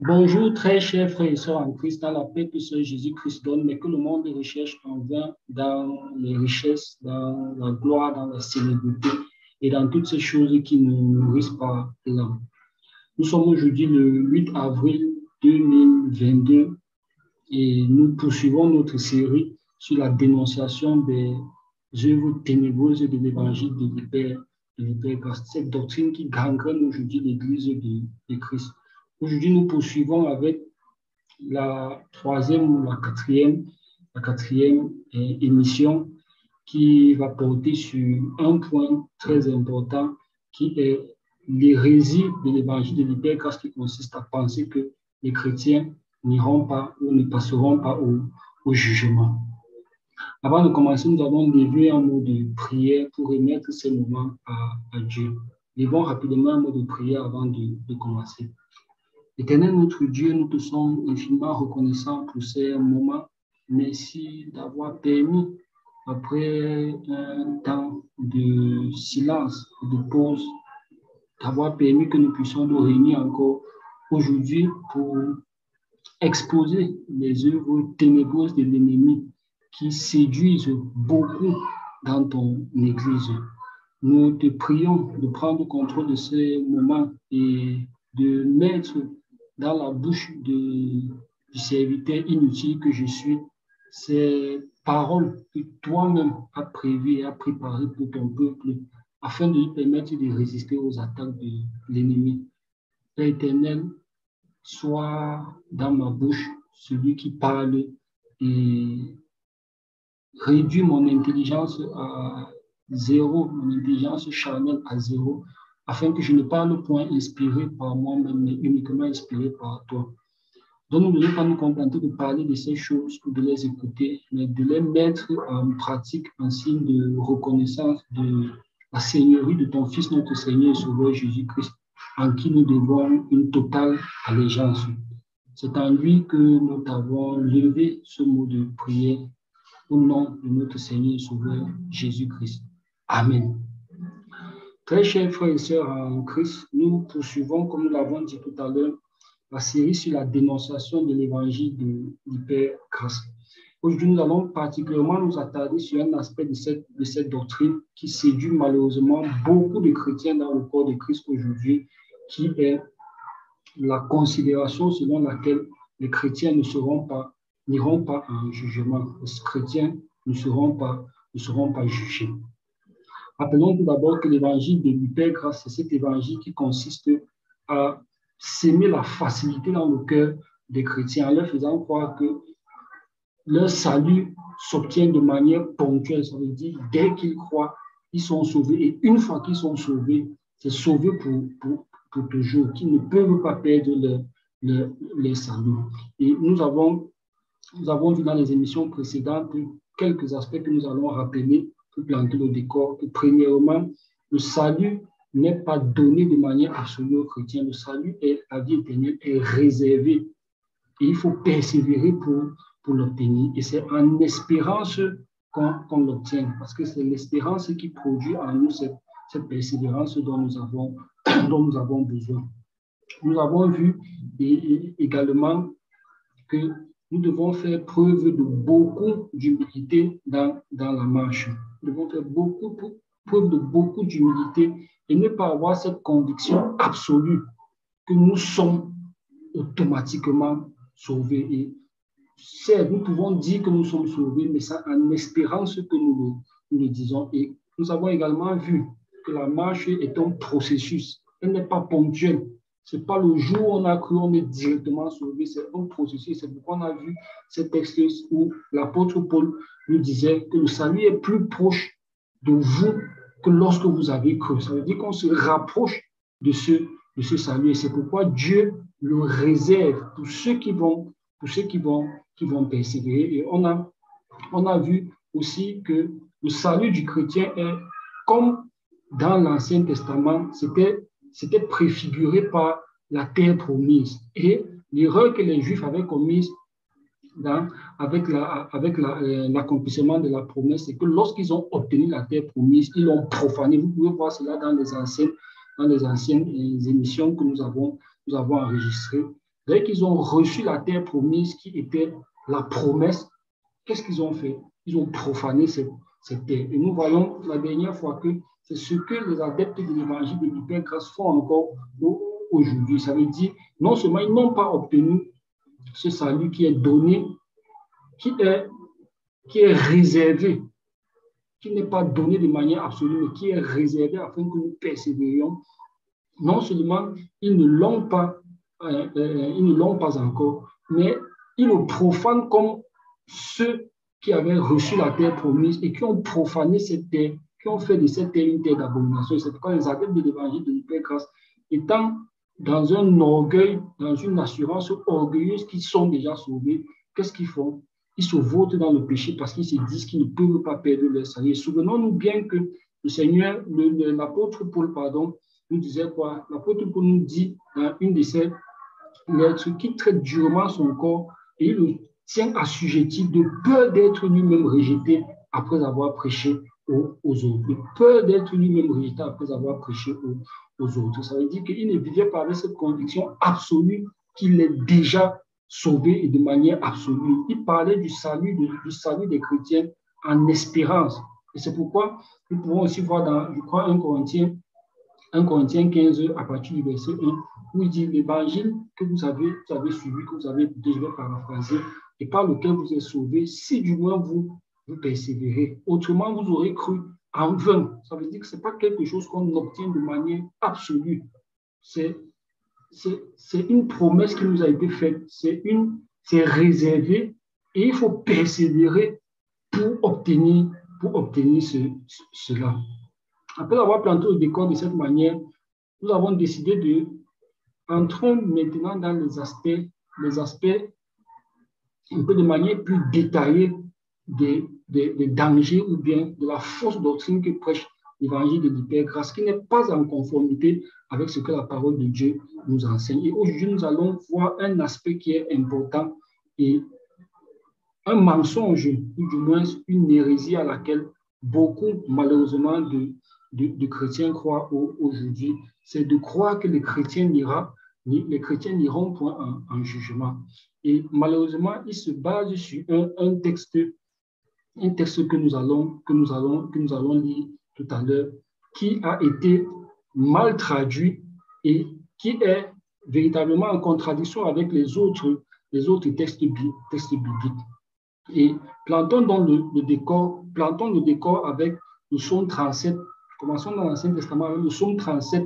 Bonjour, très chers frères et sœurs en Christ, dans la paix que Seigneur Jésus-Christ donne, mais que le monde recherche en vain dans les richesses, dans la gloire, dans la célébrité et dans toutes ces choses qui ne nourrissent pas l'âme. Nous sommes aujourd'hui le 8 avril 2022 et nous poursuivons notre série sur la dénonciation des œuvres ténébreuses de l'évangile de l'hypergrâce, cette doctrine qui gangrène aujourd'hui l'Église de Christ. Aujourd'hui, nous poursuivons avec la troisième ou la quatrième émission qui va porter sur un point très important qui est l'hérésie de l'évangile de l'hypergrâce qui consiste à penser que les chrétiens n'iront pas ou ne passeront pas au jugement. Avant de commencer, nous allons lever un mot de prière pour remettre ces moments à Dieu. Levons rapidement un mot de prière avant de commencer. Éternel notre Dieu, nous te sommes infiniment reconnaissants pour ces moments. Merci d'avoir permis, après un temps de silence, de pause, d'avoir permis que nous puissions nous réunir encore aujourd'hui pour exposer les œuvres ténébreuses de l'ennemi qui séduisent beaucoup dans ton Église. Nous te prions de prendre contrôle de ces moments et de mettre dans la bouche du serviteur inutile que je suis ces paroles que toi-même as prévues et as préparées pour ton peuple afin de lui permettre de résister aux attaques de l'ennemi. Père éternel, sois dans ma bouche celui qui parle et réduis mon intelligence à zéro, mon intelligence charnelle à zéro, afin que je ne parle point inspiré par moi-même, mais uniquement inspiré par toi. Donc, nous ne devons pas nous contenter de parler de ces choses ou de les écouter, mais de les mettre en pratique en signe de reconnaissance de la seigneurie de ton Fils, notre Seigneur et Sauveur Jésus-Christ, en qui nous devons une totale allégeance. C'est en lui que nous avons levé ce mot de prière au nom de notre Seigneur et Sauveur Jésus-Christ. Amen. Très chers frères et sœurs en Christ, nous poursuivons, comme nous l'avons dit tout à l'heure, la série sur la dénonciation de l'évangile de l'hypergrâce. Aujourd'hui, nous allons particulièrement nous attarder sur un aspect de cette doctrine qui séduit malheureusement beaucoup de chrétiens dans le corps de Christ aujourd'hui, qui est la considération selon laquelle les chrétiens n'iront pas en jugement. Les chrétiens ne seront pas jugés. Rappelons tout d'abord que l'évangile de l'hypergrâce, c'est cet évangile qui consiste à s'aimer la facilité dans le cœur des chrétiens en leur faisant croire que leur salut s'obtient de manière ponctuelle. Ça veut dire dès qu'ils croient, ils sont sauvés. Et une fois qu'ils sont sauvés, c'est sauvé pour toujours, qu'ils ne peuvent pas perdre leur salut. Et nous avons vu dans les émissions précédentes quelques aspects que nous allons rappeler pour planter le décor. Que premièrement, le salut n'est pas donné de manière absolue aux chrétiens. Le salut est la vie éternelle est réservé et il faut persévérer pour l'obtenir. Et c'est en espérance qu'on l'obtient, parce que c'est l'espérance qui produit en nous cette persévérance dont nous avons besoin. Nous avons vu également que nous devons faire preuve de beaucoup d'humilité dans la marche. Nous devons faire preuve de beaucoup d'humilité et ne pas avoir cette conviction absolue que nous sommes automatiquement sauvés. Et certes, nous pouvons dire que nous sommes sauvés, mais c'est en espérance que nous le disons. Et nous avons également vu que la marche est un processus. Elle n'est pas ponctuelle. Ce n'est pas le jour où on a cru, on est directement sauvé. C'est un processus. C'est pourquoi on a vu ce texte où l'apôtre Paul nous disait que le salut est plus proche de vous que lorsque vous avez cru. Ça veut dire qu'on se rapproche de ce salut. Et c'est pourquoi Dieu le réserve pour ceux qui vont persévérer. Et on a vu aussi que le salut du chrétien est comme dans l'Ancien Testament, c'était préfiguré par la terre promise. Et l'erreur que les Juifs avaient commise avec l'accomplissement de la promesse, c'est que lorsqu'ils ont obtenu la terre promise, ils l'ont profanée. Vous pouvez voir cela dans les anciennes émissions que nous avons enregistrées. Dès qu'ils ont reçu la terre promise qui était la promesse, qu'est-ce qu'ils ont fait? Ils ont profané cette terre. Et nous voyons la dernière fois que c'est ce que les adeptes de l'évangile de l'hypergrâce font encore aujourd'hui. Ça veut dire, non seulement ils n'ont pas obtenu ce salut qui est donné, qui est réservé, qui n'est pas donné de manière absolue, mais qui est réservé afin que nous persévérions. Non seulement ils ne l'ont pas encore, mais ils le profanent comme ceux qui avaient reçu la terre promise et qui ont profané cette terre, qui ont fait de cette terre une terre d'abomination. C'est pourquoi les adeptes de l'évangile de l'hypergrâce, étant dans un orgueil, dans une assurance orgueilleuse qu'ils sont déjà sauvés, qu'est-ce qu'ils font? Ils se vautrent dans le péché parce qu'ils se disent qu'ils ne peuvent pas perdre leur salut. Souvenons-nous bien que le Seigneur, l'apôtre Paul, nous disait quoi? L'apôtre Paul nous dit dans une de ses lettres qui traite durement son corps et il le tient assujetti de peur d'être lui-même rejeté après avoir prêché aux autres. De peur d'être lui-même rejeté après avoir prêché aux autres. Ça veut dire qu'il ne vivait pas avec cette conviction absolue qu'il est déjà sauvé et de manière absolue. Il parlait du salut des chrétiens en espérance. Et c'est pourquoi nous pouvons aussi voir dans, je crois, 1 Corinthiens 15, à partir du verset 1, où il dit l'évangile que vous avez suivi, que vous avez déjà paraphrasé, et par lequel vous êtes sauvés, si du moins vous persévérez. Autrement, vous aurez cru en vain. Ça veut dire que ce n'est pas quelque chose qu'on obtient de manière absolue. C'est une promesse qui nous a été faite. C'est réservé et il faut persévérer pour obtenir cela. Après avoir planté le décor de cette manière, nous avons décidé de entrer maintenant dans les aspects un peu de manière plus détaillée des dangers ou bien de la fausse doctrine que prêche l'évangile de l'hypergrâce, qui n'est pas en conformité avec ce que la parole de Dieu nous enseigne. Et aujourd'hui, nous allons voir un aspect qui est important et un mensonge, ou du moins une hérésie à laquelle beaucoup, malheureusement, de chrétiens croient aujourd'hui, c'est de croire que les chrétiens n'iront point en jugement. Et malheureusement, il se base sur un texte que nous allons lire tout à l'heure, qui a été mal traduit et qui est véritablement en contradiction avec les autres textes bibliques. Et plantons donc le décor avec le psaume 37. Commençons dans l'Ancien Testament avec le psaume 37,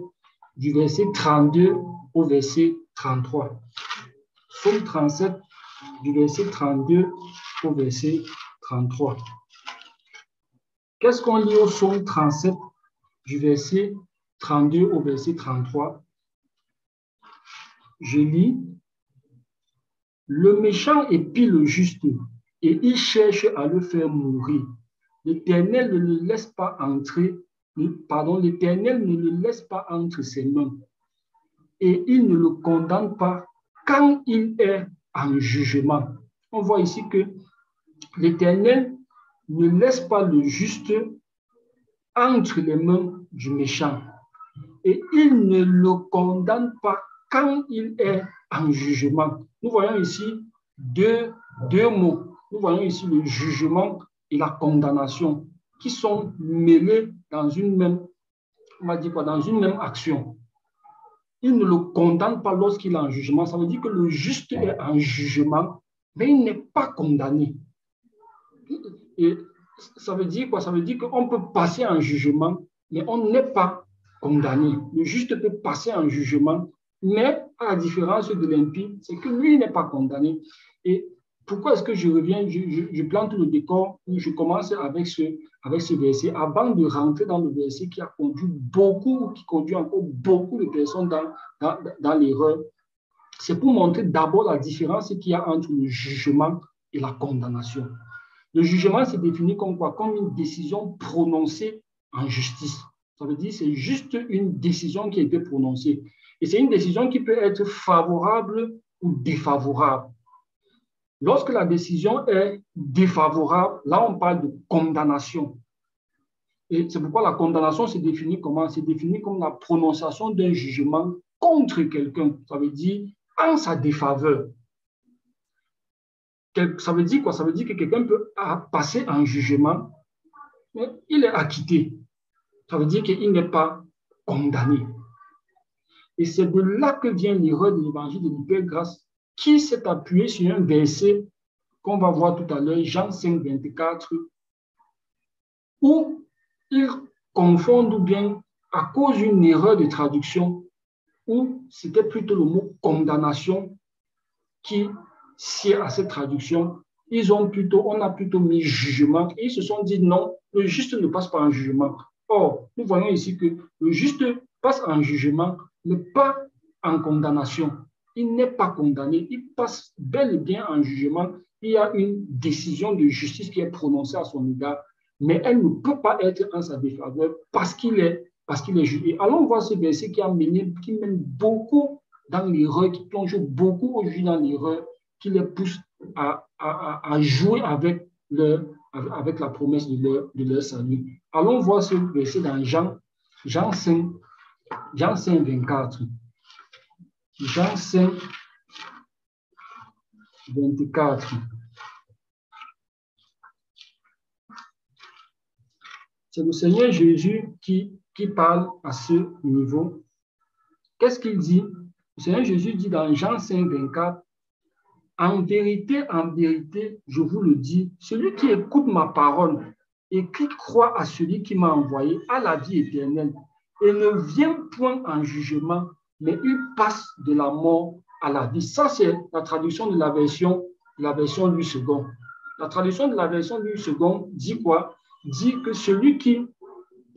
du verset 32 au verset 33. Psaume 37, du verset 32 au verset 33. Qu'est-ce qu'on lit au psaume 37, du verset 32 au verset 33? Je lis: le méchant épie le juste, et il cherche à le faire mourir. L'Éternel ne le laisse pas entrer, l'Éternel ne le laisse pas entre ses mains, et il ne le condamne pas quand il est en jugement. On voit ici que l'Éternel ne laisse pas le juste entre les mains du méchant, et il ne le condamne pas quand il est en jugement. Nous voyons ici deux mots. Nous voyons ici le jugement et la condamnation qui sont mêlés dans une même action. Il ne le condamne pas lorsqu'il est en jugement. Ça veut dire que le juste est en jugement, mais il n'est pas condamné. Et ça veut dire quoi? Ça veut dire qu'on peut passer en jugement, mais on n'est pas condamné. Le juste peut passer en jugement, mais à la différence de l'impie, c'est que lui n'est pas condamné. Et pourquoi est-ce que je reviens, je plante le décor, je commence avec ce verset, avant de rentrer dans le verset qui conduit encore beaucoup de personnes dans l'erreur. C'est pour montrer d'abord la différence qu'il y a entre le jugement et la condamnation. Le jugement se définit comme quoi? Comme une décision prononcée en justice. Ça veut dire que c'est juste une décision qui a été prononcée. Et c'est une décision qui peut être favorable ou défavorable. Lorsque la décision est défavorable, là, on parle de condamnation. Et c'est pourquoi la condamnation se définit comment? C'est défini comme la prononciation d'un jugement contre quelqu'un. Ça veut dire en sa défaveur. Ça veut dire quoi? Ça veut dire que quelqu'un peut passer en jugement, mais il est acquitté. Ça veut dire qu'il n'est pas condamné. Et c'est de là que vient l'erreur de l'évangile de l'hypergrâce, qui s'est appuyé sur un verset qu'on va voir tout à l'heure, Jean 5, 24, où ils confondent ou bien à cause d'une erreur de traduction, où c'était plutôt le mot condamnation qui sied à cette traduction. On a plutôt mis jugement et ils se sont dit non, le juste ne passe pas en jugement. Or, nous voyons ici que le juste passe en jugement, mais pas en condamnation. Il n'est pas condamné, il passe bel et bien en jugement. Il y a une décision de justice qui est prononcée à son égard, mais elle ne peut pas être en sa défaveur parce qu'il est jugé. Allons voir ce verset qui mène beaucoup dans l'erreur, qui plonge beaucoup aujourd'hui dans l'erreur, qui les pousse à jouer avec la promesse de leur salut. Allons voir ce verset dans Jean 5, 24. Jean 5, 24. C'est le Seigneur Jésus qui parle à ce niveau. Qu'est-ce qu'il dit? Le Seigneur Jésus dit dans Jean 5, 24, en vérité, je vous le dis, celui qui écoute ma parole et qui croit à celui qui m'a envoyé a la vie éternelle et ne vient point en jugement, mais il passe de la mort à la vie. Ça, c'est la traduction de la version du second. La traduction de la version du second dit quoi? Dit que celui qui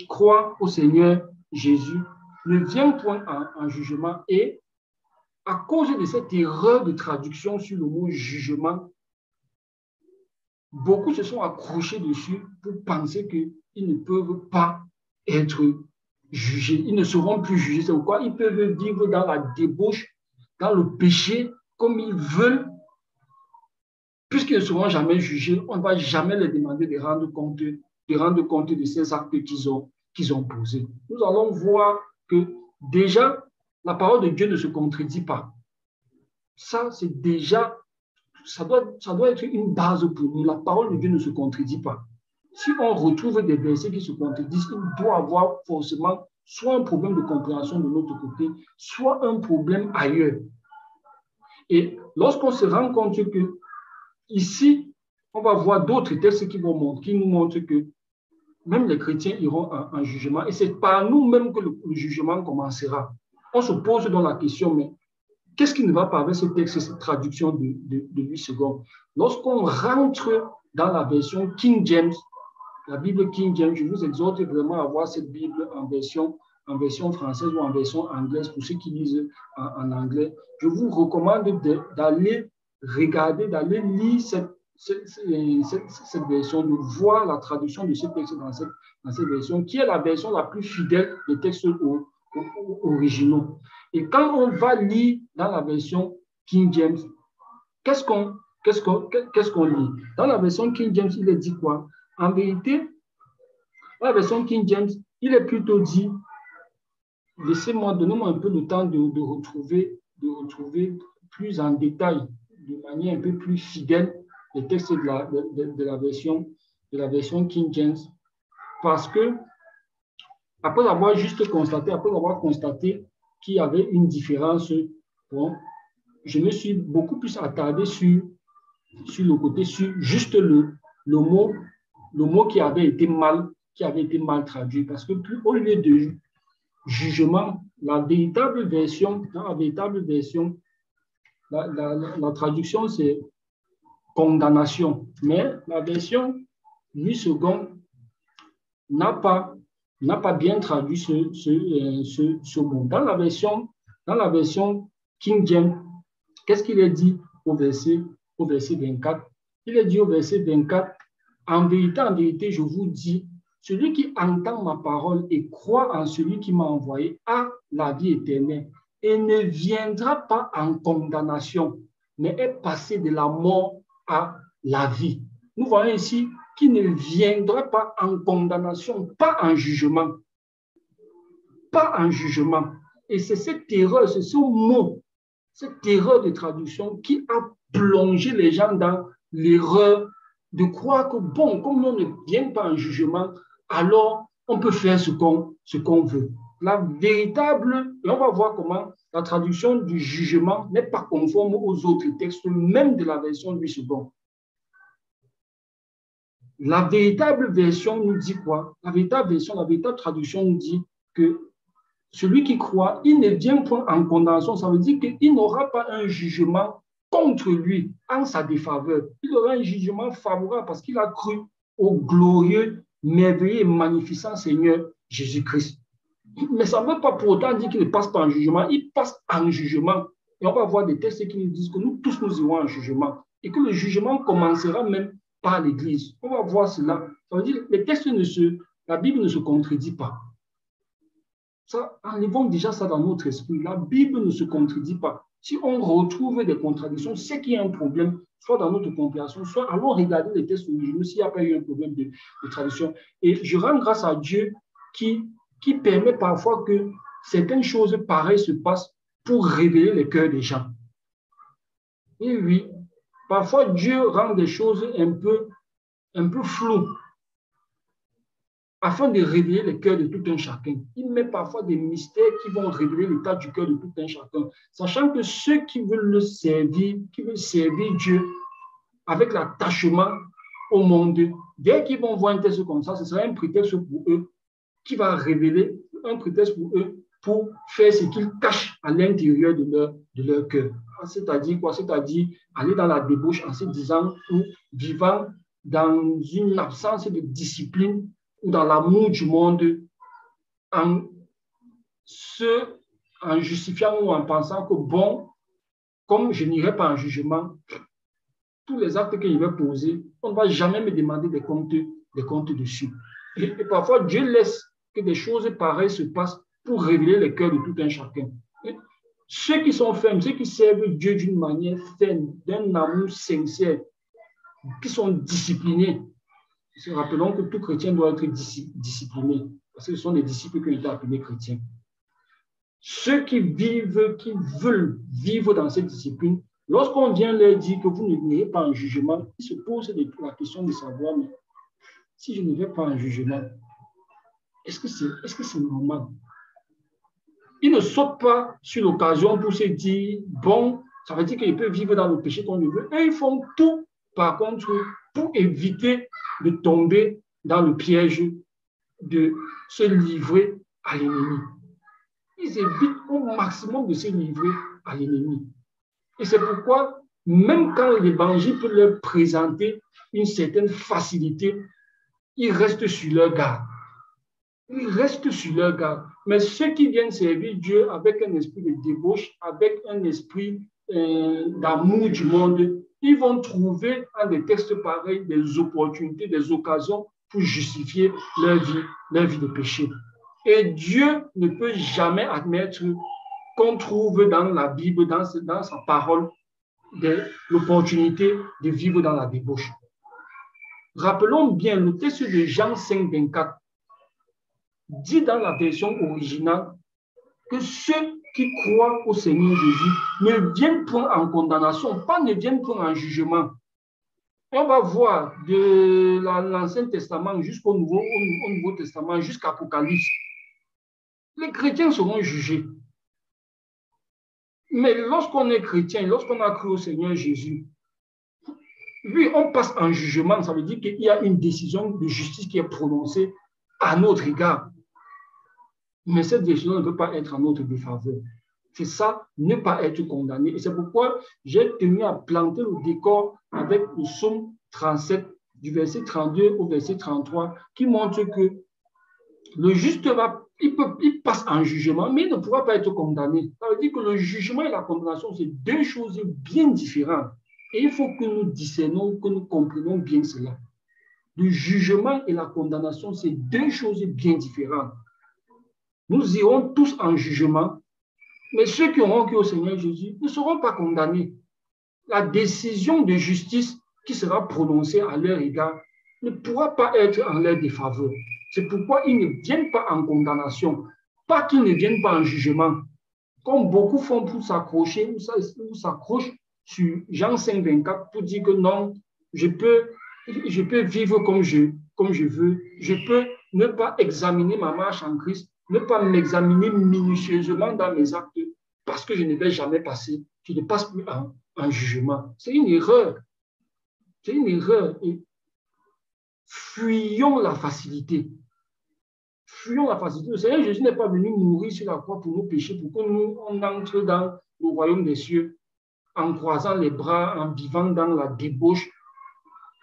croit au Seigneur Jésus ne vient point en jugement, et à cause de cette erreur de traduction sur le mot jugement, beaucoup se sont accrochés dessus pour penser qu'ils ne peuvent pas être jugés. Ils ne seront plus jugés. C'est pourquoi ils peuvent vivre dans la débauche, dans le péché, comme ils veulent. Puisqu'ils ne seront jamais jugés, on ne va jamais les demander de rendre compte de ces actes qu'ils ont posés. Nous allons voir que déjà, la parole de Dieu ne se contredit pas. Ça, c'est déjà, ça doit être une base pour nous. La parole de Dieu ne se contredit pas. Si on retrouve des versets qui se contredisent, il doit y avoir forcément soit un problème de compréhension de notre côté, soit un problème ailleurs. Et lorsqu'on se rend compte que ici, on va voir d'autres textes qui nous montrent que même les chrétiens iront en jugement, et c'est par nous-mêmes que le jugement commencera. On se pose donc la question, mais qu'est-ce qui ne va pas avec ce texte, cette traduction de 8 secondes? Lorsqu'on rentre dans la version King James, la Bible King James, je vous exhorte vraiment à voir cette Bible en version française ou en version anglaise, pour ceux qui lisent en anglais. Je vous recommande d'aller regarder, d'aller lire cette version, de voir la traduction de ce texte dans cette version, qui est la version la plus fidèle des textes originaux. Et quand on va lire dans la version King James, qu'est-ce qu'on lit? Dans la version King James, il est dit quoi? En vérité, dans la version King James, il est plutôt dit, donnez-moi un peu le temps de retrouver plus en détail, de manière un peu plus fidèle, les textes de la version King James, parce que après avoir constaté qu'il y avait une différence, bon, je me suis beaucoup plus attardé sur le côté, sur juste le mot qui avait été mal traduit, parce que au lieu de jugement, dans la véritable version, la traduction c'est condamnation, mais la version 8 secondes n'a pas bien traduit ce mot. Dans la version King James, qu'est-ce qu'il est dit au verset 24? Il est dit au verset 24, en vérité, je vous dis, celui qui entend ma parole et croit en celui qui m'a envoyé a la vie éternelle et ne viendra pas en condamnation, mais est passé de la mort à la vie. Nous voyons ici qu'il ne viendra pas en condamnation, pas en jugement. Pas en jugement. Et c'est cette erreur, c'est ce mot cette erreur de traduction qui a plongé les gens dans l'erreur de croire que, bon, comme on ne vient pas en jugement, alors on peut faire ce qu'on veut. La véritable, et on va voir comment la traduction du jugement n'est pas conforme aux autres textes, même de la version Louis II. La véritable version nous dit quoi? La véritable traduction nous dit que celui qui croit, il ne vient point en condamnation. Ça veut dire qu'il n'aura pas un jugement contre lui en sa défaveur. Il aura un jugement favorable parce qu'il a cru au glorieux, merveilleux et magnificent Seigneur Jésus-Christ. Mais ça ne veut pas pour autant dire qu'il ne passe pas en jugement. Il passe en jugement. Et on va voir des textes qui nous disent que nous tous nous irons en jugement. Et que le jugement commencera même par l'Église. On va voir cela. Ça veut dire que les textes la Bible ne se contredit pas. Ça, enlevons déjà ça dans notre esprit. La Bible ne se contredit pas. Si on retrouve des contradictions, c'est qu'il y a un problème, soit dans notre compréhension, soit allons regarder les textes originaux s'il n'y a pas eu un problème de traduction. Et je rends grâce à Dieu qui permet parfois que certaines choses pareilles se passent pour révéler les cœurs des gens. Et oui, parfois Dieu rend des choses un peu floues afin de révéler les cœurs de tout un chacun. Il met parfois des mystères qui vont révéler l'état du cœur de tout un chacun, sachant que ceux qui veulent le servir, qui veulent servir Dieu avec l'attachement au monde, dès qu'ils vont voir un texte comme ça, ce sera un prétexte pour eux qui va révéler, un prétexte pour eux pour faire ce qu'ils cachent à l'intérieur de leur cœur. C'est-à-dire quoi? C'est-à-dire aller dans la débauche en se disant ou vivant dans une absence de discipline ou dans l'amour du monde, en justifiant ou en pensant que, bon, comme je n'irai pas en jugement, tous les actes que je vais poser, on ne va jamais me demander des comptes dessus. Et parfois, Dieu laisse que des choses pareilles se passent pour révéler les cœurs de tout un chacun. Et ceux qui sont fermes, ceux qui servent Dieu d'une manière ferme, d'un amour sincère, qui sont disciplinés. Rappelons que tout chrétien doit être discipliné, parce que ce sont des disciples qui ont été appelés chrétiens. Ceux qui veulent vivre dans cette discipline, lorsqu'on vient leur dire que vous n'irez pas en jugement, ils se posent la question de savoir, mais si je ne vais pas en jugement, est-ce que c'est normal? Ils ne sautent pas sur l'occasion pour se dire, bon, ça veut dire qu'ils peuvent vivre dans le péché qu'on veut. Et ils font tout, par contre, pour éviter de tomber dans le piège de se livrer à l'ennemi. Ils évitent au maximum de se livrer à l'ennemi. Et c'est pourquoi, même quand l'évangile peut leur présenter une certaine facilité, ils restent sur leur garde. Ils restent sur leur garde. Mais ceux qui viennent servir Dieu avec un esprit de débauche, avec un esprit d'amour du monde, ils vont trouver dans des textes pareils des opportunités, des occasions pour justifier leur vie de péché. Et Dieu ne peut jamais admettre qu'on trouve dans la Bible, dans sa parole, l'opportunité de vivre dans la débauche. Rappelons bien le texte de Jean 5, 24 dit dans la version originale que ceux qui croient au Seigneur Jésus ne viennent point en condamnation, pas ne viennent point en jugement. On va voir de l'Ancien Testament jusqu'au Nouveau Testament, jusqu'à Apocalypse. Les chrétiens seront jugés. Mais lorsqu'on est chrétien, lorsqu'on a cru au Seigneur Jésus, lui, on passe en jugement. Ça veut dire qu'il y a une décision de justice qui est prononcée à notre égard. Mais cette décision ne peut pas être en notre défaveur. C'est ça, ne pas être condamné. Et c'est pourquoi j'ai tenu à planter le décor avec le psaume 37, du verset 32 au verset 33, qui montre que le juste il passe en jugement, mais il ne pourra pas être condamné. Ça veut dire que le jugement et la condamnation, c'est deux choses bien différentes. Et il faut que nous discernons, que nous comprenions bien cela. Le jugement et la condamnation, c'est deux choses bien différentes. Nous irons tous en jugement, mais ceux qui auront cru au Seigneur Jésus ne seront pas condamnés. La décision de justice qui sera prononcée à leur égard ne pourra pas être en leur défaveur. C'est pourquoi ils ne viennent pas en condamnation, pas qu'ils ne viennent pas en jugement, comme beaucoup font pour s'accrocher ou s'accrochent sur Jean 5, 24 pour dire que non, je peux vivre comme je veux. Je peux ne pas examiner ma marche en Christ, ne pas m'examiner minutieusement dans mes actes parce que je ne vais jamais passer. Je ne passe plus en jugement. C'est une erreur. C'est une erreur. Et fuyons la facilité. Fuyons la facilité. Le Seigneur Jésus n'est pas venu mourir sur la croix pour nos péchés, pour que nous on entre dans le royaume des cieux en croisant les bras, en vivant dans la débauche.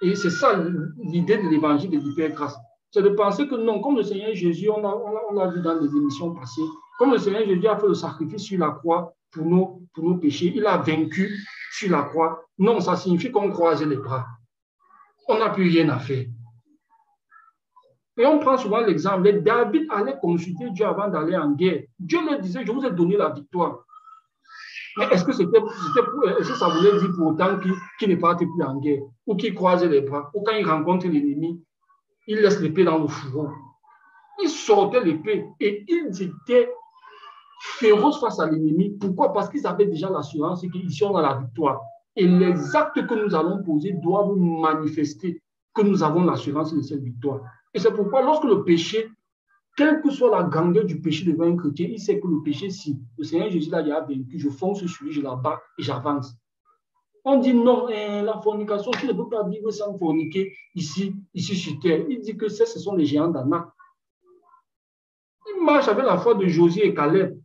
Et c'est ça l'idée de l'évangile de l'hypergrâce. C'est de penser que non, comme le Seigneur Jésus, on l'a vu dans les émissions passées, comme le Seigneur Jésus a fait le sacrifice sur la croix pour nos péchés, il a vaincu sur la croix. Non, ça signifie qu'on croise les bras. On n'a plus rien à faire. Et on prend souvent l'exemple, David allait consulter Dieu avant d'aller en guerre. Dieu lui disait, je vous ai donné la victoire. Mais est-ce que ça voulait dire pour autant qu'il ne parte plus en guerre, ou qu'il croise les bras, ou quand il rencontre l'ennemi, il laisse l'épée dans le fourreau. Il sortait l'épée et ils étaient féroces face à l'ennemi. Pourquoi? Parce qu'ils avaient déjà l'assurance qu'ils sont dans la victoire. Et les actes que nous allons poser doivent manifester que nous avons l'assurance de cette victoire. Et c'est pourquoi lorsque le péché, quelle que soit la grandeur du péché devant un chrétien, il sait que le péché, si le Seigneur Jésus l'a déjà vaincu, je fonce sur lui, je l'abats et j'avance. On dit non, la fornication, tu ne peux pas vivre sans forniquer ici sur terre. Il dit que ce sont les géants d'Anak. Il marche avec la foi de Josué et Caleb.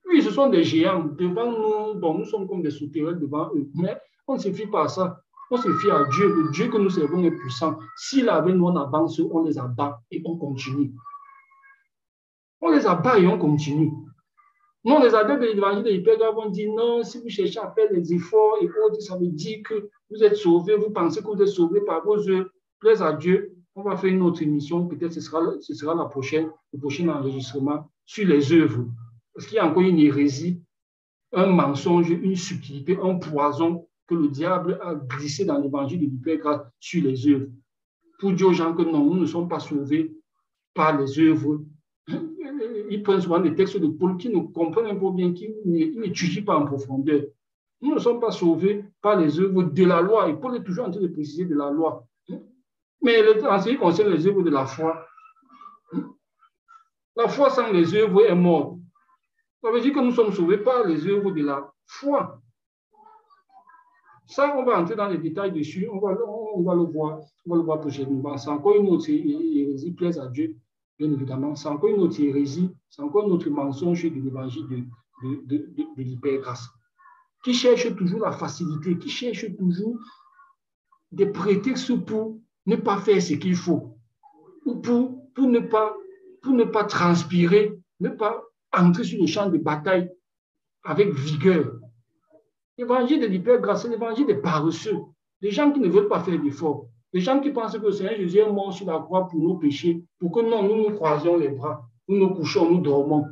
Oui, ce sont des géants. Devant nous, bon, nous sommes comme des souterrains devant eux. Mais on ne se fie pas à ça. On se fie à Dieu. Le Dieu que nous servons est puissant. S'il avait nous, on avance, on les abat et on continue. On les abat et on continue. Non, les adeptes de l'évangile de l'hypergrâce vont dire non, si vous cherchez à faire des efforts et autres, ça veut dire que vous êtes sauvés, vous pensez que vous êtes sauvés par vos œuvres. Plaise à Dieu, on va faire une autre émission, peut-être ce sera le prochain enregistrement sur les œuvres. Parce qu'il y a encore une hérésie, un mensonge, une subtilité, un poison que le diable a glissé dans l'évangile de l'hypergrâce sur les œuvres. Pour dire aux gens que non, nous ne sommes pas sauvés par les œuvres. Ils prennent souvent des textes de Paul qui ne comprennent un peu bien, qui n'étudient pas en profondeur. Nous ne sommes pas sauvés par les œuvres de la loi. Et Paul est toujours en train de préciser de la loi. Mais en ce qui concerne les œuvres de la foi sans les œuvres est morte. Ça veut dire que nous sommes sauvés par les œuvres de la foi. Ça, on va entrer dans les détails dessus. On va le voir. On va le voir prochainement. C'est encore une autre hérésie, plaise à Dieu. Bien évidemment, c'est encore une autre hérésie, c'est encore un autre mensonge de l'évangile de l'hypergrâce, qui cherche toujours la facilité, qui cherche toujours des prétextes pour ne pas faire ce qu'il faut, ou pour ne pas transpirer, ne pas entrer sur le champ de bataille avec vigueur. L'évangile de l'hypergrâce, c'est l'évangile des paresseux, des gens qui ne veulent pas faire d'efforts. Les gens qui pensent que le Seigneur Jésus est mort sur la croix pour nos péchés, pour que non, nous nous croisions les bras, nous nous couchons, nous dormons,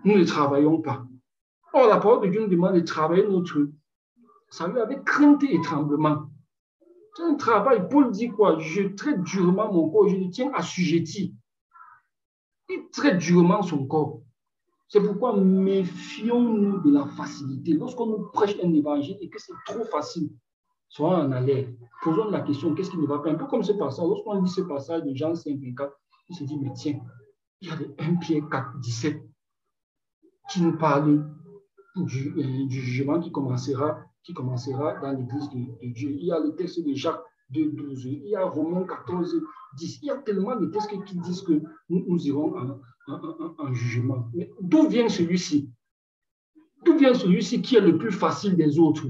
nous ne travaillons pas. Or, la parole de Dieu nous demande de travailler notre salut avec crainte et tremblement. C'est un travail. Paul dit quoi? Je traite durement mon corps, je le tiens assujetti. Il traite durement son corps. C'est pourquoi méfions-nous de la facilité. Lorsqu'on nous prêche un évangile et que c'est trop facile, soyons en alerte. Posons la question, qu'est-ce qui ne va pas? Un peu comme ce passage. Lorsqu'on lit ce passage de Jean 5, 24, on se dit, mais tiens, il y a 1 Pierre 4, 17 qui nous parle du jugement qui commencera dans l'église de Dieu. Il y a le texte de Jacques 2, 12. Il y a Romains 14, 10. Il y a tellement de textes qui disent que nous irons en jugement. Mais d'où vient celui-ci? D'où vient celui-ci qui est le plus facile des autres?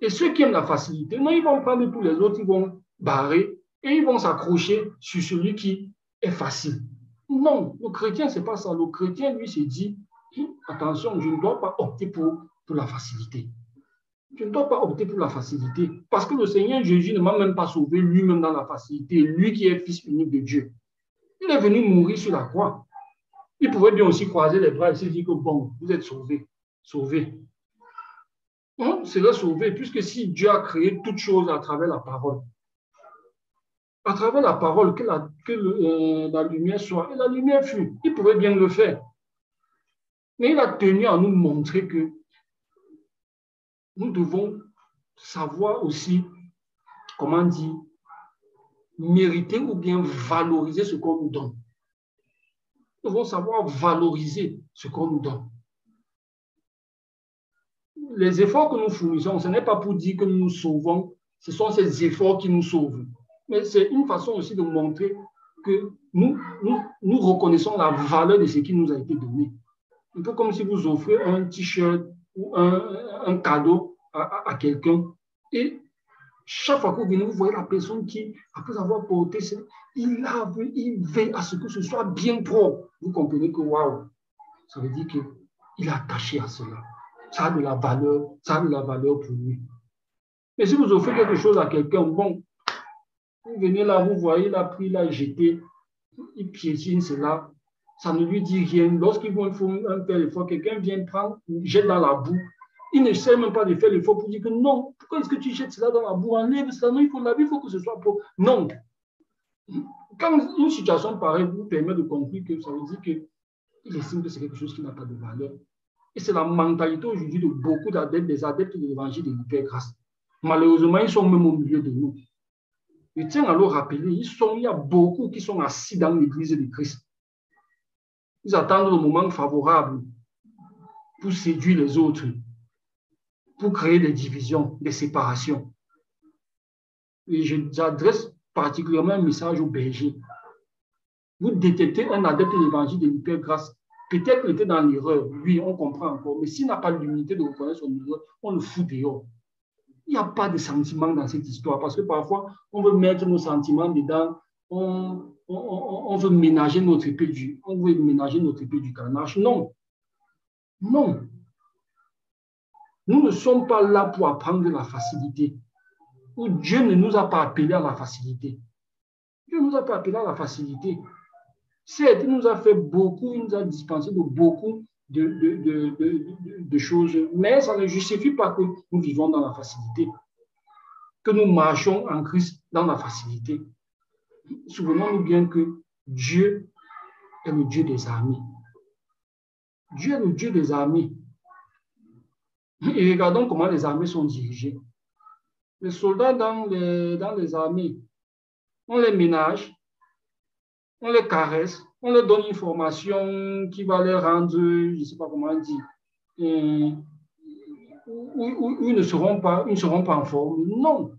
Et ceux qui aiment la facilité, non, ils vont prendre tous les autres, ils vont barrer et ils vont s'accrocher sur celui qui est facile. Non, le chrétien, ce n'est pas ça. Le chrétien, lui, se dit, attention, je ne dois pas opter pour la facilité. Je ne dois pas opter pour la facilité. Parce que le Seigneur Jésus ne m'a même pas sauvé lui-même dans la facilité, lui qui est fils unique de Dieu. Il est venu mourir sur la croix. Il pouvait bien aussi croiser les bras et se dire que bon, vous êtes sauvés. Sauvés. On serait sauvé, puisque si Dieu a créé toutes choses à travers la parole, que la lumière soit, et la lumière fut, il pouvait bien le faire. Mais il a tenu à nous montrer que nous devons savoir aussi, comment dire, mériter ou bien valoriser ce qu'on nous donne. Nous devons savoir valoriser ce qu'on nous donne. Les efforts que nous fournissons, ce n'est pas pour dire que nous nous sauvons, ce sont ces efforts qui nous sauvent. Mais c'est une façon aussi de montrer que nous reconnaissons la valeur de ce qui nous a été donné. Un peu comme si vous offrez un t-shirt ou un cadeau à quelqu'un et chaque fois que vous venez, vous voyez la personne qui, après avoir porté, il veille à ce que ce soit bien propre. Vous comprenez que, waouh, ça veut dire qu'il est attaché à cela. Ça a de la valeur pour lui. Mais si vous offrez quelque chose à quelqu'un, bon, vous venez là, vous voyez, il a pris, il a jeté, il piétine cela, ça ne lui dit rien. Lorsqu'il va faire l'effort, quelqu'un vient prendre, jette dans la boue. Il ne sait même pas de faire l'effort pour dire que non, pourquoi est-ce que tu jettes cela dans la boue? Enlève cela, non, il faut laver, il faut que ce soit propre. Non. Quand une situation pareille vous permet de conclure que ça veut dire qu'il estime que c'est quelque chose qui n'a pas de valeur. Et c'est la mentalité aujourd'hui de beaucoup d'adeptes, des adeptes de l'évangile de l'hypergrâce. Malheureusement, ils sont même au milieu de nous. Je tiens à le rappeler, il y a beaucoup qui sont assis dans l'église de Christ. Ils attendent le moment favorable pour séduire les autres, pour créer des divisions, des séparations. Et j'adresse particulièrement un message aux bergers. Vous détectez un adepte de l'évangile de l'hypergrâce, peut-être qu'il était dans l'erreur, oui, on comprend encore, mais s'il n'a pas l'humilité de reconnaître son erreur, on le fout dehors. Il n'y a pas de sentiments dans cette histoire, parce que parfois, on veut mettre nos sentiments dedans, on veut ménager notre épée du carnage. Non. Non. Nous ne sommes pas là pour apprendre la facilité. Dieu ne nous a pas appelés à la facilité. Dieu ne nous a pas appelés à la facilité. Certes, il nous a fait beaucoup, il nous a dispensé de beaucoup de choses, mais ça ne justifie pas que nous vivons dans la facilité, que nous marchons en Christ dans la facilité. Souvenons-nous bien que Dieu est le Dieu des armées. Dieu est le Dieu des armées. Et regardons comment les armées sont dirigées. Les soldats dans les armées, on les ménage, on les caresse, on leur donne une formation qui va les rendre, je ne sais pas comment dire, où ils ne seront pas en forme. Non.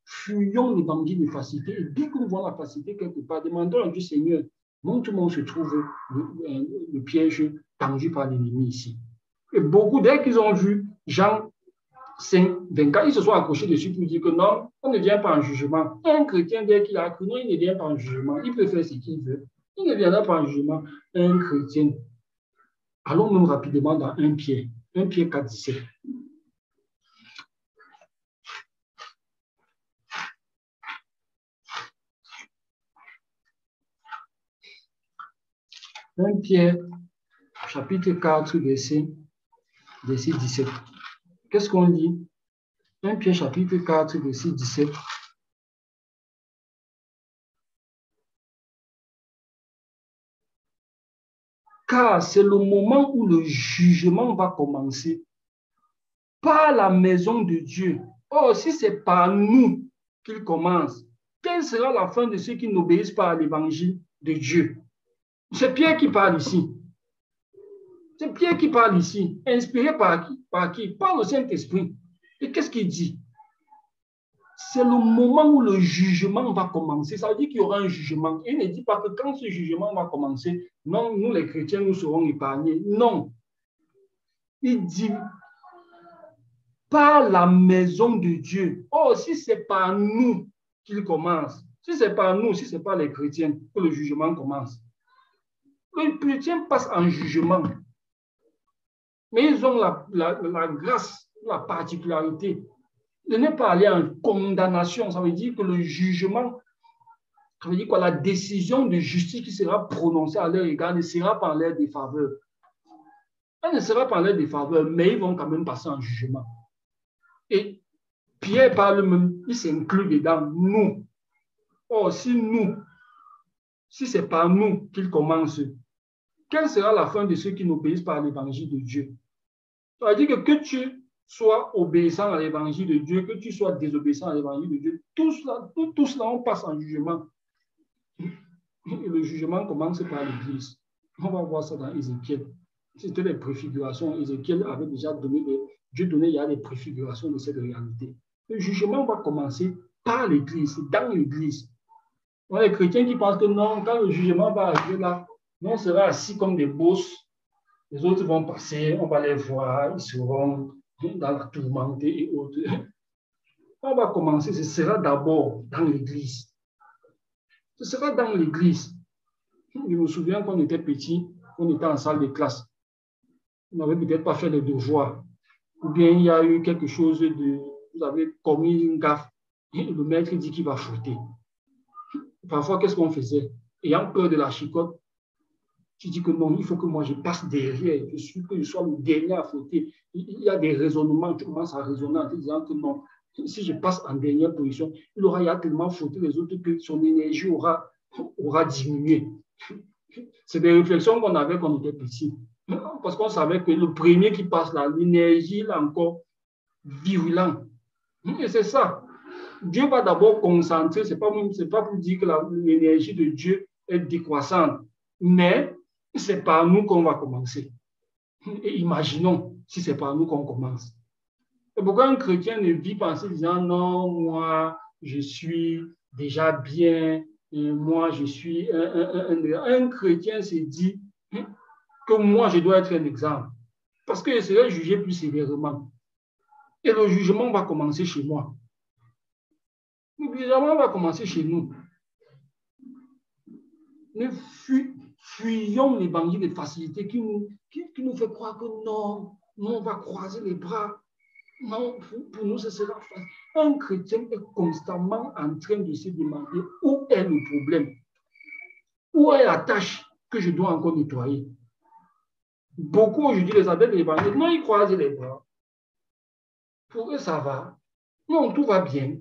Fuyons l'évangile de facilité. Et dès que nous voyons la facilité quelque part, demandons à Dieu, Seigneur, montre-moi où se trouve le piège tendu par l'ennemi ici. Et beaucoup, dès qu'ils ont vu Jean 5, 24, ils se sont accrochés dessus pour dire que non, on ne vient pas en jugement. Un chrétien, dès qu'il a cru, non, il ne vient pas en jugement. Il peut faire ce qu'il veut. Il ne viendra pas en jugement. Un chrétien. Allons même rapidement dans 1 Pierre 4, 17. 1 Pierre, chapitre 4, verset 17. Qu'est-ce qu'on lit? 1 Pierre, chapitre 4, verset 17. Car c'est le moment où le jugement va commencer par la maison de Dieu. Oh, si c'est par nous qu'il commence, quelle sera la fin de ceux qui n'obéissent pas à l'évangile de Dieu? C'est Pierre qui parle ici. C'est Pierre qui parle ici. Inspiré par qui? Par qui? Par le Saint-Esprit. Et qu'est-ce qu'il dit? C'est le moment où le jugement va commencer. Ça veut dire qu'il y aura un jugement. Il ne dit pas que quand ce jugement va commencer, non, nous les chrétiens, nous serons épargnés. Non. Il dit par la maison de Dieu. Oh, si c'est par nous qu'il commence, si c'est par nous, si c'est par les chrétiens que le jugement commence, les chrétiens passent en jugement. Mais ils ont la grâce, la particularité de ne pas aller en condamnation. Ça veut dire que le jugement, ça veut dire que la décision de justice qui sera prononcée à leur égard ne sera pas en leur défaveur. Elle ne sera pas en leur défaveur, mais ils vont quand même passer en jugement. Et Pierre parle même, il s'inclut dedans, nous. Oh, si c'est par nous qu'il commence, quelle sera la fin de ceux qui n'obéissent pas à l'évangile de Dieu? Ça veut dire que tu sois obéissant à l'évangile de Dieu, que tu sois désobéissant à l'évangile de Dieu, tout cela, on passe en jugement. Et le jugement commence par l'Église. On va voir ça dans Ézéchiel. C'était des préfigurations. Ézéchiel avait déjà donné Dieu donnait il y a des préfigurations de cette réalité. Le jugement va commencer par l'Église, dans l'Église. On a les chrétiens qui pensent que non, quand le jugement va arriver là, on sera assis comme des bosses. Les autres vont passer, on va les voir, ils seront dans la tourmente et autres. On va commencer, ce sera d'abord dans l'Église. Ce sera dans l'Église. Je me souviens quand on était petit, on était en salle de classe. On n'avait peut-être pas fait les devoirs. Ou bien il y a eu quelque chose de... Vous avez commis une gaffe. Et le maître dit qu'il va fouetter. Parfois, qu'est-ce qu'on faisait? Ayant peur de la chicotte, tu dis que non, il faut que moi je passe derrière. Que je sois le dernier à fouetter. Il y a des raisonnements, tu commences à raisonner en te disant que non, si je passe en dernière position, il y a tellement fouetté les autres que son énergie aura diminué. C'est des réflexions qu'on avait quand on était petit. Parce qu'on savait que le premier qui passe là, l'énergie, il est encore virulent. Et c'est ça. Dieu va d'abord concentrer, c'est pas pour dire que l'énergie de Dieu est décroissante, mais c'est par nous qu'on va commencer. Et imaginons si c'est par nous qu'on commence. Et pourquoi un chrétien ne vit pas en se disant non, moi, je suis déjà bien, et moi, je suis un chrétien se dit que moi, je dois être un exemple. Parce que je serai jugé plus sévèrement. Et le jugement va commencer chez moi. Le jugement va commencer chez nous. Nous fuyons l'évangile de facilité qui nous fait croire que non, on va croiser les bras. Non, pour nous, ce sera facile. Un chrétien est constamment en train de se demander où est le problème, où est la tâche que je dois encore nettoyer. Beaucoup aujourd'hui, les adeptes de l'évangile, non, ils croisent les bras. Pour eux, ça va. Non, tout va bien.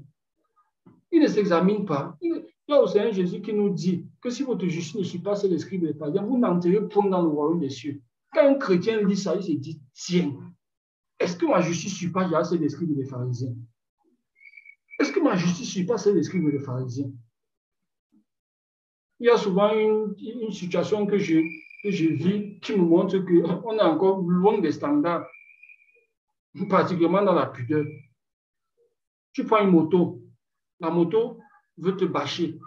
Ils ne s'examinent pas. Il y a aussi un Jésus qui nous dit que si votre justice ne suit pas celle des scribes et des pharisiens, vous n'entrez point dans le royaume des cieux. Quand un chrétien lit ça, il se dit, tiens, est-ce que ma justice ne suit pas celle des scribes et des pharisiens? Est-ce que ma justice ne suit pas celle des scribes et des pharisiens? Il y a souvent une situation que je vis qui me montre qu'on est encore loin des standards, particulièrement dans la pudeur. Tu prends une moto, la moto veut te bâcher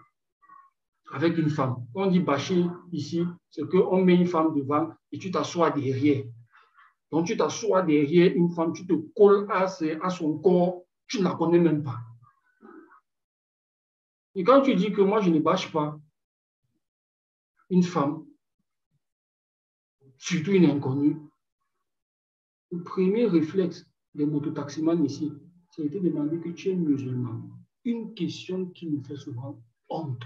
avec une femme. Quand on dit bâcher ici, c'est qu'on met une femme devant et tu t'assois derrière. Donc tu t'assois derrière une femme, tu te colles à son corps, tu ne la connais même pas. Et quand tu dis que moi je ne bâche pas une femme, surtout une inconnue, le premier réflexe des mototaximans ici, c'est de demander que tu es musulman. Une question qui nous fait souvent honte.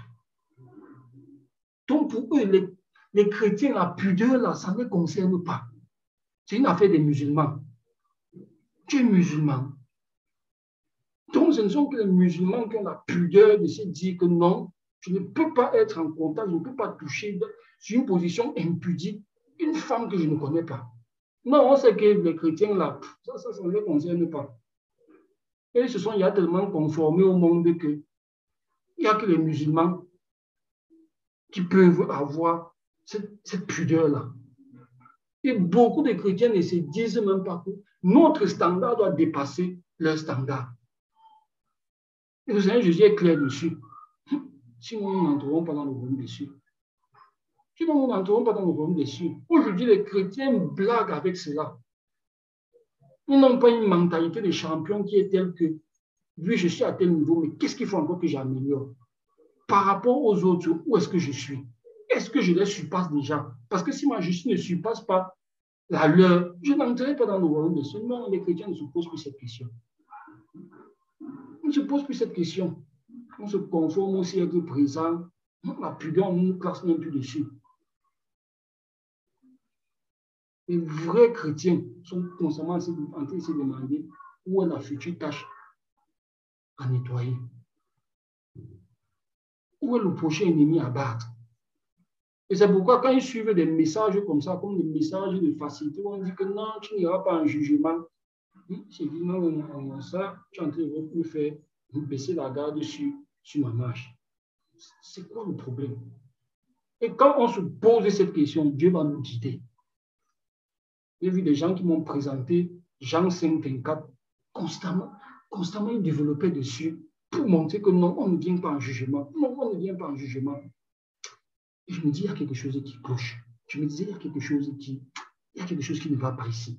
Donc pour eux, les chrétiens, la pudeur, là, ça ne les concerne pas. C'est une affaire des musulmans. Tu es musulman. Donc ce ne sont que les musulmans qui ont la pudeur de se dire que non, je ne peux pas être en contact, je ne peux pas toucher sur une position impudique une femme que je ne connais pas. Non, on sait que les chrétiens, là, ça ne les concerne pas. Et il y a tellement conformés au monde qu'il n'y a que les musulmans qui peuvent avoir cette pudeur-là. Et beaucoup de chrétiens ne se disent même pas que notre standard doit dépasser leur standard. Et le Seigneur Jésus est clair dessus. Sinon, nous n'entrerons pas dans le royaume des cieux. Sinon, nous n'entrerons pas dans le royaume des cieux. Aujourd'hui, les chrétiens blaguent avec cela. Ils n'ont pas une mentalité de champion qui est telle que, oui, je suis à tel niveau, mais qu'est-ce qu'il faut encore que j'améliore? Par rapport aux autres, où est-ce que je suis? Est-ce que je les surpasse déjà? Parce que si ma justice ne surpasse pas la leur, je n'entrerai pas dans le royaume des cieux. Non, les chrétiens ne se posent plus cette question. On ne se pose plus cette question. On se conforme au siècle présent. La pudeur, on ne nous classe même plus dessus. Les vrais chrétiens sont constamment en train de se demander où est la future tâche à nettoyer. Où est le prochain ennemi à battre? Et c'est pourquoi quand ils suivent des messages comme ça, comme des messages de facilité, on dit que non, tu n'iras pas en jugement. J'ai dit non, non, non, ça, tu es en train de me faire baisser la garde sur ma marche. C'est quoi le problème? Et quand on se pose cette question, Dieu va nous guider. J'ai vu des gens qui m'ont présenté Jean 5, 24, constamment, ils développaient dessus pour montrer que non, on ne vient pas en jugement. Non, on ne vient pas en jugement. Et je me dis, il y a quelque chose qui cloche. Je me disais, il y a quelque chose qui ne va pas ici.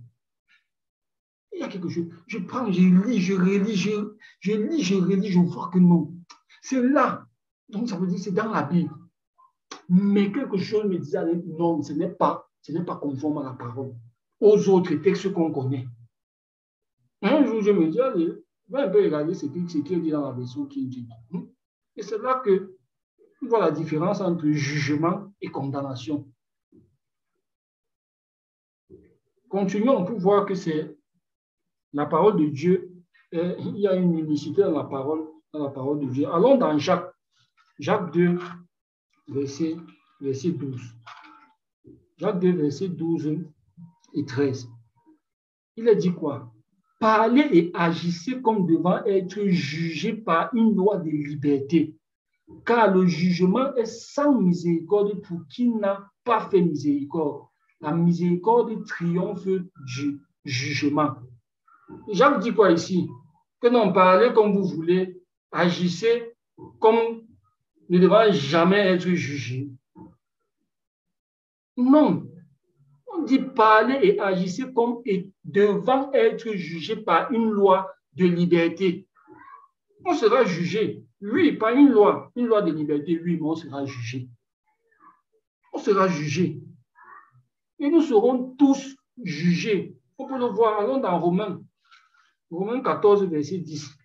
Il y a quelque chose. Je prends, je lis, je relis, je vois que non. C'est là. Donc, ça veut dire c'est dans la Bible. Mais quelque chose me disait, non, ce n'est pas conforme à la parole, aux autres textes qu'on connaît. Un jour, je me dis, allez, je vais un peu regarder ce qui est dit dans la version qui dit. Et c'est là que on voit la différence entre jugement et condamnation. Continuons pour voir que c'est la parole de Dieu. Il y a une unicité dans la parole de Dieu. Allons dans Jacques 2, verset 12. Jacques 2, verset 12 et 13. Il a dit quoi? Parlez et agissez comme devant être jugés par une loi de liberté, car le jugement est sans miséricorde pour qui n'a pas fait miséricorde. La miséricorde triomphe du jugement. Jacques dit quoi ici? Que non, parlez comme vous voulez, agissez comme ne devant jamais être jugé. Non. On dit parler et agissez comme devant être jugé par une loi de liberté. On sera jugé. Oui, par une loi de liberté, oui, mais on sera jugé. On sera jugé. Et nous serons tous jugés. On peut le voir, allons dans Romains 14, verset 10.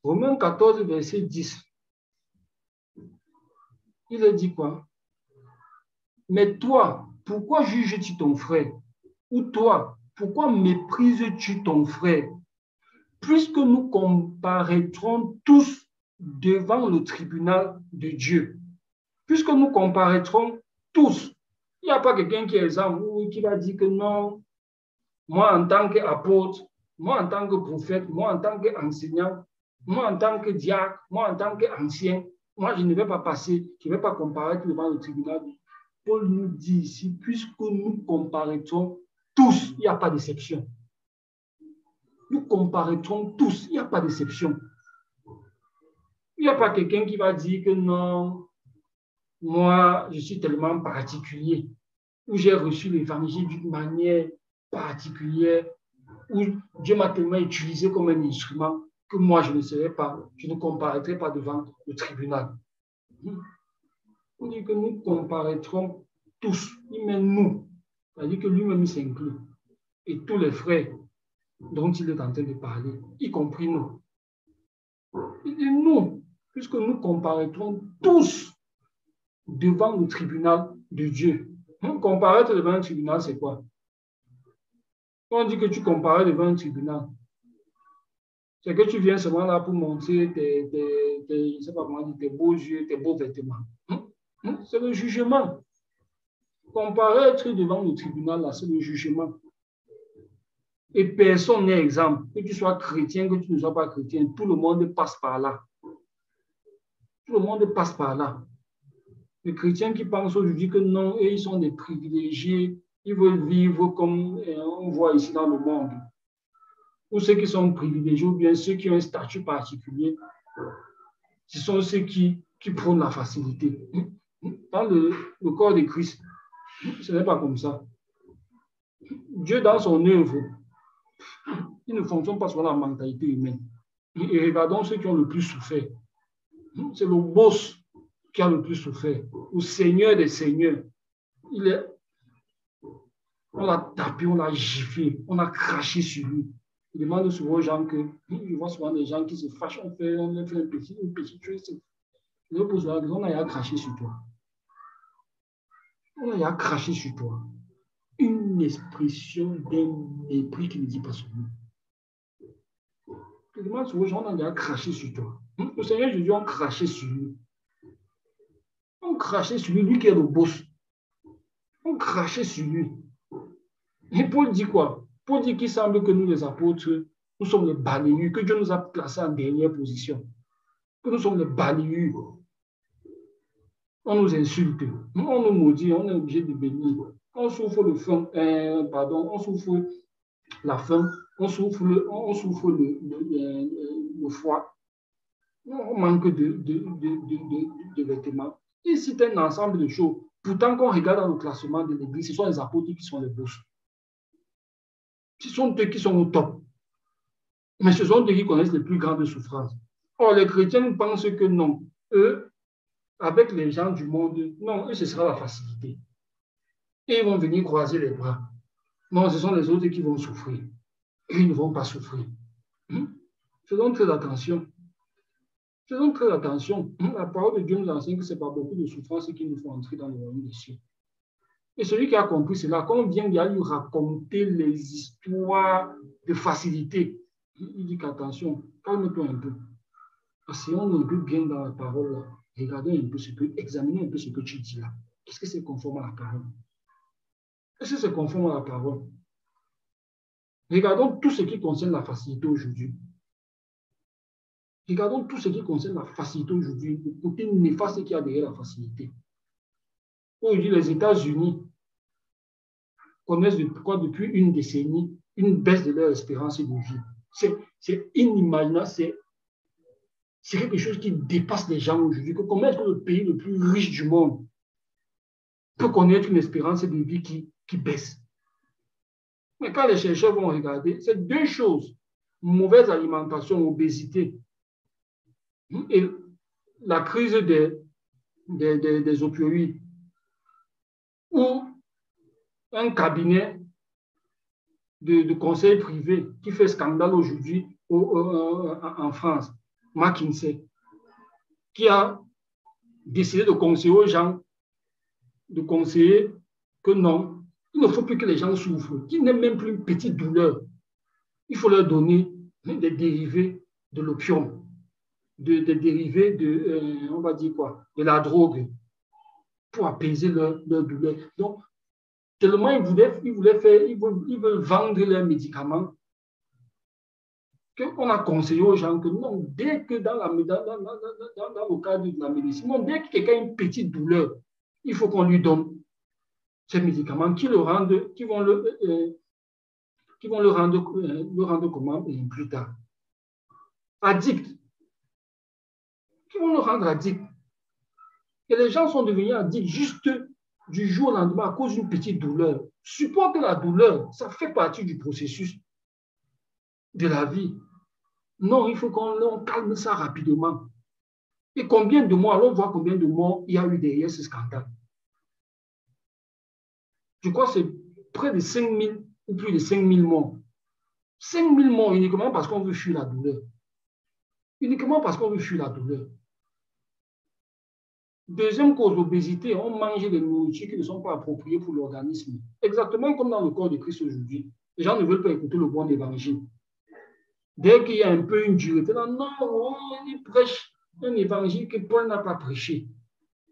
Romains 14, verset 10. Il a dit quoi? Mais toi, pourquoi juges-tu ton frère? Ou toi, pourquoi méprises-tu ton frère? Puisque nous comparaîtrons tous devant le tribunal de Dieu. Puisque nous comparaîtrons tous. Il n'y a pas quelqu'un qui est exempt ou qui va dire que non, moi en tant qu'apôtre, moi en tant que prophète, moi en tant qu'enseignant, moi en tant que diacre, moi en tant qu'ancien, moi je ne vais pas passer, je ne vais pas comparaître devant le tribunal. Paul nous dit ici, puisque nous comparaîtrons tous, il n'y a pas d'exception. Nous comparaîtrons tous, il n'y a pas d'exception. Il n'y a pas quelqu'un qui va dire que non, moi, je suis tellement particulier, ou j'ai reçu l'évangile d'une manière particulière, où Dieu m'a tellement utilisé comme un instrument que moi, je ne comparaîtrai pas devant le tribunal. On dit que nous comparaîtrons tous, il met nous, c'est-à-dire que lui-même s'inclut, et tous les frères dont il est en train de parler, y compris nous. Il dit nous, puisque nous comparaîtrons tous devant le tribunal de Dieu. Comparaître devant un tribunal, c'est quoi? Quand on dit que tu comparais devant un tribunal, c'est que tu viens seulement là pour montrer je ne sais pas comment dire, tes beaux yeux, tes beaux vêtements. C'est le jugement. Comparaître devant le tribunal, là, c'est le jugement. Et personne n'est exempt. Que tu sois chrétien, que tu ne sois pas chrétien, tout le monde passe par là. Tout le monde passe par là. Les chrétiens qui pensent aujourd'hui que non, eux, ils sont des privilégiés, ils veulent vivre comme on voit ici dans le monde. Ou ceux qui sont privilégiés, ou bien ceux qui ont un statut particulier, ce sont ceux qui prônent la facilité. Dans le corps de Christ, ce n'est pas comme ça. Dieu, dans son œuvre, il ne fonctionne pas sur la mentalité humaine. Et regardons ceux qui ont le plus souffert. C'est le boss qui a le plus souffert. Le Seigneur des Seigneurs. On l'a tapé, on l'a giflé, on a craché sur lui. Il demande souvent aux gens que, je vois souvent des gens qui se fâchent, on fait un petit truc. Je pose la question, on a craché sur toi. On a craché sur toi. une expression d'un mépris qui ne dit pas son nom. Tu demandes aux gens, on a craché sur toi. Le Seigneur Jésus, on crachait sur lui. On crachait sur lui, lui qui est le boss. On crachait sur lui. Et Paul dit quoi? Paul dit qu'il semble que nous, les apôtres, nous sommes les balayus, que Dieu nous a placés en dernière position. Que nous sommes les balayus. On nous insulte, on nous maudit, on est obligé de bénir. On souffre le faim, on souffre la faim, on souffre le foie. On manque de vêtements. Et c'est un ensemble de choses. Pourtant, quand on regarde dans le classement de l'Église, ce sont les apôtres qui sont les boss. Ce sont eux qui sont au top. Mais ce sont eux qui connaissent les plus grandes souffrances. Or, les chrétiens pensent que non. Eux, avec les gens du monde, non, eux, ce sera la facilité. Et ils vont venir croiser les bras. Non, ce sont les autres qui vont souffrir. Et ils ne vont pas souffrir. Faisons très attention. Faisons très attention. La parole de Dieu nous enseigne que ce n'est pas beaucoup de souffrances qui nous font entrer dans le royaume des cieux. Et celui qui a compris cela, quand on vient lui raconter les histoires de facilité, il dit qu'attention, calme-toi un peu. Asseyons un peu bien dans la parole là. Regardez un peu examinez un peu ce que tu dis là. Est-ce que c'est conforme à la parole? Est-ce que c'est conforme à la parole? Regardons tout ce qui concerne la facilité aujourd'hui. Regardons tout ce qui concerne la facilité aujourd'hui, le côté néfaste qu'il y a derrière la facilité. Aujourd'hui, les États-Unis connaissent depuis une décennie une baisse de leur espérance de vie. C'est inimaginable, c'est quelque chose qui dépasse les gens aujourd'hui. Comment est-ce que le pays le plus riche du monde peut connaître une espérance de vie qui baisse? Mais quand les chercheurs vont regarder, c'est deux choses. Mauvaise alimentation, obésité et la crise des opioïdes. Ou un cabinet de conseil privé qui fait scandale aujourd'hui en France, McKinsey, qui a décidé de conseiller aux gens, de conseiller que non, il ne faut plus que les gens souffrent, qu'ils n'aient même plus une petite douleur. Il faut leur donner des dérivés de l'opium, des dérivés on va dire quoi, de la drogue, pour apaiser leur douleur. Donc, tellement ils veulent vendre leurs médicaments qu'on a conseillé aux gens que non, dès que dans le cadre de la médecine, non, dès que quelqu'un a une petite douleur, il faut qu'on lui donne ces médicaments qui vont le rendre comment plus tard. Addict. Qui vont le rendre addict. Et les gens sont devenus addicts juste du jour au lendemain à cause d'une petite douleur. Supporte la douleur, ça fait partie du processus de la vie. Non, il faut qu'on calme ça rapidement. Et combien de morts, allons voir combien de morts il y a eu derrière ce scandale. Je crois que c'est près de 5 000 ou plus de 5 000 morts. 5 000 morts uniquement parce qu'on veut fuir la douleur. Uniquement parce qu'on veut fuir la douleur. Deuxième cause, l'obésité, on mange des nourritures qui ne sont pas appropriées pour l'organisme. Exactement comme dans le corps de Christ aujourd'hui. Les gens ne veulent pas écouter le bon évangile. Dès qu'il y a un peu une dureté, non, il prêche un évangile que Paul n'a pas prêché.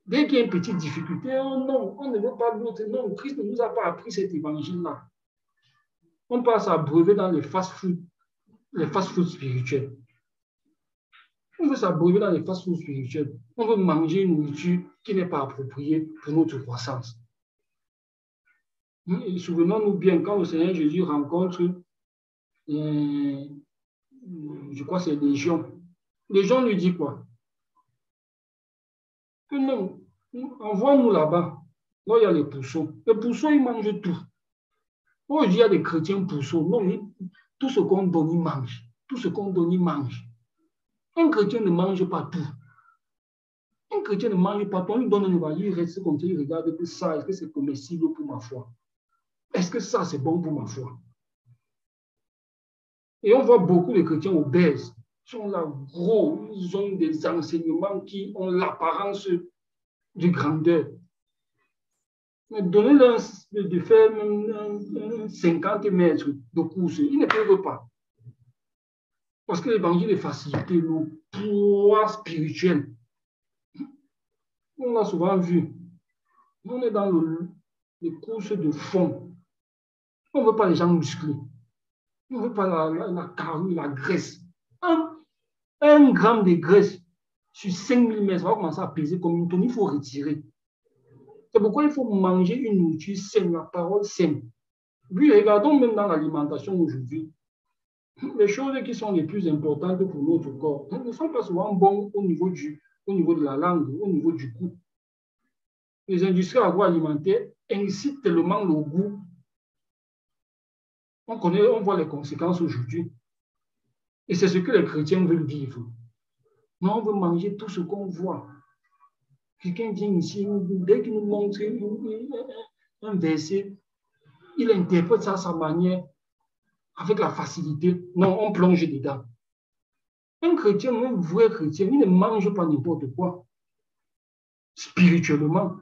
Dès qu'il y a une petite difficulté, non, on ne veut pas l'autre. Non, Christ ne nous a pas appris cet évangile-là. On passe à breuver dans les fast-food spirituels. On veut s'abreuver dans les fast-food spirituels. On veut manger une nourriture qui n'est pas appropriée pour notre croissance. Et souvenons-nous bien, quand le Seigneur Jésus rencontre, je crois que c'est Légion. Légion lui dit quoi? Que non, envoie-nous là-bas. Là, il y a les poussons. Les poussons, ils mangent tout. Aujourd'hui, il y a des chrétiens poussons. Non, tout ce qu'on donne, ils mangent. Tout ce qu'on donne, ils mangent. Un chrétien ne mange pas tout. Un chrétien ne mange pas tout. On lui donne un évangile, il reste comme ça, il regarde que ça, est-ce que c'est comestible pour ma foi? Est-ce que ça, c'est bon pour ma foi? Et on voit beaucoup de chrétiens obèses. Ils sont là gros, ils ont des enseignements qui ont l'apparence de grandeur. Mais donnez-leur de faire 50 mètres de course. Ils ne peuvent pas. Parce que l'évangile est facilité, le poids spirituel. On l'a souvent vu. On est dans les courses de fond. On ne veut pas les gens musclés. On ne veut pas la carrure, la graisse. Un gramme de graisse sur 5000 mètres, ça va commencer à peser comme une tonne. Il faut retirer. C'est pourquoi il faut manger une nourriture saine, la parole saine. Oui, regardons même dans l'alimentation aujourd'hui. Les choses qui sont les plus importantes pour notre corps ne sont pas souvent bonnes au niveau de la langue, au niveau du goût. Les industries agroalimentaires incitent tellement le goût. On voit les conséquences aujourd'hui. Et c'est ce que les chrétiens veulent vivre. Mais on veut manger tout ce qu'on voit. Quelqu'un vient ici, dès qu'il nous montre un verset, il interprète ça à sa manière, avec la facilité. Non, on plonge dedans. Un chrétien, un vrai chrétien, il ne mange pas n'importe quoi. Spirituellement.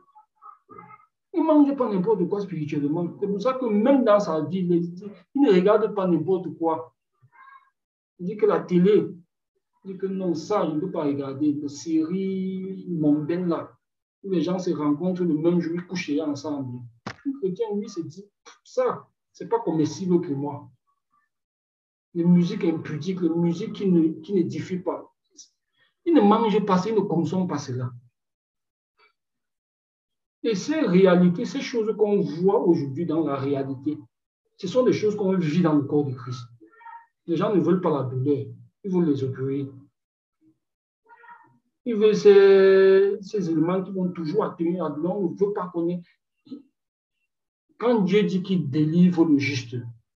Il ne mange pas n'importe quoi spirituellement. C'est pour ça que même dans sa vie, il ne regarde pas n'importe quoi. Il dit que la télé, il dit que non, ça, je ne peux pas regarder. Les séries mondaines là, où les gens se rencontrent le même jour, ils couchent ensemble. Un chrétien, lui, se dit, ça, ce n'est pas comestible pour moi. Les musiques impudiques, les musiques qui n'édifient pas. Il ne mange pas ça, il ne consomme pas cela. Et ces réalités, ces choses qu'on voit aujourd'hui dans la réalité, ce sont des choses qu'on vit dans le corps de Christ. Les gens ne veulent pas la douleur, ils veulent les opérer. Ils veulent ces éléments qui vont toujours atteindre à l'homme, on ne veut pas connaître. Quand Dieu dit qu'il délivre le juste,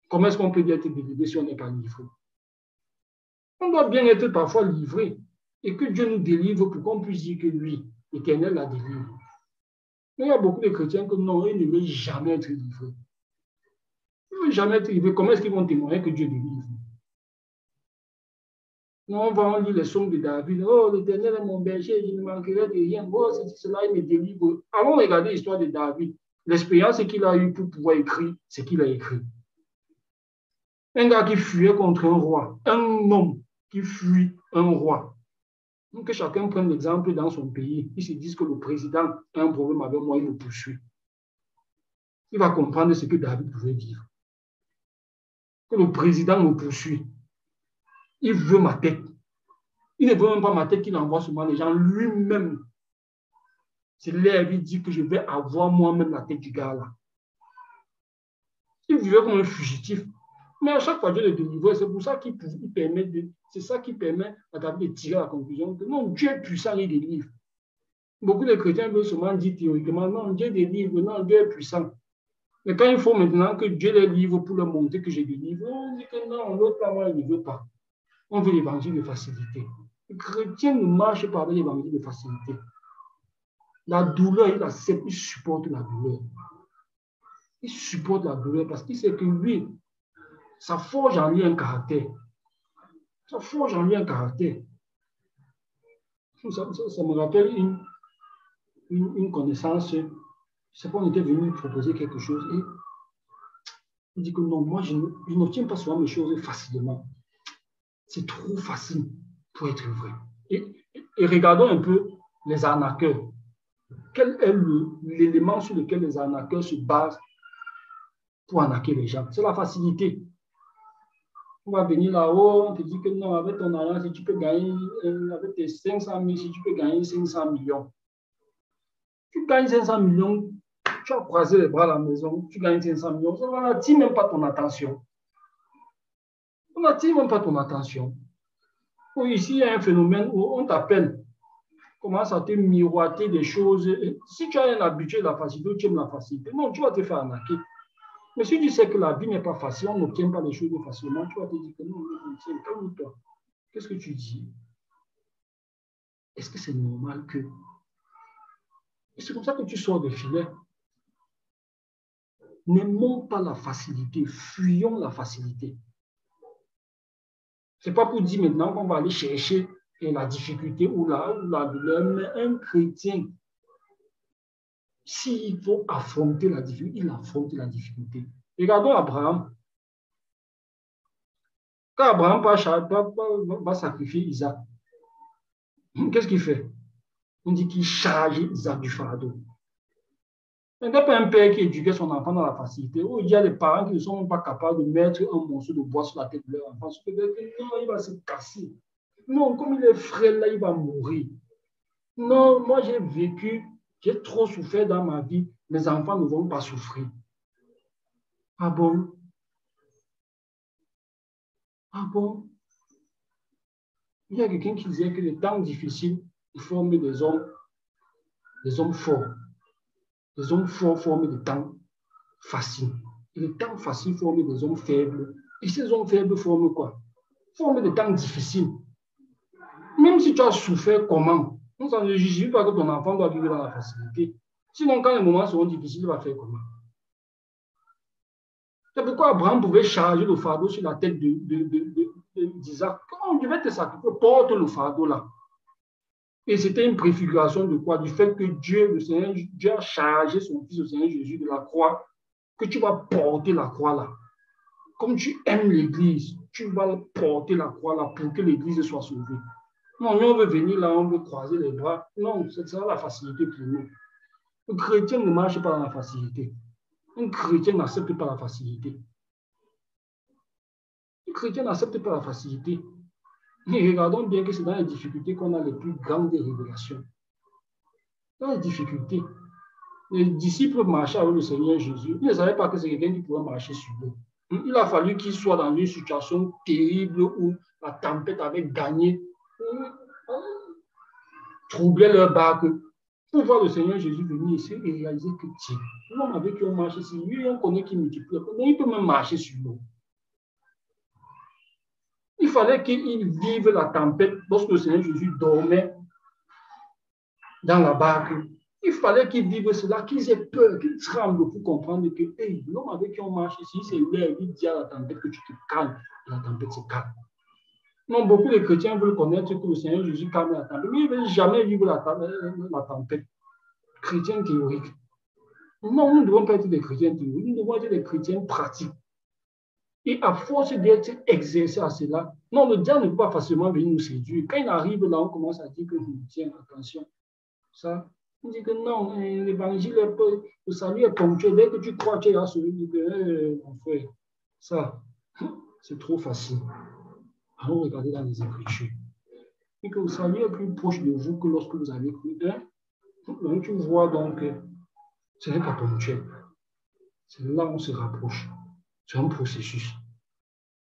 comment est-ce qu'on peut être délivré si on n'est pas livré? On doit bien être parfois livré et que Dieu nous délivre pour qu'on puisse dire que lui, l'Éternel, la délivre. Mais il y a beaucoup de chrétiens que non, ils ne veulent jamais être livrés. Ils ne veulent jamais être livrés. Comment est-ce qu'ils vont témoigner que Dieu délivre? Non, on va lire les psaumes de David. Oh, l'Éternel est mon berger, je ne manquerai de rien. Oh, c'est cela, il me délivre. Allons regarder l'histoire de David. L'expérience qu'il a eue pour pouvoir écrire ce qu'il a écrit. Un gars qui fuyait contre un roi. Un homme qui fuit un roi. Donc, que chacun prenne l'exemple dans son pays. Ils se disent que le président a un problème avec moi, il me poursuit. Il va comprendre ce que David pouvait vivre. Que le président me poursuit. Il veut ma tête. Il ne veut même pas ma tête qu'il envoie seulement les gens. Lui-même se lève, il dit que je vais avoir moi-même la tête du gars là. Il vivait comme un fugitif. Mais à chaque fois, Dieu le délivrait. C'est pour ça qu'il permet c'est ça qui permet à David de tirer la conclusion que non, Dieu est puissant, il délivre. Beaucoup de chrétiens veulent seulement dire théoriquement, non, Dieu délivre, non, Dieu est puissant. Mais quand il faut maintenant que Dieu les livre pour leur montrer que je délivre, on dit que non, l'autre là, moi, il ne veut pas. On veut l'évangile de facilité. Le chrétien ne marche pas avec l'évangile de facilité. La douleur, il accepte, il supporte la douleur. Il supporte la douleur parce qu'il sait que lui, ça forge en lui un caractère. Ça forge en lui un caractère. Ça me rappelle une connaissance. C'est qu'on était venu lui proposer quelque chose et il dit que non, moi, je n'obtiens pas souvent mes choses facilement. C'est trop facile pour être vrai. Et regardons un peu les arnaqueurs. Quel est l'élément sur lequel les arnaqueurs se basent pour arnaquer les gens? C'est la facilité. On va venir là-haut, on te dit que non, avec ton argent, si tu peux gagner, avec tes 500 000, si tu peux gagner 500 millions. Tu gagnes 500 millions, tu as croisé les bras à la maison, tu gagnes 500 millions, ça n'attire même pas ton attention. On n'attire même pas ton attention. Ou ici, il y a un phénomène où on t'appelle, commence à te miroiter des choses. Et si tu as un habitué de la facilité, tu aimes la facilité, non, tu vas te faire arnaquer. Mais si tu sais que la vie n'est pas facile, on n'obtient pas les choses facilement, tu vas te dire que non, calme-toi. Qu'est-ce que tu dis? Est-ce que c'est normal que... Et c'est comme ça que tu sors des filets. N'aimons pas la facilité, fuyons la facilité. Ce n'est pas pour dire maintenant qu'on va aller chercher la difficulté ou la douleur, mais un chrétien s'il faut affronter la difficulté, il affronte la difficulté. Regardons Abraham. Quand Abraham va sacrifier Isaac, qu'est-ce qu'il fait? On dit qu'il charge Isaac du fardeau. Il n'y a pas un père qui éduquait son enfant dans la facilité. Ou il y a des parents qui ne sont pas capables de mettre un morceau de bois sur la tête de leur enfant. Non, il va se casser. Non, comme il est frêle, là, il va mourir. Non, moi j'ai vécu, j'ai trop souffert dans ma vie. Mes enfants ne vont pas souffrir. Ah bon? Ah bon? Il y a quelqu'un qui disait que les temps difficiles forment des hommes forts. Les hommes forts forment des temps faciles. Et les temps faciles forment des hommes faibles. Et ces hommes faibles forment quoi? Forment des temps difficiles. Même si tu as souffert, comment? Ça ne justifie pas que ton enfant doit vivre dans la facilité. Sinon, quand les moments seront difficiles, il va faire comment? C'est pourquoi Abraham pouvait charger le fardeau sur la tête d'Isaac. Comment je vais te sacrifier? Porte le fardeau là. Et c'était une préfiguration de quoi? Du fait que Dieu, le Seigneur, Dieu a chargé son Fils, le Seigneur Jésus, de la croix, que tu vas porter la croix là. Comme tu aimes l'Église, tu vas porter la croix là pour que l'Église soit sauvée. Non, nous on veut venir là, on veut croiser les bras. Non, c'est ça la facilité pour nous. Le chrétien ne marche pas dans la facilité. Un chrétien n'accepte pas la facilité. Le chrétien n'accepte pas la facilité. Mais regardons bien que c'est dans les difficultés qu'on a les plus grandes révélations. Dans les difficultés. Les disciples marchaient avec le Seigneur Jésus. Ils ne savaient pas que c'est quelqu'un qui pouvait marcher sur l'eau. Il a fallu qu'ils soient dans une situation terrible où la tempête avait gagné, troublait leur barque, pour voir le Seigneur Jésus venir ici et réaliser que tiens, l'homme avec qui on marche ici, lui, on connaît qu'il multiplie, mais il peut même marcher sur l'eau. Il fallait qu'il vive la tempête lorsque le Seigneur Jésus dormait dans la barque. Il fallait qu'ils vivent cela, qu'ils aient peur, qu'ils tremblent pour comprendre que hey, l'homme avec qui on marche ici, c'est l'air, il dit à la tempête que tu te calmes, et la tempête se calme. Non, beaucoup de chrétiens veulent connaître que le Seigneur Jésus calme la tempête, mais ils ne veulent jamais vivre la tempête. Chrétien théorique. Non, nous ne devons pas être des chrétiens théoriques, nous devons être des chrétiens pratiques. Et à force d'être exercés à cela, non, le diable ne peut pas facilement venir nous séduire. Quand il arrive là, on commence à dire que tiens, attention, ça, on dit que non, l'évangile, le salut est ponctuel. Dès que tu crois, tu es là, celui de mon frère, ça, c'est trop facile. Allons regarder dans les Écritures. Et que le salut est plus proche de vous que lorsque vous avez cru. Donc, tu vois donc, ce n'est pas ponctuel. C'est là où on se rapproche. C'est un processus.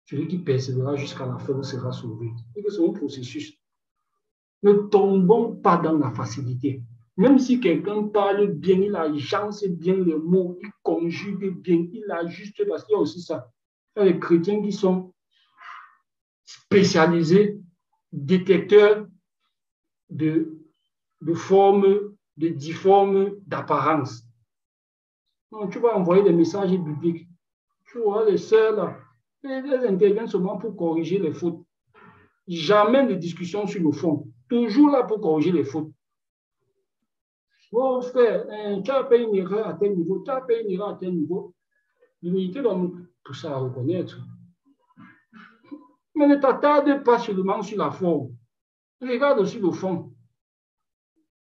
Celui qui persévérera jusqu'à la fin sera sauvé. Et que c'est un processus. Ne tombons pas dans la facilité. Même si quelqu'un parle bien, il agence bien les mots, il conjugue bien, il ajuste, parce qu'il y a aussi ça. Il y a les chrétiens qui sont spécialisés, détecteurs de formes, de difformes d'apparence. Tu vas envoyer des messages bibliques. Tu vois, les sœurs, là, elles interviennent seulement pour corriger les fautes. Jamais de discussion sur le fond. Toujours là pour corriger les fautes. Bon, frère, tu as fait une erreur à tel niveau, tu as fait une erreur à tel niveau. L'humilité doit nous pousser à reconnaître. Mais ne t'attarde pas seulement sur la forme. Regarde aussi le fond.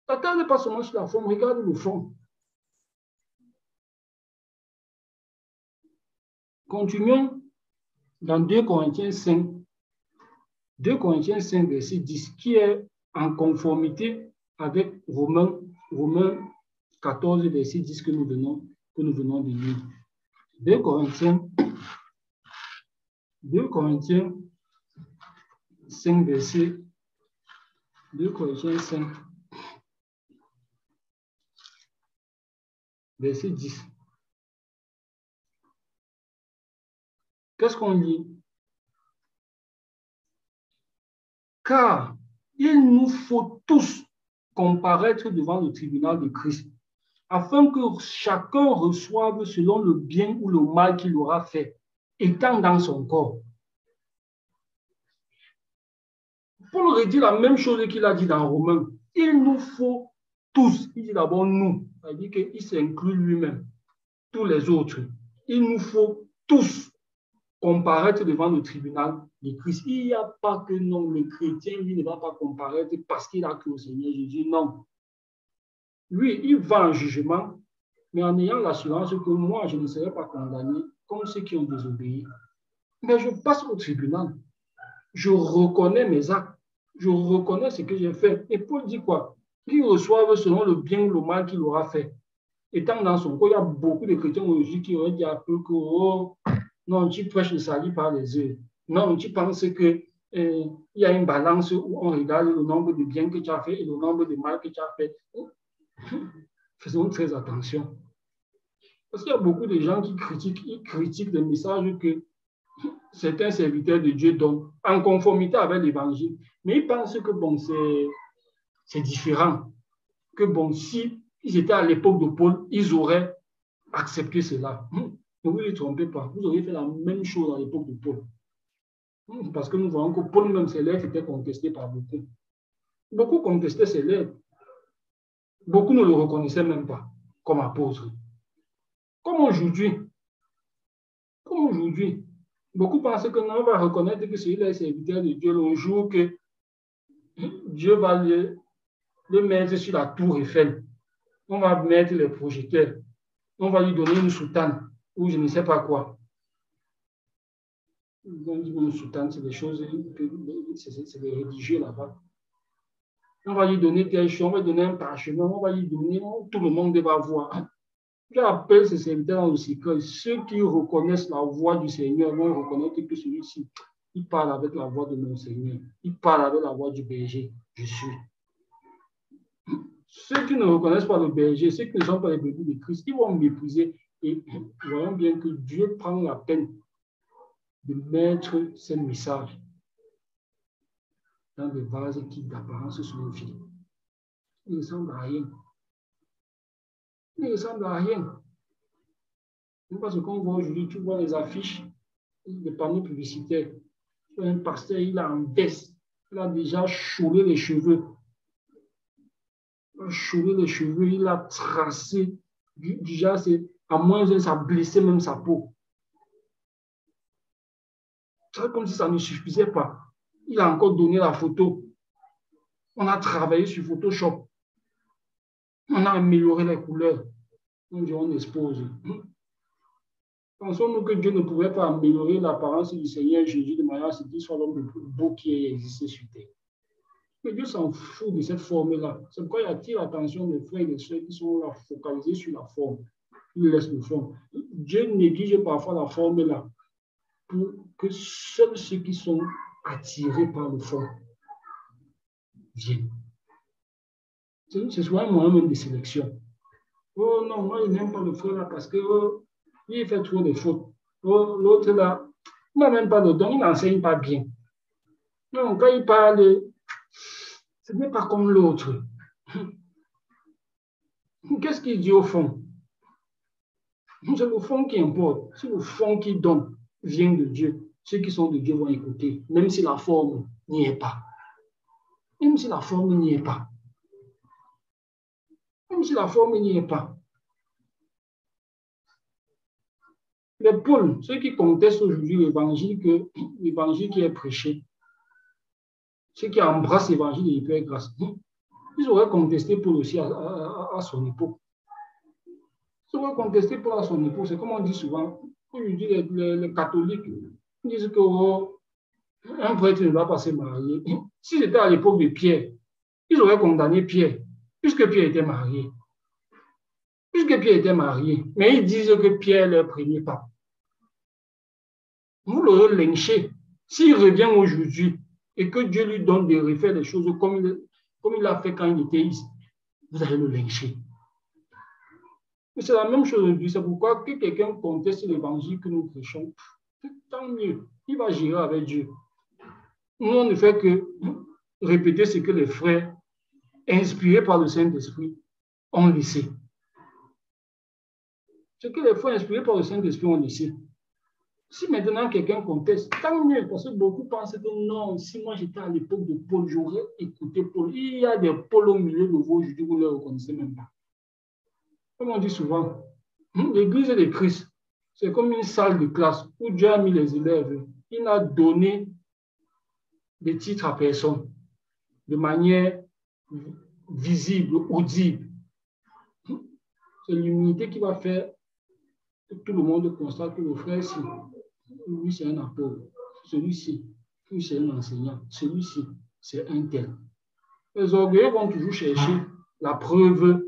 Ne t'attarde pas seulement sur la forme, regarde le fond. Continuons dans 2 Corinthiens 5. 2 Corinthiens 5, verset 10, qui est en conformité avec Romains 14, verset 10 que nous venons de lire. 2 Corinthiens 5, verset 2 Corinthiens 5, verset 10. Qu'est-ce qu'on lit? Car il nous faut tous comparaître devant le tribunal de Christ, afin que chacun reçoive selon le bien ou le mal qu'il aura fait, étant dans son corps. Paul redit la même chose qu'il a dit dans Romains. Il nous faut tous. Il dit d'abord nous. C'est-à-dire qu'il s'inclut lui-même. Tous les autres. Il nous faut tous comparaître devant le tribunal de Christ. Il n'y a pas que non, le chrétien, lui, ne va pas comparaître parce qu'il a cru au Seigneur Jésus. Non. Lui, il va en jugement, mais en ayant l'assurance que moi, je ne serai pas condamné comme ceux qui ont désobéi. Mais je passe au tribunal. Je reconnais mes actes. Je reconnais ce que j'ai fait. Et Paul dit quoi? Qu'il reçoive selon le bien ou le mal qu'il aura fait. Étant dans son corps, il y a beaucoup de chrétiens aujourd'hui qui auraient dit un peu que oh, non, tu prêches le salut par les yeux. Non, tu penses que y a une balance où on regarde le nombre de biens que tu as fait et le nombre de mal que tu as fait. Faisons très attention. Parce qu'il y a beaucoup de gens qui critiquent les messages que certains serviteurs de Dieu donnent en conformité avec l'évangile. Mais ils pensent que bon, c'est différent. Que bon, si ils étaient à l'époque de Paul, ils auraient accepté cela. Ne vous y trompez pas. Vous auriez fait la même chose à l'époque de Paul. Parce que nous voyons que Paul, même ses lettres, étaient contestées par beaucoup. Beaucoup contestaient ses lettres. Beaucoup ne le reconnaissaient même pas comme apôtre. Comme aujourd'hui. Beaucoup pensent que non, on va reconnaître que celui-là est serviteur de Dieu le jour que Dieu va le mettre sur la tour Eiffel. On va mettre les projecteurs. On va lui donner une soutane ou je ne sais pas quoi. Une soutane, c'est des choses, c'est des religieux là-bas. On va lui donner quelque chose, on va lui donner un parchemin, on va lui donner, tout le monde va voir. Je appelle ces serviteurs dans le secret. Ceux qui reconnaissent la voix du Seigneur vont reconnaître que celui-ci, il parle avec la voix de mon Seigneur. Il parle avec la voix du berger. Je suis. Ceux qui ne reconnaissent pas le berger, ceux qui ne sont pas les brebis de Christ, ils vont mépriser. Et voyons bien que Dieu prend la peine de mettre ces messages dans des vases qui d'apparence sont vides. Ils ne ressemblent à rien. Ils ne ressemblent à rien. Parce qu'on voit aujourd'hui, tu vois les affiches, les panneaux publicitaires. Un pasteur, il a un veste. Il a déjà choulé les cheveux. Il a tracé. Déjà, à moins ça a blessé même sa peau. C'est comme si ça ne suffisait pas. Il a encore donné la photo. On a travaillé sur Photoshop. On a amélioré les couleurs. On expose. Pensons-nous que Dieu ne pouvait pas améliorer l'apparence du Seigneur Jésus de manière à ce qu'il soit l'homme le plus beau qui ait existé sur terre. Mais Dieu s'en fout de cette forme-là. C'est pourquoi il attire l'attention des frères et des sœurs qui sont là focalisés sur la forme. Il laisse le fond. Dieu néglige parfois la forme-là pour que seuls ceux qui sont attirés par le fond viennent. C'est souvent un moyen même de sélection. Oh non, moi je n'aime pas le frère là parce que il fait trop de fautes. Oh, l'autre là, il n'a même pas de don, il n'enseigne pas bien. Non, quand il parle, ce n'est pas comme l'autre. Qu'est-ce qu'il dit au fond? C'est le fond qui importe. C'est le fond qui donne, vient de Dieu. Ceux qui sont de Dieu vont écouter, même si la forme n'y est pas. Même si la forme n'y est pas. Même si la forme n'y est pas. Les Paul, ceux qui contestent aujourd'hui l'évangile qui est prêché, ceux qui embrassent l'évangile de l'hypergrâce, ils auraient contesté Paul aussi à son époque. Ils auraient contesté Paul à son époque. C'est comme on dit souvent. Aujourd'hui, les catholiques disent que un prêtre ne doit pas se marier. Si c'était à l'époque de Pierre, ils auraient condamné Pierre, puisque Pierre était marié. Mais ils disent que Pierre est leur premier pape. Vous l'aurez lynché. S'il revient aujourd'hui et que Dieu lui donne de refaire les choses comme il l'a fait quand il était ici, vous allez le lyncher. C'est la même chose aujourd'hui. C'est pourquoi que quelqu'un conteste l'évangile que nous prêchons, tant mieux. Il va gérer avec Dieu. Nous, on ne fait que répéter ce que les frères, inspirés par le Saint-Esprit, ont laissé. Ce que les frères inspirés par le Saint-Esprit ont laissé. Si maintenant quelqu'un conteste, tant mieux, parce que beaucoup pensent que non, si moi j'étais à l'époque de Paul, j'aurais écouté Paul. Il y a des Pauls au milieu de vous, aujourd'hui, vous ne les reconnaissez même pas. Comme on dit souvent, l'église de Christ, c'est comme une salle de classe où Dieu a mis les élèves. Il n'a donné des titres à personne de manière visible, audible. C'est l'humilité qui va faire que tout le monde constate que le frère-ci, lui, c'est un apôtre. Celui-ci, lui, c'est un enseignant. Celui-ci, c'est un tel. Les orgueilleux vont toujours chercher la preuve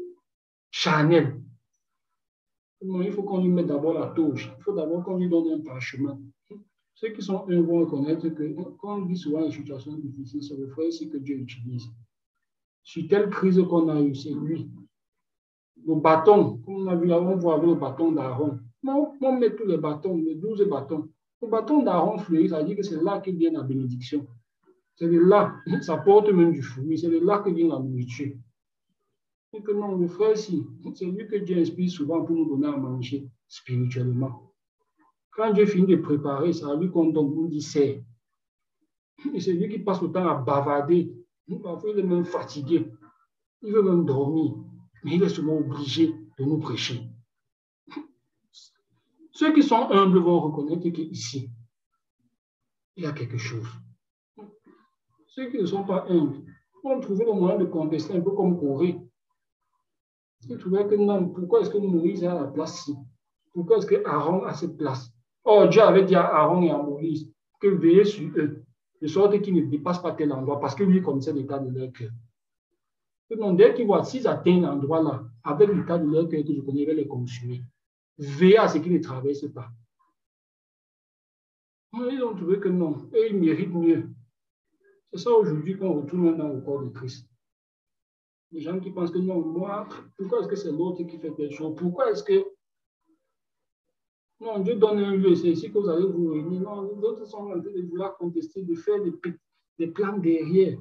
charnelle. Non, il faut qu'on lui mette d'abord la touche. Il faut d'abord qu'on lui donne un parchemin. Ceux qui sont eux vont reconnaître que quand on dit souvent les situations difficiles, c'est le frère ici que Dieu utilise. Sur telle crise qu'on a eue, c'est lui. Le bâton, comme on a vu là, on voit avec le bâton d'Aaron. On met tous les bâtons, les 12 bâtons. Le bâton d'Aaron fleurit, ça dit que c'est là que vient la bénédiction. C'est de là, ça porte même du fruit, c'est de là que vient la nourriture. Et que non, le frère, si, c'est lui que Dieu inspire souvent pour nous donner à manger spirituellement. Quand Dieu finit de préparer, c'est à lui qu'on donne, on dit c'est. Et c'est lui qui passe le temps à bavarder. Parfois, il est même fatigué. Il veut même dormir. Mais il est souvent obligé de nous prêcher. Ceux qui sont humbles vont reconnaître qu'ici, il y a quelque chose. Ceux qui ne sont pas humbles vont trouver le moyen de contester, un peu comme Corée. Ils trouvaient que non, pourquoi est-ce que Moïse est à la place ici? Pourquoi est-ce que Aaron a cette place? Oh, Dieu avait dit à Aaron et à Moïse que veillez sur eux, de sorte qu'ils ne dépassent pas tel endroit, parce que lui connaissait l'état de leur cœur. Donc, dès qu'ils voient, s'ils atteignent l'endroit là, avec l'état de leur cœur que je connais, les consommer. Veillez à ce qu'ils ne traversent pas. Ils ont trouvé que non, eux, ils méritent mieux. C'est ça aujourd'hui qu'on retourne maintenant au corps de Christ. Les gens qui pensent que non, moi, pourquoi est-ce que c'est l'autre qui fait quelque chose? Pourquoi est-ce que non, Dieu donne un lieu, c'est ici que vous allez vous réunir. Non, les autres sont en train de vouloir contester, de faire des plans derrière.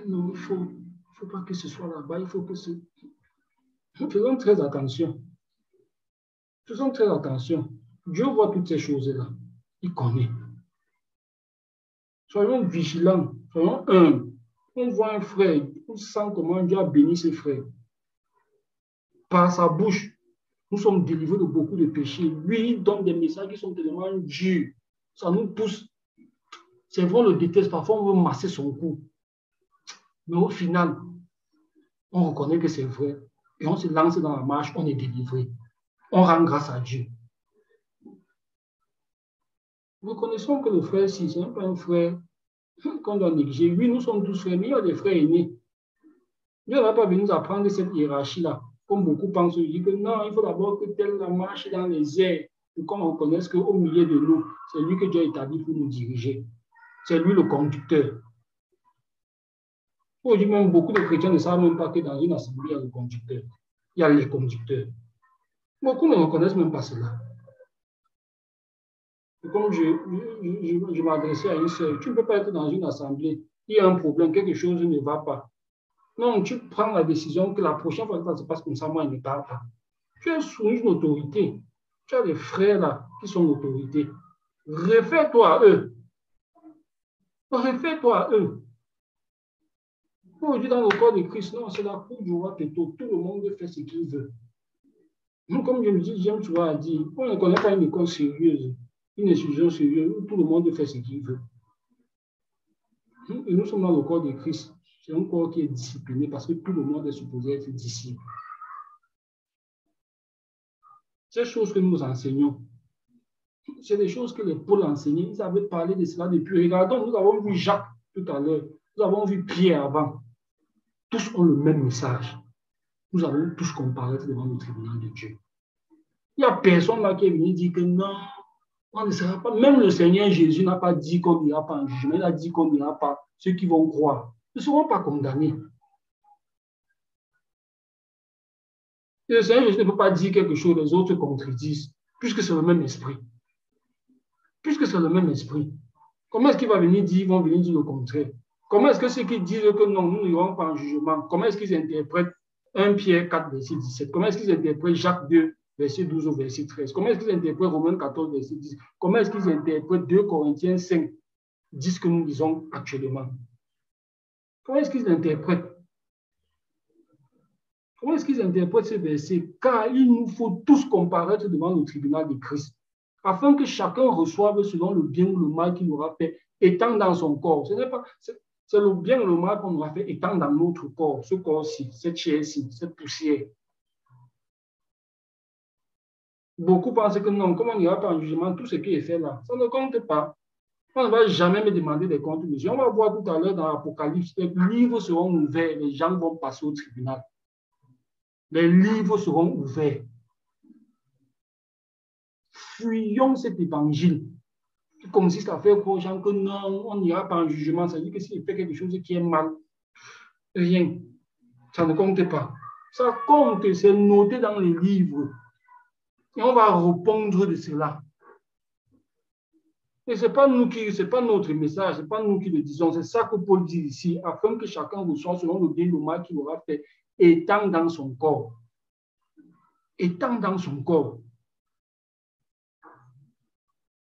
Non, il ne faut pas que ce soit là-bas, il faut que ce... Faisons très attention. Faisons très attention. Dieu voit toutes ces choses-là. Il connaît. Soyons vigilants, soyons humbles. On voit un frère, on sent comment Dieu a béni ses frères. Par sa bouche, nous sommes délivrés de beaucoup de péchés. Lui, il donne des messages qui sont tellement durs. Ça nous pousse. C'est vrai, on le déteste. Parfois, on veut masser son cou. Mais au final, on reconnaît que c'est vrai. Et on se lance dans la marche, on est délivré. On rend grâce à Dieu. Nous connaissons que le frère, si c'est pas un frère qu'on doit négliger. Oui, nous sommes tous frères, mais il y a des frères aînés. Dieu ne va pas venir nous apprendre cette hiérarchie-là. Comme beaucoup pensent, je dis que non, il faut d'abord que tel marche dans les airs pour qu'on reconnaisse qu'au milieu de nous, c'est lui que Dieu a établi pour nous diriger. C'est lui le conducteur. Aujourd'hui, même beaucoup de chrétiens ne savent même pas que dans une assemblée, il y a le conducteur. Il y a les conducteurs. Beaucoup ne reconnaissent même pas cela. Et comme je m'adressais à une sœur, tu ne peux pas être dans une assemblée, il y a un problème, quelque chose ne va pas. Non, tu prends la décision que la prochaine fois que ça se passe comme ça, moi, il ne parle pas. Tu es sous une autorité. Tu as des frères là qui sont l'autorité. Réfère-toi à eux. Réfère-toi à eux. Aujourd'hui, dans le corps de Christ, non, c'est la cour du roi Péto. Tout le monde fait ce qu'il veut. Nous, comme je me dis, j'aime souvent à dire, on ne connaît pas une école sérieuse, une institution sérieuse où tout le monde fait ce qu'il veut. Et nous sommes dans le corps de Christ. C'est un corps qui est discipliné parce que tout le monde est supposé être disciple. Ces choses que nous enseignons, c'est des choses que les Paul enseignaient. Ils avaient parlé de cela depuis. Regardons, nous avons vu Jacques tout à l'heure. Nous avons vu Pierre avant. Tous ont le même message. Nous avons tous comparaître devant le tribunal de Dieu. Il n'y a personne là qui est venu dire que non, on ne sera pas. Même le Seigneur Jésus n'a pas dit qu'on n'ira pas en jugement. Il a dit qu'on n'ira pas. Ceux qui vont croire ne seront pas condamnés. Et le Seigneur Jésus ne peut pas dire quelque chose, les autres contredisent, puisque c'est le même esprit. Puisque c'est le même esprit. Comment est-ce qu'il va venir dire, ils vont venir dire le contraire? Comment est-ce que ceux qui disent que non, nous n'irons pas en jugement, comment est-ce qu'ils interprètent 1 Pierre 4, verset 17? Comment est-ce qu'ils interprètent Jacques 2, verset 12 au verset 13. Comment est-ce qu'ils interprètent Romains 14, verset 10? Comment est-ce qu'ils interprètent 2 Corinthiens 5, 10 que nous lisons actuellement? Comment est-ce qu'ils interprètent? Comment est-ce qu'ils interprètent ce verset? Car il nous faut tous comparaître devant le tribunal de Christ, afin que chacun reçoive selon le bien ou le mal qu'il aura fait, étant dans son corps. Ce n'est pas, c'est le bien ou le mal qu'on aura fait, étant dans notre corps, ce corps-ci, cette chair-ci, cette poussière. Beaucoup pensent que non, comme on n'ira pas en jugement, tout ce qui est fait là, ça ne compte pas. On ne va jamais me demander des comptes. On va voir tout à l'heure dans l'Apocalypse, les livres seront ouverts, les gens vont passer au tribunal. Les livres seront ouverts. Fuyons cet évangile qui consiste à faire croire aux gens que non, on n'ira pas en jugement. Ça veut dire que s'il fait quelque chose qui est mal, rien. Ça ne compte pas. Ça compte, c'est noté dans les livres. Et on va répondre de cela. Et ce n'est pas nous qui, c'est pas notre message, ce n'est pas nous qui le disons. C'est ça que Paul dit ici, afin que chacun reçoive selon le bien et le mal qu'il aura fait, étant dans son corps. Étant dans son corps.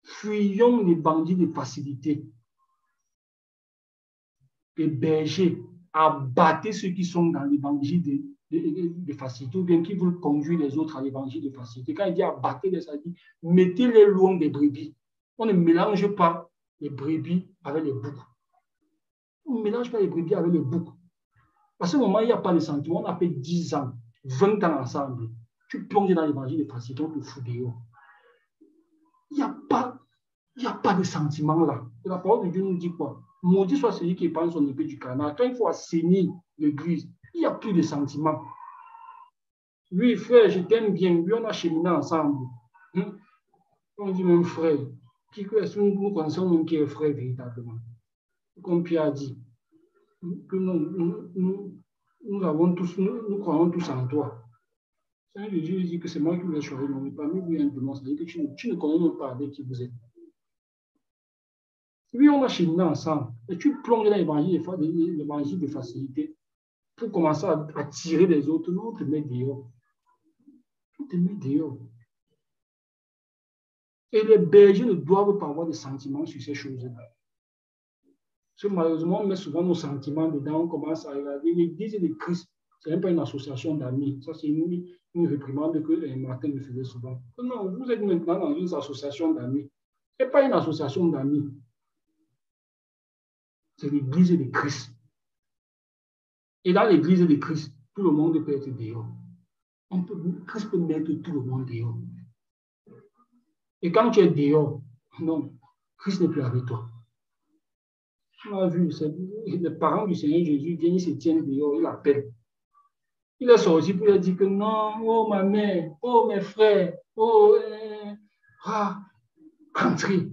Fuyons les bandits de facilité. Les bergers, abattez ceux qui sont dans l'évangile de facilité, ou bien qui veulent conduire les autres à l'évangile de facilité. Quand il dit abattez, ça dit mettez-les loin des brebis. On ne mélange pas les brebis avec les boucs. On ne mélange pas les brebis avec les boucs. À ce moment, il n'y a pas de sentiment. On a fait 10 ans, 20 ans ensemble. Tu plonges dans l'évangile de facilité, on te fout dehors. Il n'y a pas de sentiment là. Et la parole de Dieu nous dit quoi? Maudit soit celui qui prend son épée du canard. Quand il faut assainir l'église, il n'y a plus de sentiment. Oui, frère, je t'aime bien. Oui, on a cheminé ensemble. On dit même frère. Nous connaissons même qui est frère véritablement. Comme Pierre a dit, que nous croyons tous en toi. Seigneur Jésus dit que c'est moi qui vous ai choisi, mais parmi vous, il y a un démon. C'est-à-dire que tu ne connais même pas avec qui vous êtes. Oui, on a cheminé ensemble. Et tu plonges dans l'évangile de facilité pour commencer à tirer les autres. Non, on te met dehors. On te met dehors. Et les bergers ne doivent pas avoir de sentiments sur ces choses-là. Parce que malheureusement, on met souvent nos sentiments dedans, on commence à regarder. L'Église de Christ, ce n'est pas une association d'amis. Ça, c'est une réprimande que Martin me faisait souvent. Non, vous êtes maintenant dans une association d'amis. Ce n'est pas une association d'amis. C'est l'Église de Christ. Et dans l'Église de Christ, tout le monde peut être dehors. Christ peut mettre tout le monde dehors. Et quand tu es dehors, non, Christ n'est plus avec toi. On a vu, les parents du Seigneur Jésus viennent, ils se tiennent dehors, ils l'appellent. Il est sorti pour lui dire que non, oh ma mère, oh mes frères, oh, entrez.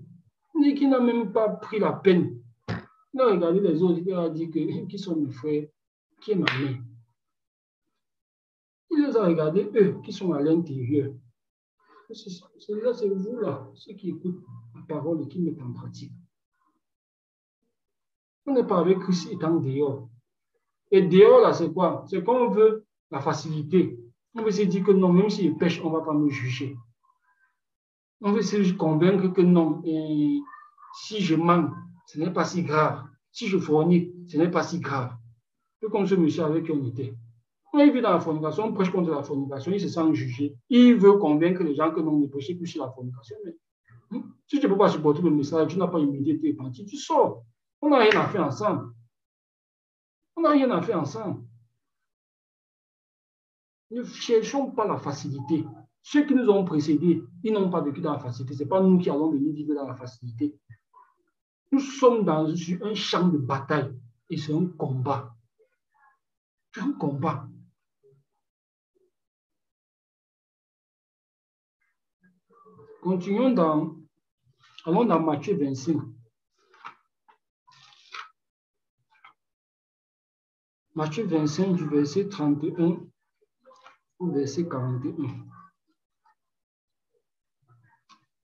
Il dit qu'il n'a même pas pris la peine. Il a regardé les autres, il a dit que qui sont mes frères, qui est ma mère. Il les a regardés, eux, qui sont à l'intérieur. C'est vous là, ceux qui écoutent la parole et qui mettent en pratique. On n'est pas avec Christ étant dehors. Et dehors, là, c'est quoi? C'est qu'on veut la facilité. On veut se dire que non, même s'il pêche, on ne va pas me juger. On veut se convaincre que non, et si je mens, ce n'est pas si grave. Si je fornique, ce n'est pas si grave. Tout comme ce monsieur avec qui on était. Quand il vit dans la fornication, on prêche contre la fornication, il se sent jugé. Il veut convaincre les gens que non, ne prêchez plus sur la fornication. Mais, si tu ne peux pas supporter le message, tu n'as pas humilié tes parties, tu sors. On n'a rien à faire ensemble. On n'a rien à faire ensemble. Ne cherchons pas la facilité. Ceux qui nous ont précédés, ils n'ont pas vécu dans la facilité. Ce n'est pas nous qui allons venir vivre dans la facilité. Nous sommes dans un champ de bataille et c'est un combat. C'est un combat. Continuons allons dans Matthieu 25. Matthieu 25 du verset 31 au verset 41.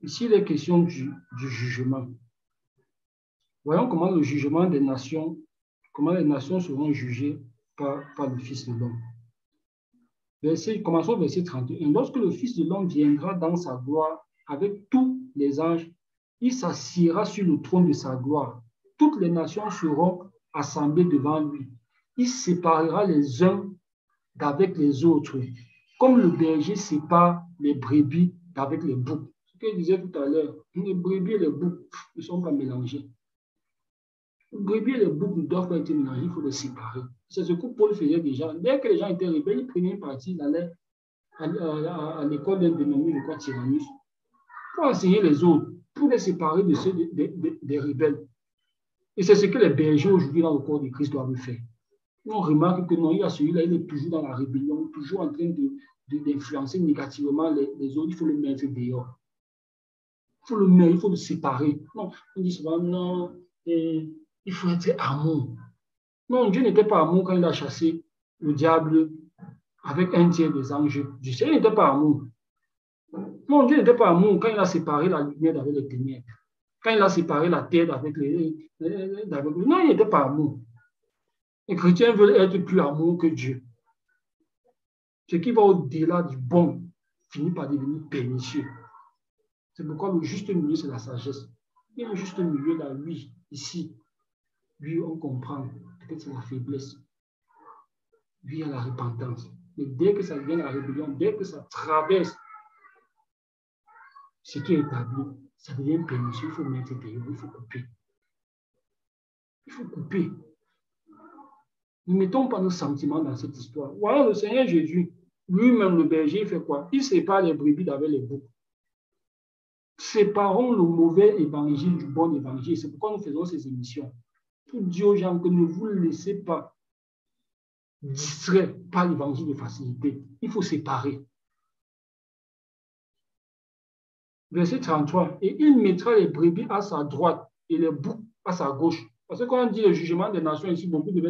Ici, il est question du jugement. Voyons comment le jugement des nations, comment les nations seront jugées par le Fils de l'homme. Commençons au verset 31. Lorsque le Fils de l'homme viendra dans sa gloire avec tous les anges, il s'assiera sur le trône de sa gloire. Toutes les nations seront assemblées devant lui. Il séparera les uns d'avec les autres, comme le berger sépare les brebis d'avec les boucs. Ce que je disais tout à l'heure, les brebis et les boucs ne sont pas mélangés. Les brebis et les boucs ne doivent pas être mélangés, il faut les séparer. C'est ce que Paul faisait déjà. Dès que les gens étaient rebelles, il prenait une partie, il allait à l'école d'un dénommé le Tyrannus pour enseigner les autres, pour les séparer de ceux des rebelles. Et c'est ce que les bergers aujourd'hui dans le corps de Christ doivent faire. On remarque que non, il y a celui-là, il est toujours dans la rébellion, toujours en train d'influencer négativement les autres. Il faut le mettre dehors. Il faut le mettre, il faut le séparer. Non, on dit souvent, non, il faut être amour. Non, Dieu n'était pas amour quand il a chassé le diable avec un tiers des anges. Dieu n'était pas amour. Non, Dieu n'était pas amour quand il a séparé la lumière avec les ténèbres. Quand il a séparé la terre avec les... Non, il n'était pas amour. Les chrétiens veulent être plus amour que Dieu. Ce qui va au-delà du bon finit par devenir pernicieux. C'est pourquoi le juste milieu, c'est la sagesse. Il y a un juste milieu là, oui, ici. Oui, on comprend. Peut-être c'est la faiblesse. Oui, il y a la repentance. Mais dès que ça devient la rébellion, dès que ça traverse ce qui est établi, ça devient pernicieux. Il faut mettre dehors, il faut couper. Il faut couper. Ne mettons pas nos sentiments dans cette histoire. Voilà, le Seigneur Jésus, lui-même, le berger, il fait quoi? Il sépare les brebis d'avec les boucs. Séparons le mauvais évangile du bon évangile. C'est pourquoi nous faisons ces émissions. Pour dire aux gens que ne vous laissez pas distraire par l'évangile de facilité. Il faut séparer. Verset 33. Et il mettra les brebis à sa droite et les boucs à sa gauche. Parce que quand on dit le jugement des nations ici, beaucoup de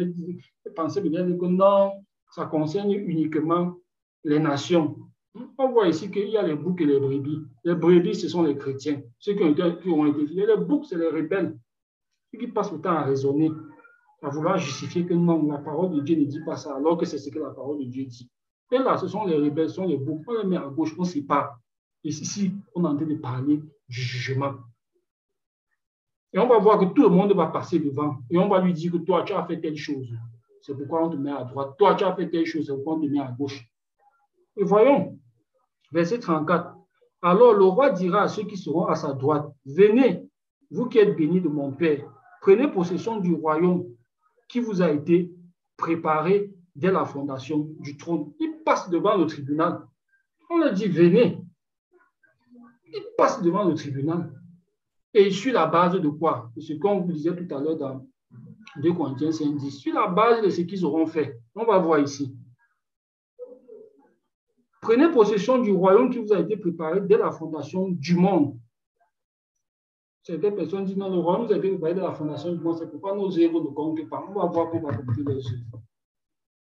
penser peut-être que non, ça concerne uniquement les nations. On voit ici qu'il y a les boucs et les brebis. Les brebis, ce sont les chrétiens, ceux qui ont été filés. Les boucs, c'est les rebelles, ceux qui passent le temps à raisonner, à vouloir justifier que non, la parole de Dieu ne dit pas ça, alors que c'est ce que la parole de Dieu dit. Et là, ce sont les rebelles, ce sont les boucs. On les met à gauche, on sépare. Et ici, on est en train de parler du jugement. Et on va voir que tout le monde va passer devant. Et on va lui dire que toi, tu as fait telle chose. C'est pourquoi on te met à droite. Toi, tu as fait telle chose. C'est pourquoi on te met à gauche. Et voyons, verset 34. Alors le roi dira à ceux qui seront à sa droite, venez, vous qui êtes bénis de mon Père, prenez possession du royaume qui vous a été préparé dès la fondation du trône. Il passe devant le tribunal. On leur dit, venez. Il passe devant le tribunal. Et sur la base de quoi? Ce qu'on vous disait tout à l'heure dans 2 Corinthiens 5:10. Sur la base de ce qu'ils auront fait. On va voir ici. Prenez possession du royaume qui vous a été préparé dès la fondation du monde. Certaines personnes disent non, le royaume vous a été préparé dès la fondation du monde. C'est pourquoi nos œuvres ne comptent pas. On va voir qu'on va compter les œuvres.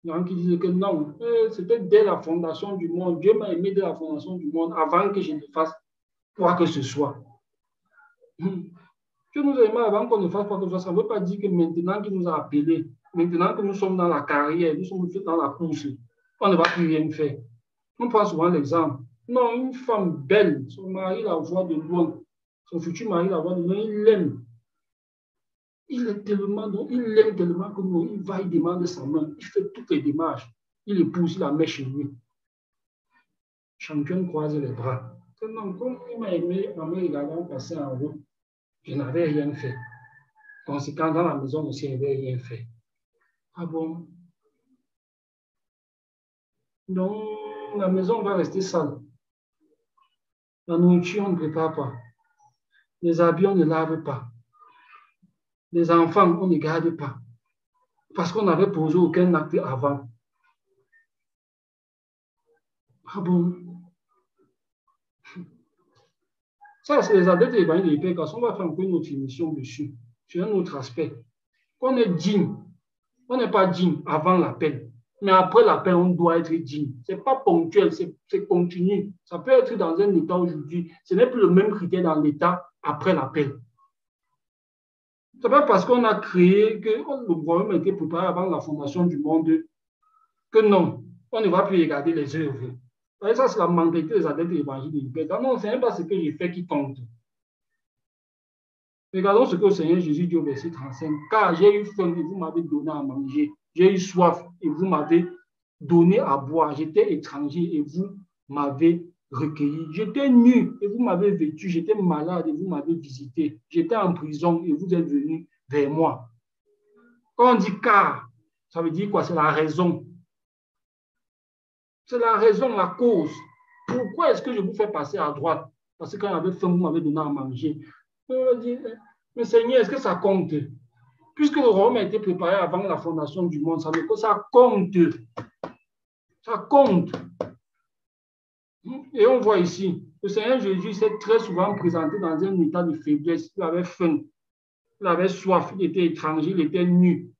Il y en a qui disent que non, c'était dès la fondation du monde. Dieu m'a aimé dès la fondation du monde avant que je ne fasse quoi que ce soit. Dieu nous a aimé avant qu'on ne fasse quoi que ce soit. Ça ne veut pas dire que maintenant qu'il nous a appelés, maintenant que nous sommes dans la carrière, nous sommes dans la course, on ne va plus rien faire. On prend souvent l'exemple. Non, une femme belle, son mari la voit de loin, son futur mari la voit de loin, il l'aime. Il l'aime tellement que non, il va, il demande sa main, il fait toutes les démarches. Il épouse, il la met chez lui. Championne croise les bras. Non, comme il m'a aimé en me regardant passer en route, je n'avais rien fait. Conséquent, dans la maison aussi, je n'avais rien fait. Ah bon? Donc, la maison va rester sale. La nourriture, on ne prépare pas. Les habits, on ne lave pas. Les enfants, on ne garde pas. Parce qu'on n'avait posé aucun acte avant. Ah bon? Ça, c'est les adeptes de l'évangile de l'hypergrâce. On va faire encore une autre émission dessus, sur un autre aspect. On est digne. On n'est pas digne avant l'appel. Mais après l'appel, on doit être digne. Ce n'est pas ponctuel, c'est continu. Ça peut être dans un état aujourd'hui. Ce n'est plus le même critère dans l'état après l'appel. Ce n'est pas parce qu'on a créé, que le royaume a été préparé avant la fondation du monde, que non. on ne va plus regarder les œuvres. Et ça, c'est la mentalité des adeptes de l'évangile. Non, ce n'est pas ce que j'ai fait qui compte. Regardons ce que le Seigneur Jésus dit au verset 35. Car j'ai eu faim et vous m'avez donné à manger. J'ai eu soif et vous m'avez donné à boire. J'étais étranger et vous m'avez recueilli. J'étais nu et vous m'avez vêtu. J'étais malade et vous m'avez visité. J'étais en prison et vous êtes venus vers moi. Quand on dit car, ça veut dire quoi? C'est la raison. C'est la raison, la cause. Pourquoi est-ce que je vous fais passer à droite? Parce que quand j'avais faim, vous m'avez donné à manger. On dit, mais Seigneur, est-ce que ça compte? Puisque le royaume a été préparé avant la fondation du monde, ça veut dire que ça compte. Ça compte. Et on voit ici, le Seigneur Jésus s'est très souvent présenté dans un état de faiblesse. Il avait faim, il avait soif, il était étranger, il était nu.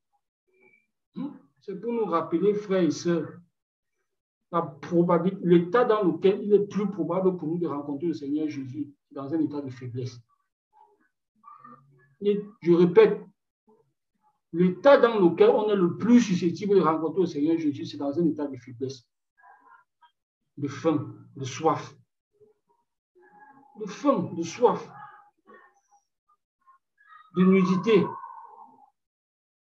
C'est pour nous rappeler, frères et sœurs, la probabilité, l'état dans lequel il est plus probable pour nous de rencontrer le Seigneur Jésus dans un état de faiblesse. Et je répète, l'état dans lequel on est le plus susceptible de rencontrer le Seigneur Jésus, c'est dans un état de faiblesse, de faim, de soif. De faim, de soif, de nudité.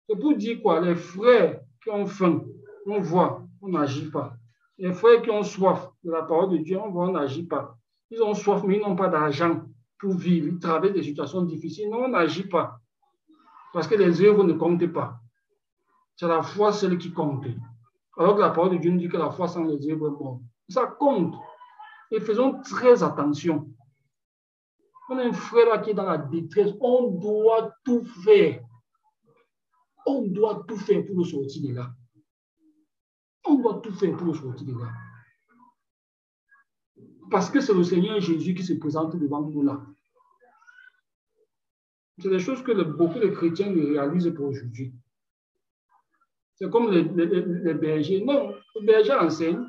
C'est pour dire quoi? Les frères qui ont faim, on voit, on n'agit pas. Les frères qui ont soif de la parole de Dieu, on voit, on n'agit pas. Ils ont soif, mais ils n'ont pas d'argent pour vivre. Ils traversent des situations difficiles. Non, on n'agit pas. Parce que les œuvres ne comptent pas. C'est la foi seule qui compte. Alors que la parole de Dieu nous dit que la foi sans les œuvres est morte. Ça compte. Et faisons très attention. On a un frère là qui est dans la détresse. On doit tout faire. On doit tout faire pour le sortir de là. On doit tout faire pour le sortir de là. Parce que c'est le Seigneur Jésus qui se présente devant nous là. C'est des choses que beaucoup de chrétiens ne réalisent pas aujourd'hui. C'est comme les bergers. Non, le berger enseigne.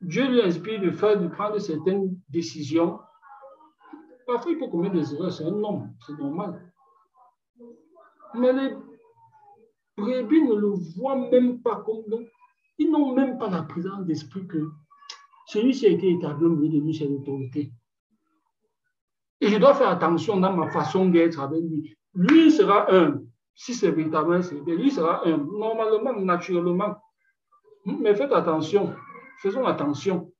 Dieu lui inspire de prendre certaines décisions. Parfois, il peut commettre des erreurs. C'est un homme, c'est normal. Mais les brebis ne le voient même pas comme nous. Ils n'ont même pas la présence d'esprit que celui-ci a été établi au milieu de nous, c'est l'autorité. Et je dois faire attention dans ma façon d'être avec lui. Lui sera humble. Si c'est véritablement serviteur, lui sera humble. Normalement, naturellement. Mais faites attention. Faisons attention.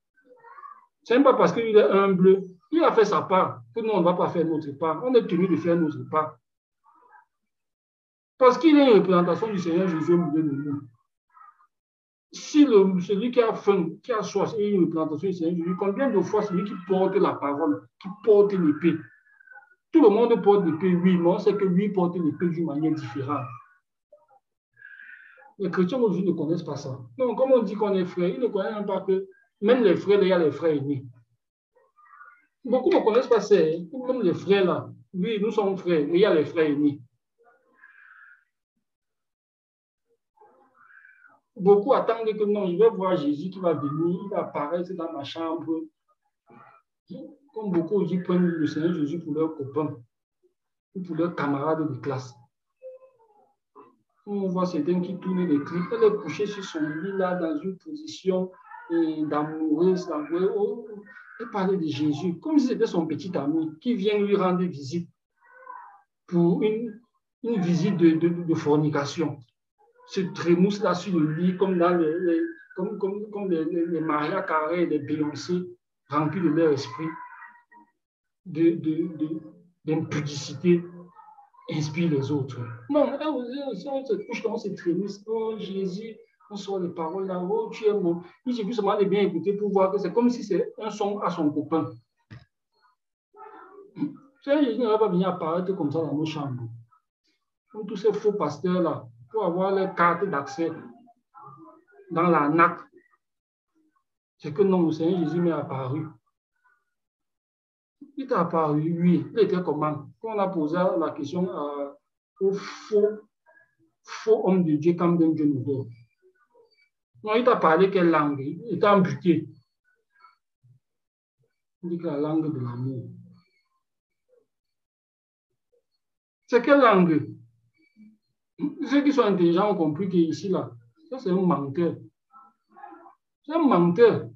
Ce n'est pas parce qu'il est humble, il a fait sa part, que nous, on ne va pas faire notre part. On est tenu de faire notre part. Parce qu'il est une représentation du Seigneur Jésus au milieu de nous. Si celui qui a faim, qui a soif, est une représentation du Seigneur Jésus, combien de fois celui qui porte la parole, qui porte l'épée? Tout le monde porte l'épée, oui, mais on sait que lui porte l'épée d'une manière différente. Les chrétiens aujourd'hui ne connaissent pas ça. Donc, comme on dit qu'on est frères, ils ne connaissent même pas que même les frères, il y a les frères aînés. Beaucoup ne connaissent pas ça. Même les frères là, oui, nous sommes frères, mais il y a les frères aînés. Beaucoup attendent que non, je vais voir Jésus qui va venir, il va apparaître dans ma chambre. Comme beaucoup aujourd'hui prennent le Seigneur Jésus pour leurs copains ou pour leurs camarades de classe. On voit certains qui tournent les clips, elle est couchée sur son lit là, dans une position d'amoureuse, elle parlait de Jésus, comme si c'était son petit ami qui vient lui rendre visite pour une visite de fornication. Se trémousse là sur le lit, comme dans les Maria Carey et les Beyoncé, remplis de leur esprit d'impudicité, inspire les autres. Non, on se couche, on se trémousse. Oh Jésus, on sort les paroles là. Oh, tu es mon. Il suffit seulement de bien écouter pour voir que c'est comme si c'est un son à son copain. Jésus ne va pas venir apparaître comme ça dans nos chambres. Comme tous ces faux pasteurs là, pour avoir leur carte d'accès dans la NAC. C'est que non, le Seigneur Jésus m'est apparu. Il t'a apparu, oui. Il était comment? Quand on a posé la question au faux homme de Dieu, comme Dieu nous donne. Non, il t'a parlé quelle langue? Il t'a amputé. Il dit que la langue de l'amour. C'est quelle langue? Ceux qui sont intelligents ont compris qu'ici, là, ça c'est un menteur. C'est un menteur.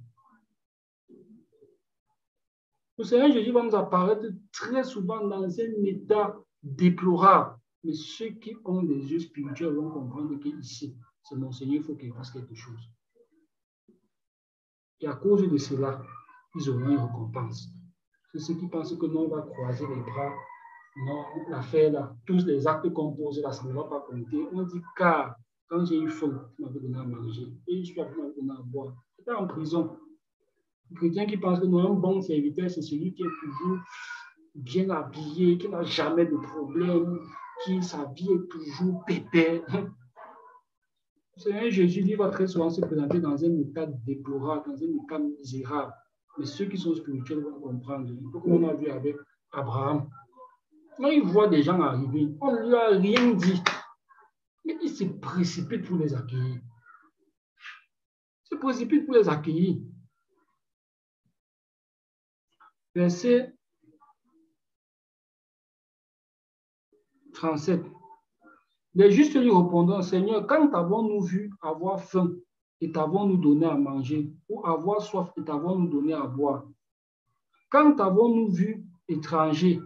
Le Seigneur Jésus va nous apparaître très souvent dans un état déplorable. Mais ceux qui ont des yeux spirituels vont comprendre qu'ici, c'est mon Seigneur, il faut qu'il fasse quelque chose. Et à cause de cela, ils auront une récompense. C'est ceux qui pensent que non, on va croiser les bras. Non, l'affaire là, tous les actes qu'on pose là, ça ne va pas compter. On dit car, quand j'ai eu faim, tu m'avais donné à manger. Et je suis tu m'avais donné à boire. J'étais en prison. Le chrétien qui pense que non, un bon serviteur, c'est celui qui est toujours bien habillé, qui n'a jamais de problème, qui sa vie est toujours pépère. Le Seigneur Jésus lui va très souvent se présenter dans un état déplorable, dans un état misérable. Mais ceux qui sont spirituels vont comprendre. Comme on a vu avec Abraham. Quand il voit des gens arriver, on ne lui a rien dit. Mais il se précipite pour les accueillir. Il se précipite pour les accueillir. Verset 37. Les justes lui répondront, Seigneur, quand avons-nous vu avoir faim et t'avons-nous donné à manger, ou avoir soif et t'avons-nous donné à boire? Quand avons-nous vu étranger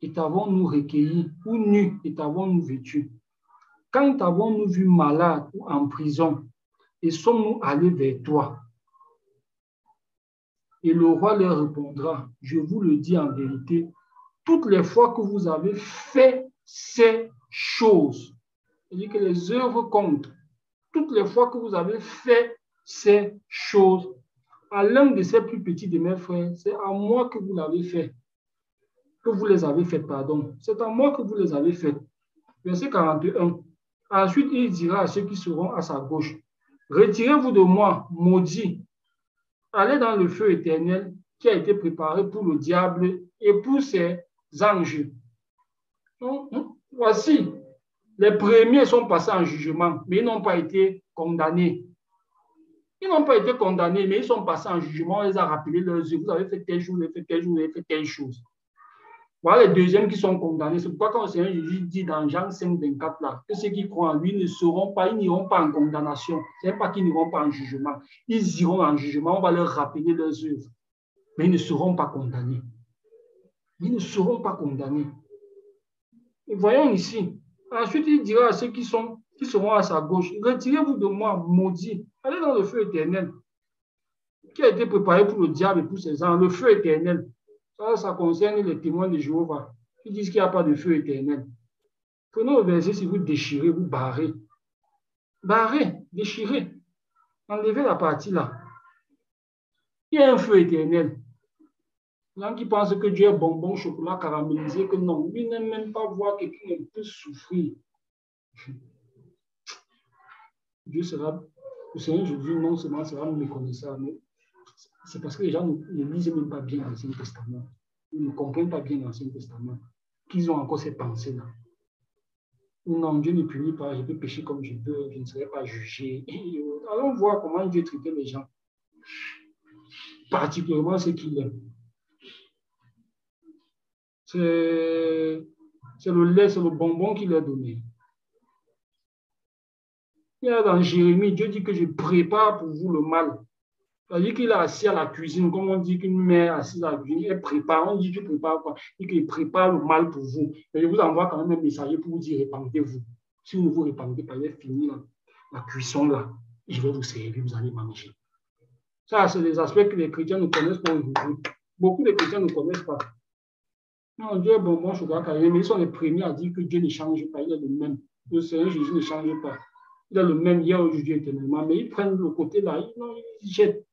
et t'avons-nous recueilli, ou nu et t'avons-nous vêtu? Quand avons-nous vu malade ou en prison et sommes-nous allés vers toi? Et le roi leur répondra, je vous le dis en vérité, toutes les fois que vous avez fait ces choses, c'est-à-dire que les œuvres comptent, toutes les fois que vous avez fait ces choses, à l'un de ces plus petits de mes frères, c'est à moi que vous l'avez fait, que vous les avez faites, pardon. C'est à moi que vous les avez faites. Verset 41. Ensuite, il dira à ceux qui seront à sa gauche, retirez-vous de moi, maudits, allez dans le feu éternel qui a été préparé pour le diable et pour ses anges. Voici, les premiers sont passés en jugement, mais ils n'ont pas été condamnés. Ils n'ont pas été condamnés, mais ils sont passés en jugement. On les a rappelés leurs yeux. Vous avez fait telle chose, vous avez fait telle chose, vous avez fait telle chose. Voilà les deuxièmes qui sont condamnés. C'est pourquoi quand le Seigneur Jésus dit dans Jean 5, 24, là, que ceux qui croient en lui ne seront pas, ils n'iront pas en condamnation. Ce n'est pas qu'ils n'iront pas en jugement. Ils iront en jugement, on va leur rappeler leurs œuvres. Mais ils ne seront pas condamnés. Ils ne seront pas condamnés. Et voyons ici. Ensuite, il dira à ceux qui seront à sa gauche, retirez-vous de moi, maudits, allez dans le feu éternel, qui a été préparé pour le diable et pour ses anges, le feu éternel. Ça concerne les témoins de Jéhovah, qui disent qu'il n'y a pas de feu éternel. Prenez le verset, si vous déchirez, vous barrez. Barrez, déchirez. Enlevez la partie là. Il y a un feu éternel. Les gens qui pensent que Dieu est bonbon, chocolat caramélisé, que non, lui n'aime même pas voir quelqu'un un peu souffrir. Dieu sera, le Seigneur Jésus, non seulement sera méconnaissable, mais c'est parce que les gens ne lisent même pas bien l'Ancien Testament. Ils ne comprennent pas bien l'Ancien Testament. Qu'ils ont encore ces pensées-là. Non, Dieu ne punit pas, je peux pécher comme je veux, je ne serai pas jugé. Allons voir comment Dieu traitait les gens. Particulièrement ceux qu'il aime. C'est le lait, c'est le bonbon qu'il a donné. Il y a dans Jérémie, Dieu dit que je prépare pour vous le mal. C'est-à-dire qu'il est assis à la cuisine, comme on dit qu'une mère assise à la cuisine, elle prépare. On dit Dieu prépare quoi? Il dit qu'il prépare le mal pour vous. Mais je vous envoie quand même un messager pour vous dire répandez-vous. Si vous ne vous répandez pas, il va finir la cuisson là. Je vais vous servir, vous allez manger. Ça, c'est des aspects que les chrétiens ne connaissent pas aujourd'hui. Beaucoup de chrétiens ne connaissent pas. Non, Dieu est bonbon, chocolat carré, mais ils sont les premiers à dire que Dieu ne change pas, il est le même. Le Seigneur Jésus ne change pas. Il est le même hier, aujourd'hui, éternellement. Mais ils prennent le côté là, ils jettent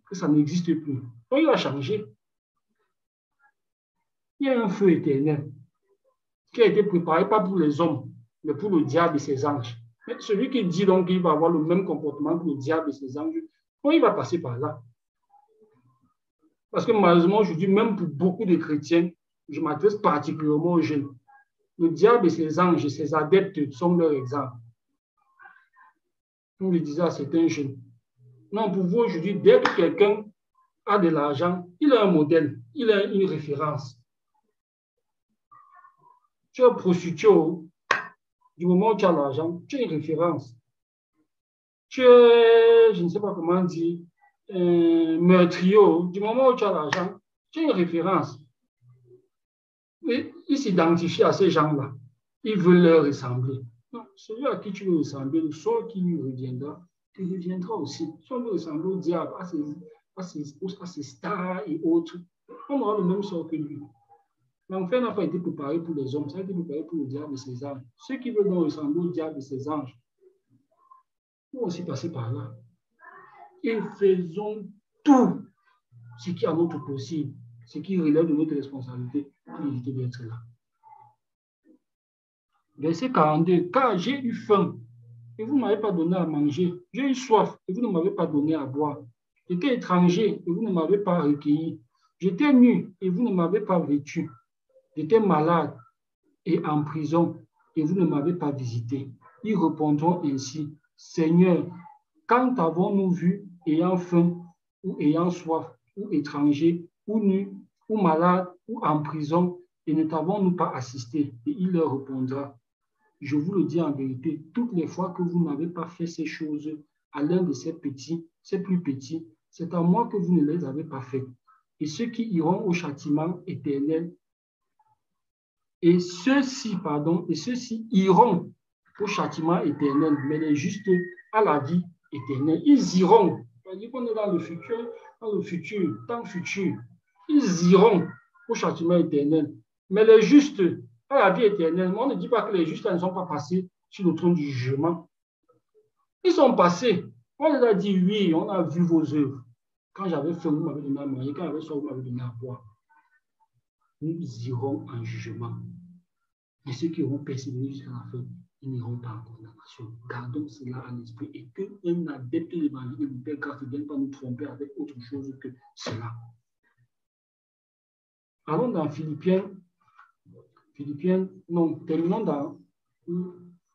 que ça n'existe plus. Donc il a changé. Il y a un feu éternel qui a été préparé pas pour les hommes, mais pour le diable et ses anges. Mais celui qui dit donc qu'il va avoir le même comportement que le diable et ses anges, donc il va passer par là. Parce que malheureusement, aujourd'hui, même pour beaucoup de chrétiens, je m'adresse particulièrement aux jeunes. Le diable et ses anges et ses adeptes sont leur exemple. On le disait à certains jeunes. Non, pour vous aujourd'hui, dès que quelqu'un a de l'argent, il a un modèle, il a une référence. Tu es prostitué, du moment où tu as l'argent, tu as une référence. Tu es, je ne sais pas comment dire, meurtrier, du moment où tu as l'argent, tu as une référence. Et ils s'identifient à ces gens-là. Ils veulent leur ressembler. Non, celui à qui tu veux ressembler, le sort qui lui reviendra, tu reviendras aussi. Si on veut ressembler au diable, à ses stars et autres, on aura le même sort que lui. L'enfer n'a pas été préparé pour les hommes, ça a été préparé pour le diable et ses anges. Ceux qui veulent donc ressembler au diable et ses anges vont aussi passer par là. Et faisons tout ce qui est à notre possible, ce qui relève de notre responsabilité pour éviter d'être là. Verset 42. Car j'ai eu faim et vous ne m'avez pas donné à manger. J'ai eu soif et vous ne m'avez pas donné à boire. J'étais étranger et vous ne m'avez pas recueilli. J'étais nu et vous ne m'avez pas vêtu. J'étais malade et en prison et vous ne m'avez pas visité. Ils répondront ainsi, Seigneur, quand avons-nous vu ayant faim ou ayant soif ou étranger ou nu ou malade ou en prison et ne t'avons-nous pas assisté? Et il leur répondra, je vous le dis en vérité, toutes les fois que vous n'avez pas fait ces choses à l'un de ces petits, ces plus petits, c'est à moi que vous ne les avez pas fait. Et ceux qui iront au châtiment éternel, et ceux-ci iront au châtiment éternel, mais les justes à la vie éternelle. Ils iront. C'est-à-dire qu'on est dans le futur, temps futur. Ils iront au châtiment éternel. Mais les justes à la vie éternelle, on ne dit pas que les justes ne sont pas passés sur le trône du jugement. Ils sont passés. On leur a dit, oui, on a vu vos œuvres. Quand j'avais faim, vous m'avez donné à manger. Quand j'avais soif, vous m'avez donné à boire. Nous irons en jugement. Et ceux qui auront persévéré jusqu'à la fin, ils n'iront pas en condamnation. Gardons cela à l'esprit et qu'un adepte de l'évangile de l'hyper grâce ne vienne pas nous tromper avec autre chose que cela. Allons dans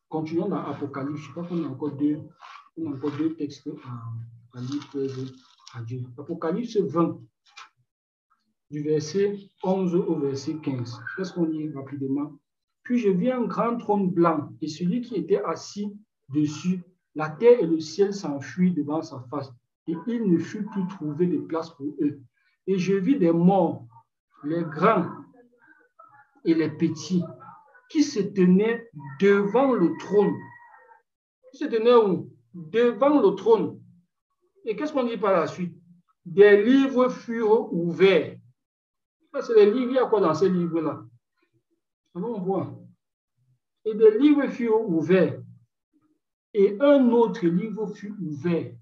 continuons dans Apocalypse. Je crois qu'on a encore deux textes à lire à Dieu. Apocalypse 20, du verset 11 au verset 15. Qu'est-ce qu'on lit rapidement? Puis je vis un grand trône blanc, et celui qui était assis dessus, la terre et le ciel s'enfuient devant sa face, et il ne fut plus trouvé de place pour eux. Et je vis des morts, les grands et les petits, qui se tenaient devant le trône. Qui se tenaient où? Devant le trône. Et qu'est-ce qu'on dit par la suite? Des livres furent ouverts. C'est les livres, il y a quoi dans ces livres-là? Allons voir. Et des livres furent ouverts. Et un autre livre fut ouvert,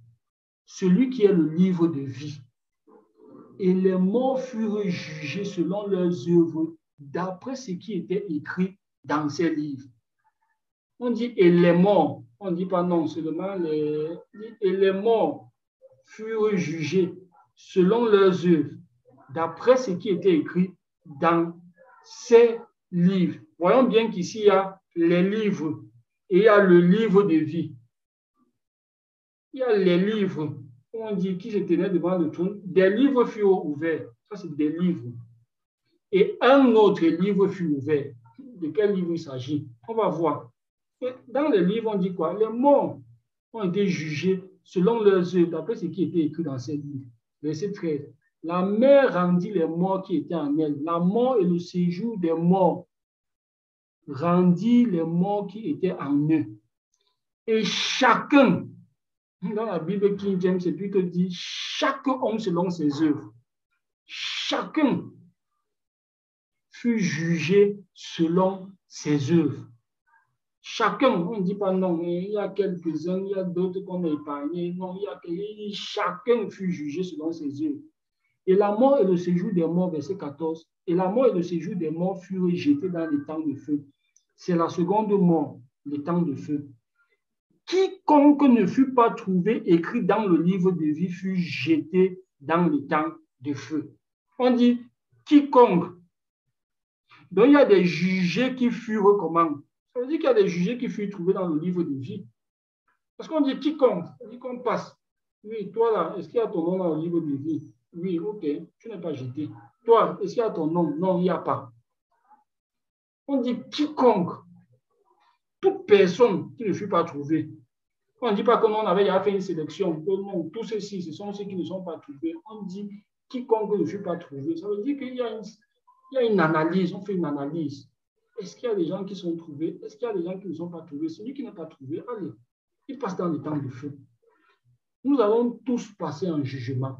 celui qui est le livre de vie. Et les morts furent jugés selon leurs œuvres, d'après ce qui était écrit dans ces livres. On dit et les morts, on ne dit pas non, seulement et les morts furent jugés selon leurs œuvres, d'après ce qui était écrit dans ces livres. Voyons bien qu'ici, il y a les livres et il y a le livre de vie. Il y a les livres, on dit, qui se tenaient devant le trône. Des livres furent ouverts. Ça, c'est des livres. Et un autre livre fut ouvert. De quel livre il s'agit? On va voir. Et dans les livres, on dit quoi? Les morts ont été jugés selon leurs œuvres, d'après ce qui était écrit dans ces livres. Verset 13. La mer rendit les morts qui étaient en elle. La mort et le séjour des morts rendit les morts qui étaient en eux. Et chacun, dans la Bible King James, c'est plutôt dit chaque homme selon ses œuvres. Chacun fut jugé selon ses œuvres. Chacun, on ne dit pas non, mais il y a quelques-uns, il y a d'autres qu'on a épargnés. Non, chacun fut jugé selon ses œuvres. Et la mort et le séjour des morts, verset 14, et la mort et le séjour des morts furent jetés dans les temps de feu. C'est la seconde mort, les temps de feu. Quiconque ne fut pas trouvé écrit dans le livre de vie fut jeté dans le temps de feu. On dit quiconque. Donc il y a des jugés qui furent comment? Ça veut dire qu'il y a des jugés qui furent trouvés dans le livre de vie. Parce qu'on dit quiconque, on dit qu'on passe. Oui, toi là, est-ce qu'il y a ton nom dans le livre de vie? Oui, ok, tu n'es pas jeté. Toi, est-ce qu'il y a ton nom? Non, il n'y a pas. On dit quiconque, toute personne qui ne fut pas trouvée. On ne dit pas que on avait déjà fait une sélection. Que non, tous ceux-ci, ce sont ceux qui ne sont pas trouvés. On dit quiconque ne fut pas trouvé. Ça veut dire qu'il y a une analyse, on fait une analyse. Est-ce qu'il y a des gens qui sont trouvés? Est-ce qu'il y a des gens qui ne sont pas trouvés? Celui qui n'est pas trouvé, allez, il passe dans le temps de feu. Nous allons tous passer un jugement.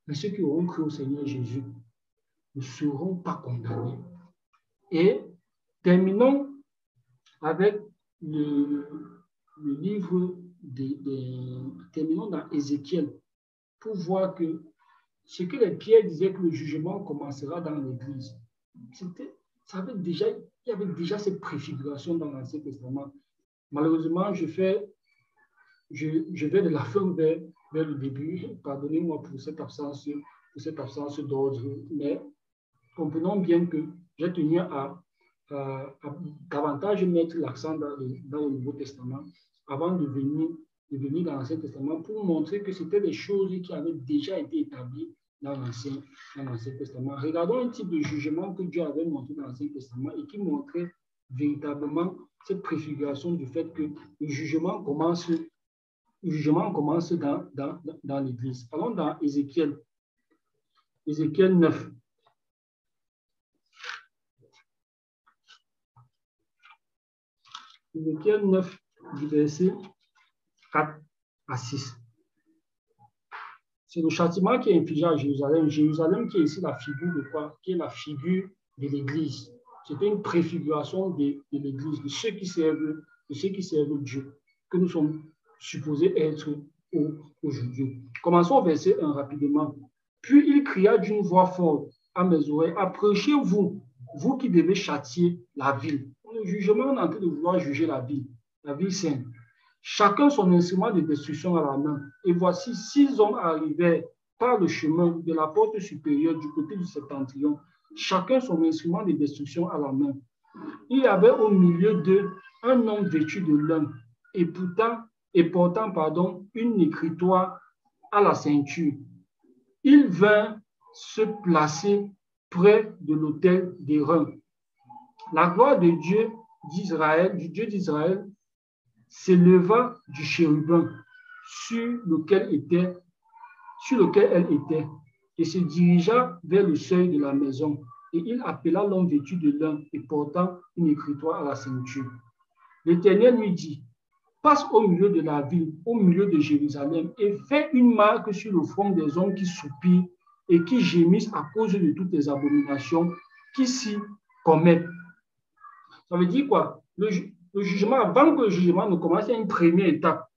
Mais ceux qui auront cru au Seigneur Jésus ne seront pas condamnés. Et terminons avec le livre terminons dans Ézéchiel pour voir que ce que les Pierres disaient que le jugement commencera dans l'Église, il y avait déjà cette préfiguration dans l'Ancien Testament. Malheureusement, je vais de la fin vers le début. Pardonnez-moi pour cette absence d'ordre, mais comprenons bien que j'ai tenu à davantage mettre l'accent dans le Nouveau Testament avant de venir dans l'Ancien Testament pour montrer que c'était des choses qui avaient déjà été établies dans l'Ancien Testament. Regardons un type de jugement que Dieu avait montré dans l'Ancien Testament et qui montrait véritablement cette préfiguration du fait que le jugement commence dans l'Église. Allons dans Ézéchiel 9. Ézéchiel 9, du verset 4 à 6. C'est le châtiment qui est infligé à Jérusalem. Jérusalem qui est ici la figure de quoi? Qui est la figure de l'Église. C'était une préfiguration de l'Église, de ceux qui servent Dieu, que nous sommes supposés être aujourd'hui. Commençons au verset 1 rapidement. Puis il cria d'une voix forte à mes oreilles, approchez-vous, vous qui devez châtier la ville. Le jugement, on est en train de vouloir juger la ville sainte. Chacun son instrument de destruction à la main. Et voici 6 hommes arrivèrent par le chemin de la porte supérieure du côté du septentrion, chacun son instrument de destruction à la main. Il y avait au milieu d'eux un homme vêtu de lin et portant une écritoire à la ceinture. Il vint se placer près de l'autel d'airain. La gloire de Dieu d'Israël, s'éleva du chérubin sur lequel elle était et se dirigea vers le seuil de la maison. Et il appela l'homme vêtu de lin et portant une écritoire à la ceinture. L'Éternel lui dit, passe au milieu de la ville, au milieu de Jérusalem, et fais une marque sur le front des hommes qui soupirent et qui gémissent à cause de toutes les abominations qui s'y commettent. Ça veut dire quoi? Le jugement, avant que le jugement ne commence, il y a une première étape.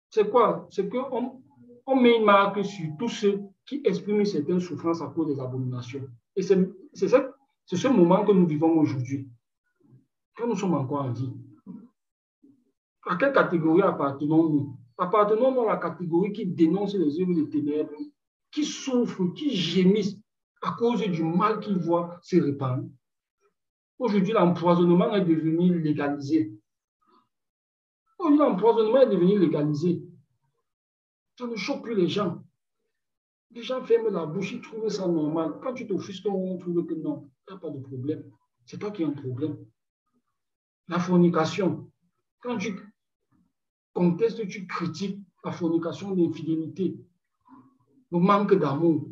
C'est quoi? C'est qu'on met une marque sur tous ceux qui expriment certaines souffrances à cause des abominations. Et c'est ce moment que nous vivons aujourd'hui. Quand nous sommes encore en vie. À quelle catégorie appartenons-nous? Appartenons-nous à la catégorie qui dénonce les œuvres des ténèbres, qui souffrent, qui gémissent à cause du mal qu'ils voient se répandre. Aujourd'hui, l'empoisonnement est devenu légalisé. Ça ne choque plus les gens. Les gens ferment la bouche, ils trouvent ça normal. Quand tu t'offusques, on trouve que non, il n'y a pas de problème. C'est toi qui as un problème. La fornication. Quand tu contestes, tu critiques la fornication, l'infidélité, le manque d'amour,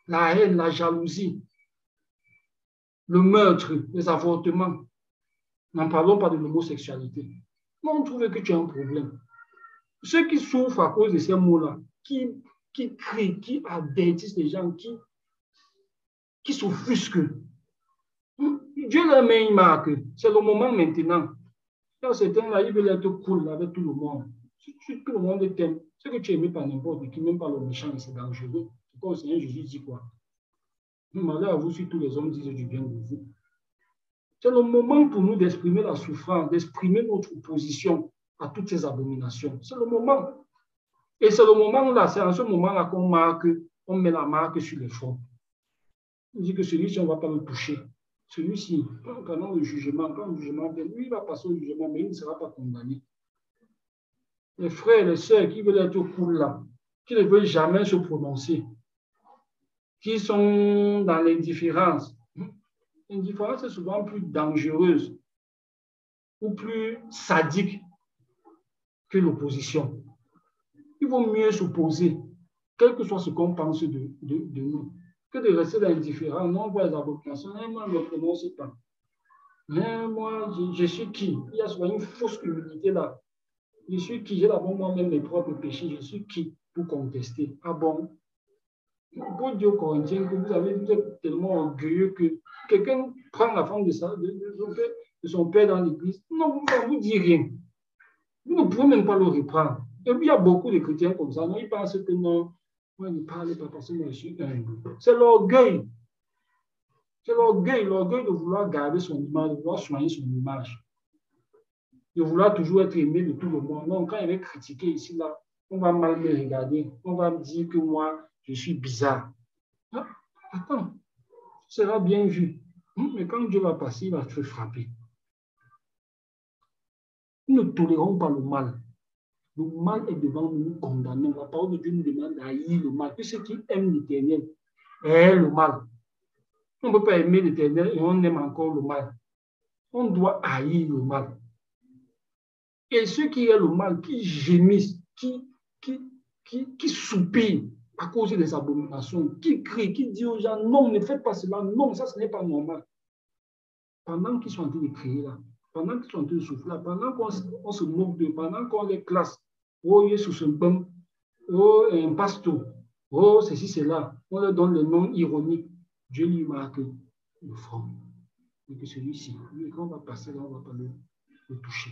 la haine, la jalousie, le meurtre, les avortements. N'en parlons pas de l'homosexualité. On trouve que tu as un problème. Ceux qui souffrent à cause de ces mots-là, qui crient, qui avertissent les gens, qui s'offusquent, Dieu leur met une marque. C'est le moment maintenant. Quand certains là, ils veulent être cool avec tout le monde. Si tout le monde t'aime, c'est que tu es aimé par n'importe qui, même par le méchant, et c'est dangereux. C'est quoi le Seigneur Jésus dit quoi? Malheur à vous si tous les hommes disent du bien de vous. C'est le moment pour nous d'exprimer la souffrance, d'exprimer notre opposition à toutes ces abominations. C'est le moment. Et c'est le moment-là, c'est en ce moment-là qu'on met la marque sur le front. On dit que celui-ci, on ne va pas le toucher. Celui-ci, pendant le jugement, quand le jugement vient, lui, il va passer au jugement, mais il ne sera pas condamné. Les frères et les sœurs qui veulent être cool là, qui ne veulent jamais se prononcer, qui sont dans l'indifférence. L'indifférence est souvent plus dangereuse ou plus sadique que l'opposition. Il vaut mieux s'opposer, quel que soit ce qu'on pense de nous, que de rester indifférent. Non, on voit les abominations, moi, je ne me prononce pas. Mais moi, je suis qui? Il y a souvent une fausse humilité là. Je suis qui? J'ai d'abord moi-même mes propres péchés. Je suis qui pour contester? Ah bon? Pour dire aux Corinthiens que vous êtes tellement orgueilleux que quelqu'un prend la femme de son père dans l'église. Non, ça ne vous dit rien. Vous ne pouvez même pas le reprendre. Et puis, il y a beaucoup de chrétiens comme ça. Non, ils pensent que non, moi, ne parle pas parce que moi, je suis humble. C'est l'orgueil. C'est l'orgueil de vouloir garder son image, de vouloir soigner son image, de vouloir toujours être aimé de tout le monde. Non, quand il est critiqué ici, là, on va mal me regarder. On va me dire que moi, je suis bizarre. Ah, attends, tu seras bien vu. Mais quand Dieu va passer, il va te frapper. Nous ne tolérons pas le mal. Le mal est devant nous, nous condamnons. La parole de Dieu nous demande d'haïr le mal. Que ceux qui aiment l'Éternel aient le mal. On ne peut pas aimer l'Éternel et on aime encore le mal. On doit haïr le mal. Et ceux qui aiment le mal, qui gémissent, qui soupirent à cause des abominations, qui crient, qui disent aux gens, non, ne faites pas cela, non, ça, ce n'est pas normal. Pendant qu'ils sont en train de crier là, pendant qu'ils sont en train de souffler là, pendant qu'on se moque d'eux, pendant qu'on les classe, oh, Jésus, ce bon, oh, un pasteur, oh, ceci, cela, on leur donne le nom ironique. Dieu lui marque le front. Et que celui-ci, lui, quand on va passer là, on ne va pas le toucher.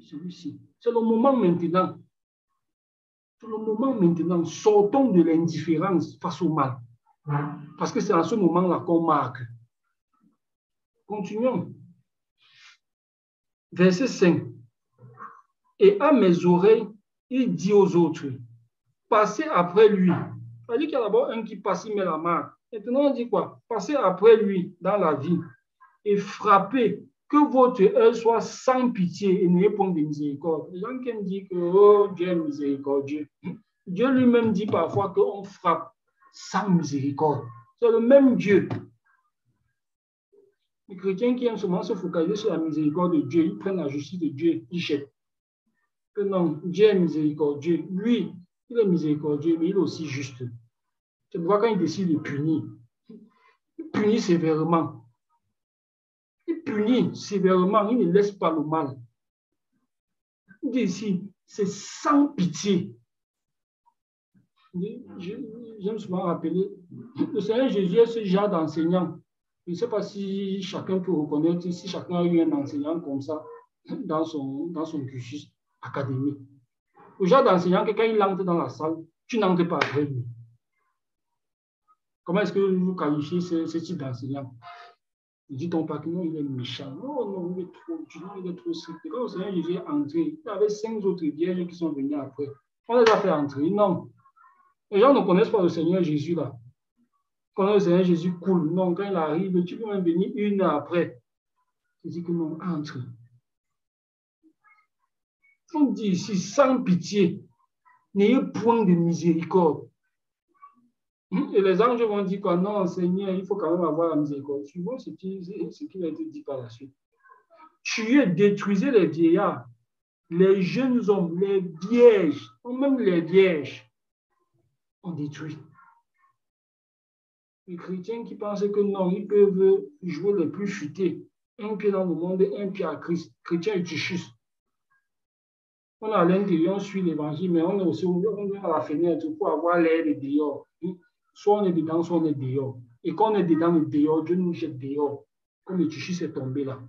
Celui-ci. C'est le moment maintenant. C'est le moment maintenant. Sortons de l'indifférence face au mal. Parce que c'est à ce moment-là qu'on marque. Continuons. Verset 5. Et à mes oreilles, il dit aux autres, passez après lui. C'est-à-dire qu'il y a d'abord un qui passe, il met la marque. Maintenant, on dit quoi? Passez après lui dans la vie et frappez, que votre œil soit sans pitié et n'ayez point de miséricorde. Les gens qui aiment dire que oh, Dieu est miséricordieux. Dieu lui-même dit parfois qu'on frappe sans miséricorde. C'est le même Dieu. Les chrétiens qui aiment seulement se focaliser sur la miséricorde de Dieu, ils prennent la justice de Dieu, ils jettent. Que non, Dieu est miséricordieux. Lui, il est miséricordieux, mais il est aussi juste. C'est pourquoi quand il décide de punir, il punit sévèrement. Il punit sévèrement, il ne laisse pas le mal. Il dit ici, c'est sans pitié. J'aime souvent rappeler, le Seigneur Jésus est ce genre d'enseignant. Je ne sais pas si chacun peut reconnaître, si chacun a eu un enseignant comme ça dans son cursus académique. Le genre d'enseignant que quand il entre dans la salle, tu n'entres pas après lui. Comment est-ce que vous qualifiez ce type d'enseignant? Ne dit-on pas que non, il est méchant. Non, non, il est trop dur, il est trop strict. Quand le Seigneur Jésus est entré, il y avait 5 autres vierges qui sont venues après. On les a fait entrer. Non. Les gens ne connaissent pas le Seigneur Jésus là. Quand le Seigneur Jésus coule, non, quand il arrive, tu peux même venir une heure après. Tu dis que non, entre. On dit ici, sans pitié, n'ayez point de miséricorde. Et les anges vont dire quoi? Non, Seigneur, il faut quand même avoir la miséricorde. Tu vois ce qui a été dit par la suite. Tuez, détruisez les vieillards, les jeunes hommes, les vierges, même les vierges, on détruit. Les chrétiens qui pensent que non, ils peuvent jouer les plus futés. Un pied dans le monde et un pied à Christ. Chrétien et Tichus. On est à l'intérieur, on suit l'évangile, mais on est aussi on est à la fenêtre pour avoir l'air de dehors. Soit on est dedans, soit on est dehors. Et quand on est dedans le dehors, Dieu nous jette dehors. Comme le Tichus est tombé là.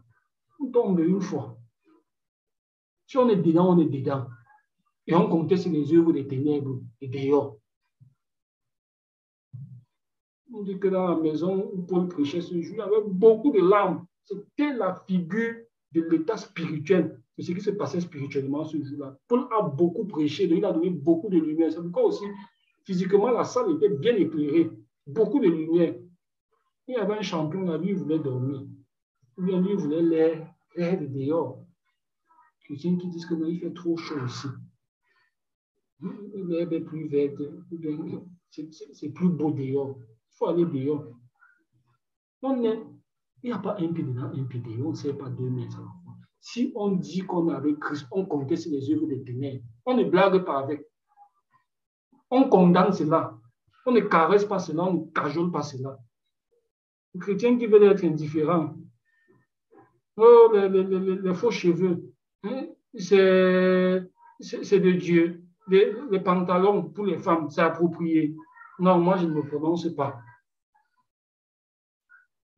On tombe une fois. Si on est dedans, on est dedans. Et on comptait sur les œuvres des ténèbres et dehors. On dit que dans la maison où Paul prêchait ce jour, il y avait beaucoup de larmes. C'était la figure de l'état spirituel, de ce qui se passait spirituellement ce jour-là. Paul a beaucoup prêché, donc il a donné beaucoup de lumière. C'est pourquoi aussi, physiquement, la salle était bien éclairée. Beaucoup de lumière. Il y avait un champion là, lui, il voulait dormir. Ou bien lui, il voulait l'air de dehors. Quelqu'un qui disent que non, il fait trop chaud ici. L'herbe est plus verte. C'est plus beau dehors. Il faut aller dehors. Il n'y a pas un pied dedans, un pied dehors. On ne sait pas 2 mètres. si on dit qu'on est avec Christ, on conteste les œuvres des ténèbres. On ne blague pas avec. On condamne cela. On ne caresse pas cela, on ne cajole pas cela. Les chrétiens qui veulent être indifférents, oh, les faux cheveux, hein, c'est de Dieu. Les pantalons pour les femmes, c'est approprié. Non, moi, je ne me prononce pas.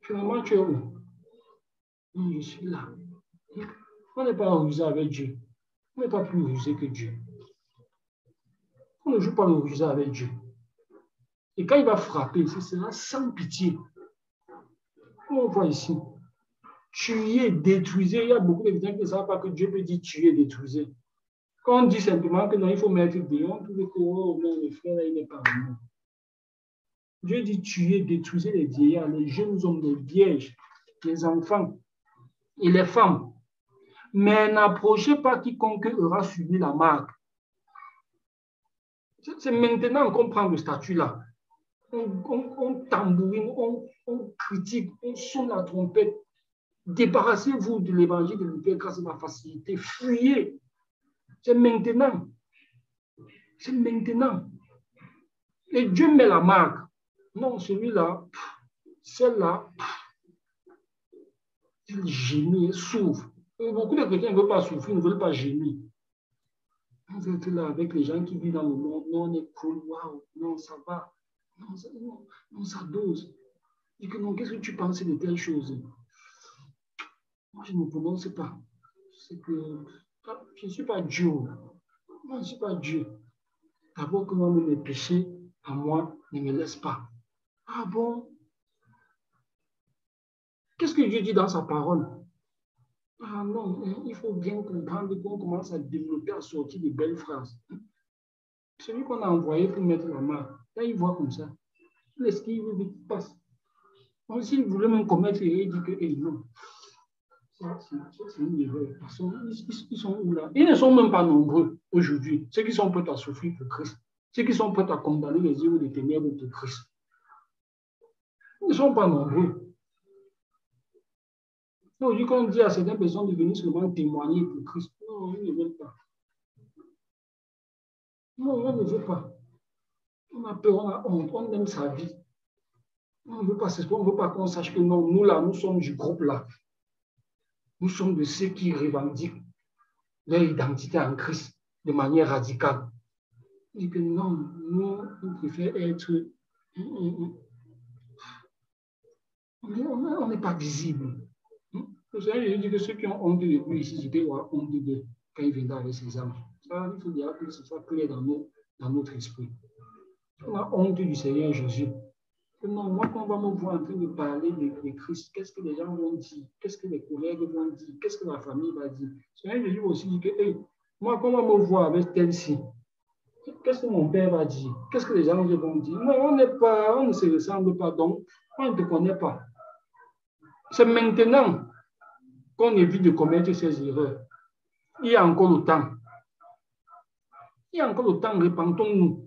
Finalement, tu es où? Je suis là. On n'est pas rusé avec Dieu. On n'est pas plus rusé que Dieu. On ne joue pas le rusé avec Dieu. Et quand il va frapper, ce sera sans pitié. Comme on voit ici. Tuer, détruisez. Il y a beaucoup de gens qui ne savent pas que Dieu peut dire tuer, détruisez. Quand on dit simplement que non, il faut mettre dehors, on trouve que oh, non, le frère, là, il n'est pas amour. Dieu dit tuer, détruisez les vieillards, les jeunes hommes, les vierges, les enfants et les femmes. Mais n'approchez pas quiconque aura subi la marque. C'est maintenant qu'on prend le statut là. On tambourine, on critique, on sonne la trompette. Débarrassez-vous de l'évangile de l'hyper grâce à la facilité. Fuyez. C'est maintenant. C'est maintenant. Et Dieu met la marque. Non, celui-là, celle-là, il gémit, il souffre. Et beaucoup de chrétiens ne veulent pas souffrir, ne veulent pas gémir. On veut être là avec les gens qui vivent dans le monde. Non, on est cool, waouh, non, ça va. Non, ça dose. Et que non, qu'est-ce que tu penses de telles choses? Moi, je ne me prononce pas. C'est que je ne suis pas Dieu. Moi, je ne suis pas Dieu. D'abord, que moi, mes péchés, à moi, ne me laisse pas. Ah bon? Qu'est-ce que Dieu dit dans sa parole? Ah non, il faut bien comprendre qu'on commence à développer, à sortir de belles phrases. Celui qu'on a envoyé pour mettre la main, là, il voit comme ça. Laisse qu'il passe. Donc, s'il voulait même commettre, il dit que non. C'est une erreur. Ils sont où là? Ils ne sont même pas nombreux aujourd'hui. Ceux qui sont prêts à souffrir pour Christ. Ceux qui sont prêts à condamner les œuvres des ténèbres de Christ. Ils ne sont pas nombreux. Aujourd'hui, quand on dit à certaines personnes de venir seulement témoigner pour Christ, non, ils ne veulent pas. Non, on ne veut pas. On a peur, on a honte, on aime sa vie. On ne veut pas, c'est qu'on ne veut pas qu'on sache que non, nous là, nous sommes du groupe là. Nous sommes de ceux qui revendiquent leur identité en Christ de manière radicale. Et que non, nous, on préfère être. On n'est pas visible. Vous savez, je dis que ceux qui ont honte de lui ici, je vais avoir honte de quand il viendra avec ses anges. Ça, il faut bien que ce soit clair dans notre esprit. On a honte du Seigneur Jésus. Non, moi, quand on va me voir en train de parler de Christ, qu'est-ce que les gens vont dire? Qu'est-ce que les collègues vont dire? Qu'est-ce que la famille va dire? Seigneur Jésus aussi dit que, hey, moi, quand on va me voir avec tel-ci, qu'est-ce que mon père va dire? Qu'est-ce que les gens vont dire? Non, on ne se ressemble pas, donc on ne te connaît pas. C'est maintenant qu'on évite de commettre ces erreurs. Il y a encore le temps. Il y a encore le temps, répandons-nous.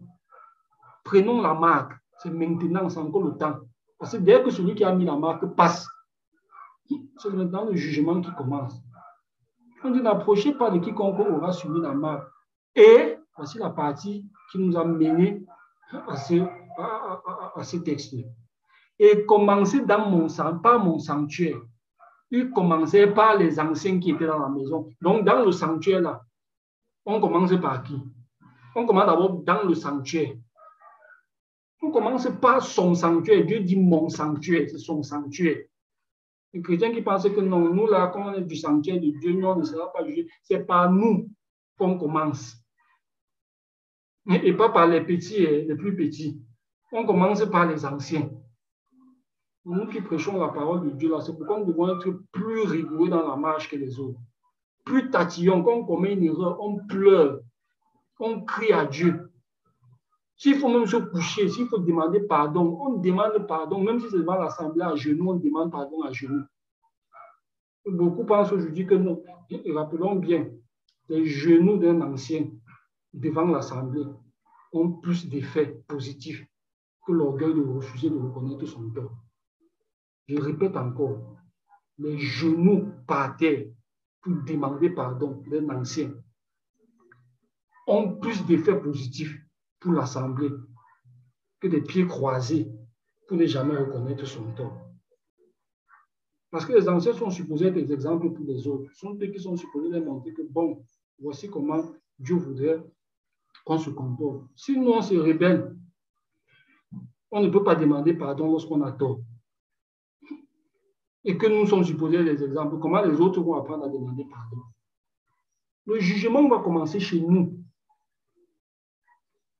Prenons la marque. C'est maintenant, c'est encore le temps. Parce que dès que celui qui a mis la marque passe, c'est maintenant le jugement qui commence. On dit n'approchez pas de quiconque aura subi la marque. Et voici la partie qui nous a mené à ce texte. Et commencez par mon sanctuaire. Il commençait par les anciens qui étaient dans la maison. Donc, dans le sanctuaire, là, on commence par qui? On commence d'abord dans le sanctuaire. On commence par son sanctuaire. Dieu dit mon sanctuaire, c'est son sanctuaire. Les chrétiens qui pensent que non, nous là, quand on est du sanctuaire de Dieu, nous, on ne sera pas jugés. C'est par nous qu'on commence. Et pas par les petits et les plus petits. On commence par les anciens. Nous qui prêchons la parole de Dieu, là, c'est pourquoi nous devons être plus rigoureux dans la marche que les autres. Plus tatillons, quand on commet une erreur, on pleure, on crie à Dieu. S'il faut même se coucher, s'il faut demander pardon, on demande pardon, même si c'est devant l'assemblée à genoux, on demande pardon à genoux. Beaucoup pensent aujourd'hui que non. Et rappelons bien, les genoux d'un ancien devant l'assemblée ont plus d'effets positifs que l'orgueil de refuser de reconnaître son tort. Je répète encore, les genoux par terre pour demander pardon d'un ancien ont plus d'effets positifs pour l'Assemblée que des pieds croisés pour ne jamais reconnaître son tort. Parce que les anciens sont supposés être des exemples pour les autres. Ce sont eux qui sont supposés leur montrer que, bon, voici comment Dieu voudrait qu'on se comporte. Si nous, on se rebelle, on ne peut pas demander pardon lorsqu'on a tort. Et que nous sommes supposés être des exemples, comment les autres vont apprendre à demander pardon? Le jugement va commencer chez nous.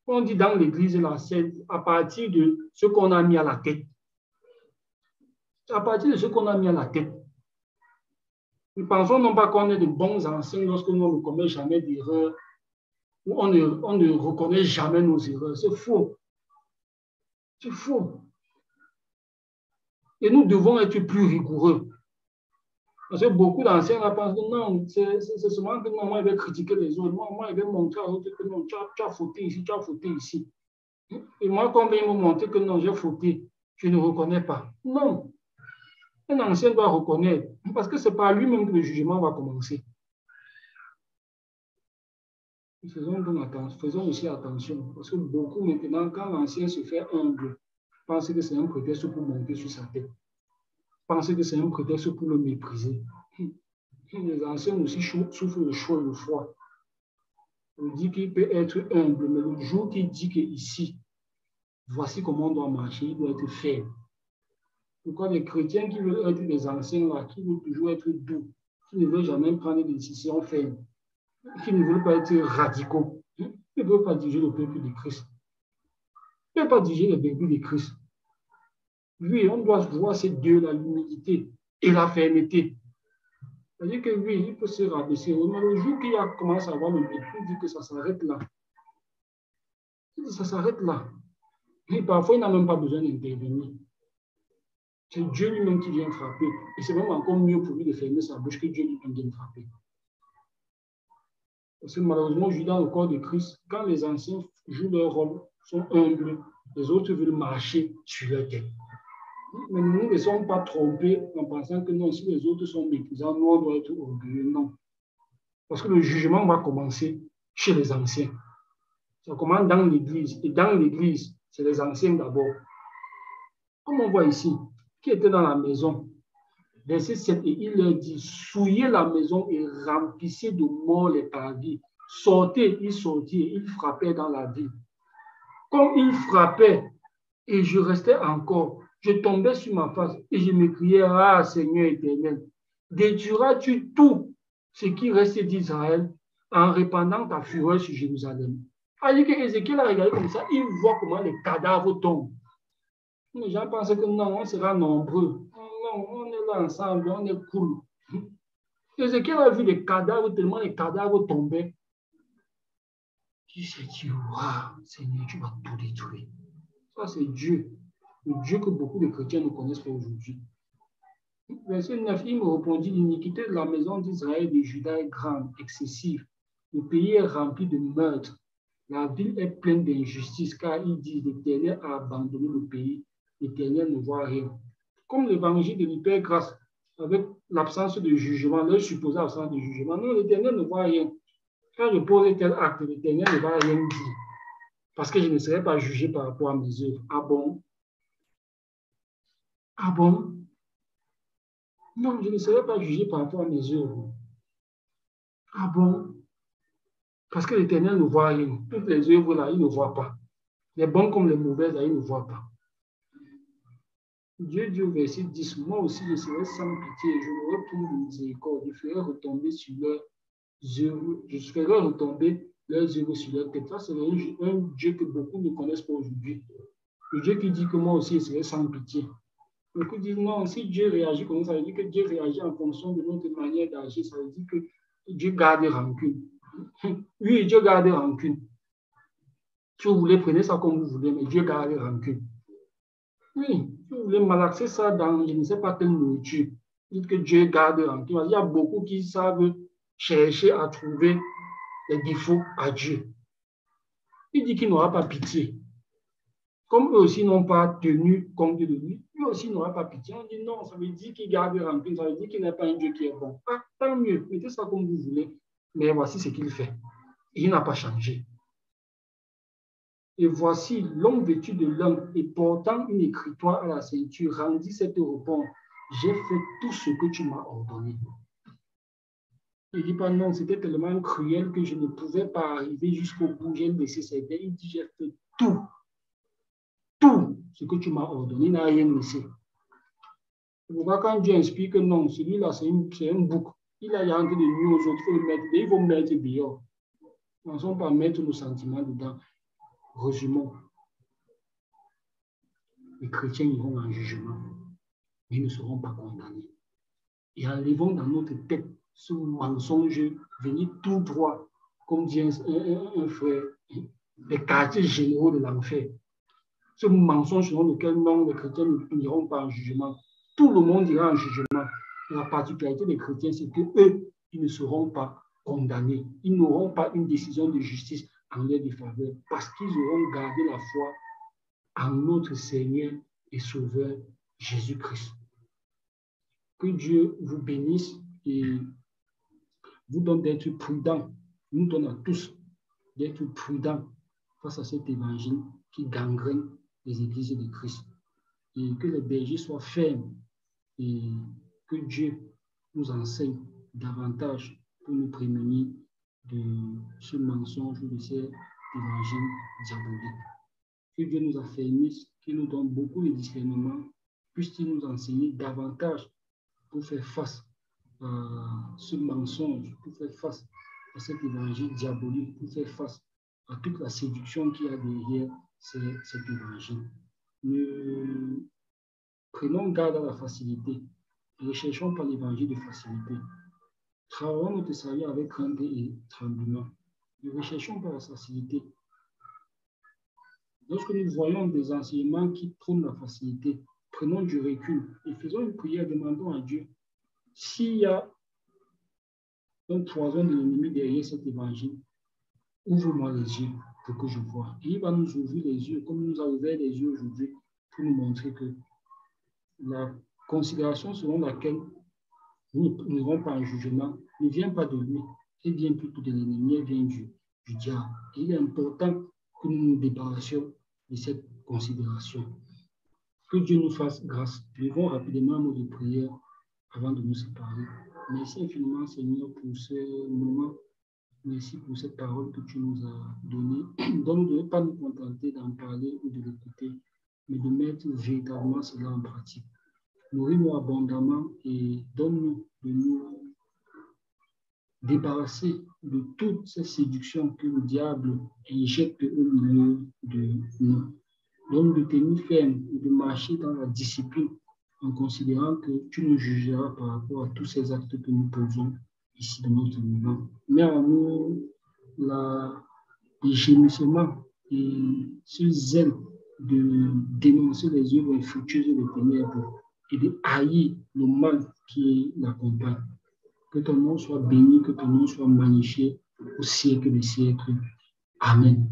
On dit dans l'église, là, c'est à partir de ce qu'on a mis à la tête. À partir de ce qu'on a mis à la tête. Nous pensons non pas qu'on est de bons anciens lorsque nous ne commettons jamais d'erreurs, ou on ne reconnaît jamais nos erreurs. C'est faux. C'est faux. Et nous devons être plus rigoureux. Parce que beaucoup d'anciens pensent que non, c'est seulement que non, moi, je vais critiquer les autres. Moi, je vais montrer à l'autre que non, tu as fauté ici, tu as fauté ici. Et moi, quand ils me montrer que non, j'ai fauté, je ne reconnais pas. Non. Un ancien doit reconnaître, parce que c'est par lui-même que le jugement va commencer. Faisons aussi attention, parce que beaucoup maintenant, quand l'ancien se fait humble, pensent que c'est un prétexte pour monter sur sa tête. Pensent que c'est un prétexte pour le mépriser. Les anciens aussi souffrent le chaud et le froid. On dit qu'il peut être humble, mais le jour qu'il dit qu'ici, voici comment on doit marcher, il doit être faible. Pourquoi les chrétiens qui veulent être des anciens, là, qui veulent toujours être doux, qui ne veulent jamais prendre des décisions fermes, qui ne veulent pas être radicaux, ils ne veulent pas diriger le peuple de Christ. Ils ne veulent pas diriger le peuple de Christ. Oui, on doit voir ces deux-là, l'humilité et la fermeté. C'est-à-dire que oui, il peut se rabaisser. Mais le jour qu'il a commencé à avoir le mépris, il dit que ça s'arrête là. Il dit ça s'arrête là. Et parfois, il n'a même pas besoin d'intervenir. C'est Dieu lui-même qui vient frapper. Et c'est même encore mieux pour lui de fermer sa bouche que Dieu lui-même vient frapper. Parce que malheureusement, je vis dans le corps de Christ, quand les anciens jouent leur rôle, sont humbles, les autres veulent marcher sur leur tête. Mais nous ne sommes pas trompés en pensant que non, si les autres sont méprisants, nous, on doit être orgueilleux. Non. Parce que le jugement va commencer chez les anciens. Ça commence dans l'église. Et dans l'église, c'est les anciens d'abord. Comme on voit ici, qui était dans la maison, verset 7, et il leur dit, souillez la maison et remplissez de morts les parvis. Sortez, ils sortirent, ils frappaient dans la ville. Comme ils frappaient, et je restais encore, je tombais sur ma face et je me criais, ah Seigneur éternel, détruiras-tu tout ce qui reste d'Israël en répandant ta fureur sur Jérusalem? Alors que Ézéchiel a regardé comme ça, il voit comment les cadavres tombent. Les gens pensent que non, on sera nombreux. Non, on est là ensemble, on est cool. Ézéchiel a vu les cadavres, tellement les cadavres tombaient. Il s'est dit, waouh, Seigneur, tu vas tout détruire. Ça, c'est Dieu. Le Dieu que beaucoup de chrétiens ne connaissent pas aujourd'hui. Verset 9, il me répondit, l'iniquité de la maison d'Israël et de Juda est grande, excessive. Le pays est rempli de meurtres. La ville est pleine d'injustice, car ils disent, l'Éternel a abandonné le pays. L'Éternel ne voit rien. Comme l'évangile de l'hypergrâce, avec l'absence de jugement, leur supposée absence de jugement, non, l'Éternel ne voit rien. Quand je pose tel acte, l'Éternel ne va rien dire. Parce que je ne serai pas jugé par rapport à mes œuvres. Ah bon? Ah bon? Non, je ne serai pas jugé par rapport à mes œuvres. Ah bon? Parce que l'Éternel ne voit rien. Toutes les œuvres là, il ne voit pas. Les bonnes comme les mauvaises là, il ne voit pas. Dieu dit au verset 10, moi aussi je serai sans pitié, je n'aurai plus de miséricorde, je ferai retomber sur leurs œuvres, je ferai retomber leurs œuvres sur leur tête. Ça, c'est un Dieu que beaucoup ne connaissent pas aujourd'hui. Le Dieu qui dit que moi aussi je serai sans pitié. Beaucoup disent non, si Dieu réagit comme ça veut dire que Dieu réagit en fonction de notre manière d'agir, ça veut dire que Dieu garde rancune. Oui, Dieu garde rancune. Si vous voulez, prenez ça comme vous voulez, mais Dieu garde rancune. Oui, si vous voulez malaxer ça dans je ne sais pas quelle nourriture, dites que Dieu garde rancune. Il y a beaucoup qui savent chercher à trouver les défauts à Dieu. Il dit qu'il n'aura pas pitié. Comme eux aussi n'ont pas tenu compte de lui, lui aussi n'aura pas pitié. On dit non, ça veut dire qu'il garde rancune, ça veut dire qu'il n'est pas un Dieu qui est bon. Ah, tant mieux, mettez ça comme vous voulez. Mais voici ce qu'il fait. Il n'a pas changé. Et voici l'homme vêtu de lin et portant une écritoire à la ceinture rendit cette réponse. J'ai fait tout ce que tu m'as ordonné. Il ne dit pas non, c'était tellement cruel que je ne pouvais pas arriver jusqu'au bout. J'ai laissé cette idée. Il dit j'ai fait tout ce que tu m'as ordonné. Il n'a rien laissé. Pourquoi quand Dieu explique que non, celui-là c'est un bouc. Il a en train de nuire aux autres, il faut le mettre, il faut mettre dehors. Nous ne sommes pas mettre nos sentiments dedans. Résumons. Les chrétiens iront en jugement, mais ils ne seront pas condamnés. Et enlevons dans notre tête ce mensonge venu tout droit, comme dit un frère, les quartiers généraux de l'enfer. Ce mensonge selon lequel non, les chrétiens n'iront pas en jugement. Tout le monde ira en jugement. La particularité des chrétiens, c'est qu'eux, ils ne seront pas condamnés. Ils n'auront pas une décision de justice en leur défaveur parce qu'ils auront gardé la foi en notre Seigneur et Sauveur Jésus-Christ. Que Dieu vous bénisse et vous donne d'être prudents, nous donne à tous d'être prudents face à cet évangile qui gangrène les églises de Christ. Et que les bergers soient fermes et que Dieu nous enseigne davantage pour nous prémunir de ce mensonge, de cet évangile diabolique. Que Dieu nous affermisse, qu'il nous donne beaucoup de discernement, puisse-t-il nous enseigner davantage pour faire face à ce mensonge, pour faire face à cet évangile diabolique, pour faire face à toute la séduction qu'il y a derrière cet évangile. Nous prenons garde à la facilité. Ne recherchons pas l'évangile de facilité. Travaillons notre salut avec crainte et tremblement. Ne recherchons pas la facilité. Lorsque nous voyons des enseignements qui prônent la facilité, prenons du recul et faisons une prière, demandons à Dieu s'il y a un poison de l'ennemi derrière cet évangile, ouvre-moi les yeux pour que je vois. Et il va nous ouvrir les yeux, comme il nous a ouvert les yeux aujourd'hui, pour nous montrer que la considération selon laquelle nous n'irons pas en jugement ne vient pas de lui, elle vient plutôt de l'ennemi, elle vient du diable. Et il est important que nous nous débarrassions de cette considération. Que Dieu nous fasse grâce. Levons rapidement un mot de prière avant de nous séparer. Merci infiniment, Seigneur, pour ce moment. Merci pour cette parole que tu nous as donnée. Donne-nous de ne pas nous contenter d'en parler ou de l'écouter, mais de mettre véritablement cela en pratique. Nourris-nous abondamment et donne-nous de nous débarrasser de toutes ces séductions que le diable injecte au milieu de nous. Donne-nous de tenir ferme et de marcher dans la discipline en considérant que tu nous jugeras par rapport à tous ces actes que nous posons ici dans notre vivant. Mets en nous les gémissements et ce zèle de dénoncer les œuvres infructueuses des ténèbres et de haïr le mal qui l'accompagne. Que ton nom soit béni, que ton nom soit magnifié au siècle des siècles. Amen.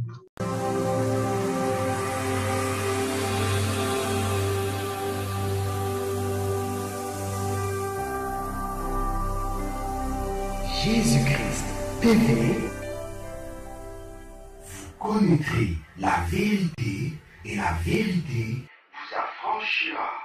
Jésus-Christ TV, vous connaîtrez la vérité et la vérité vous affranchira.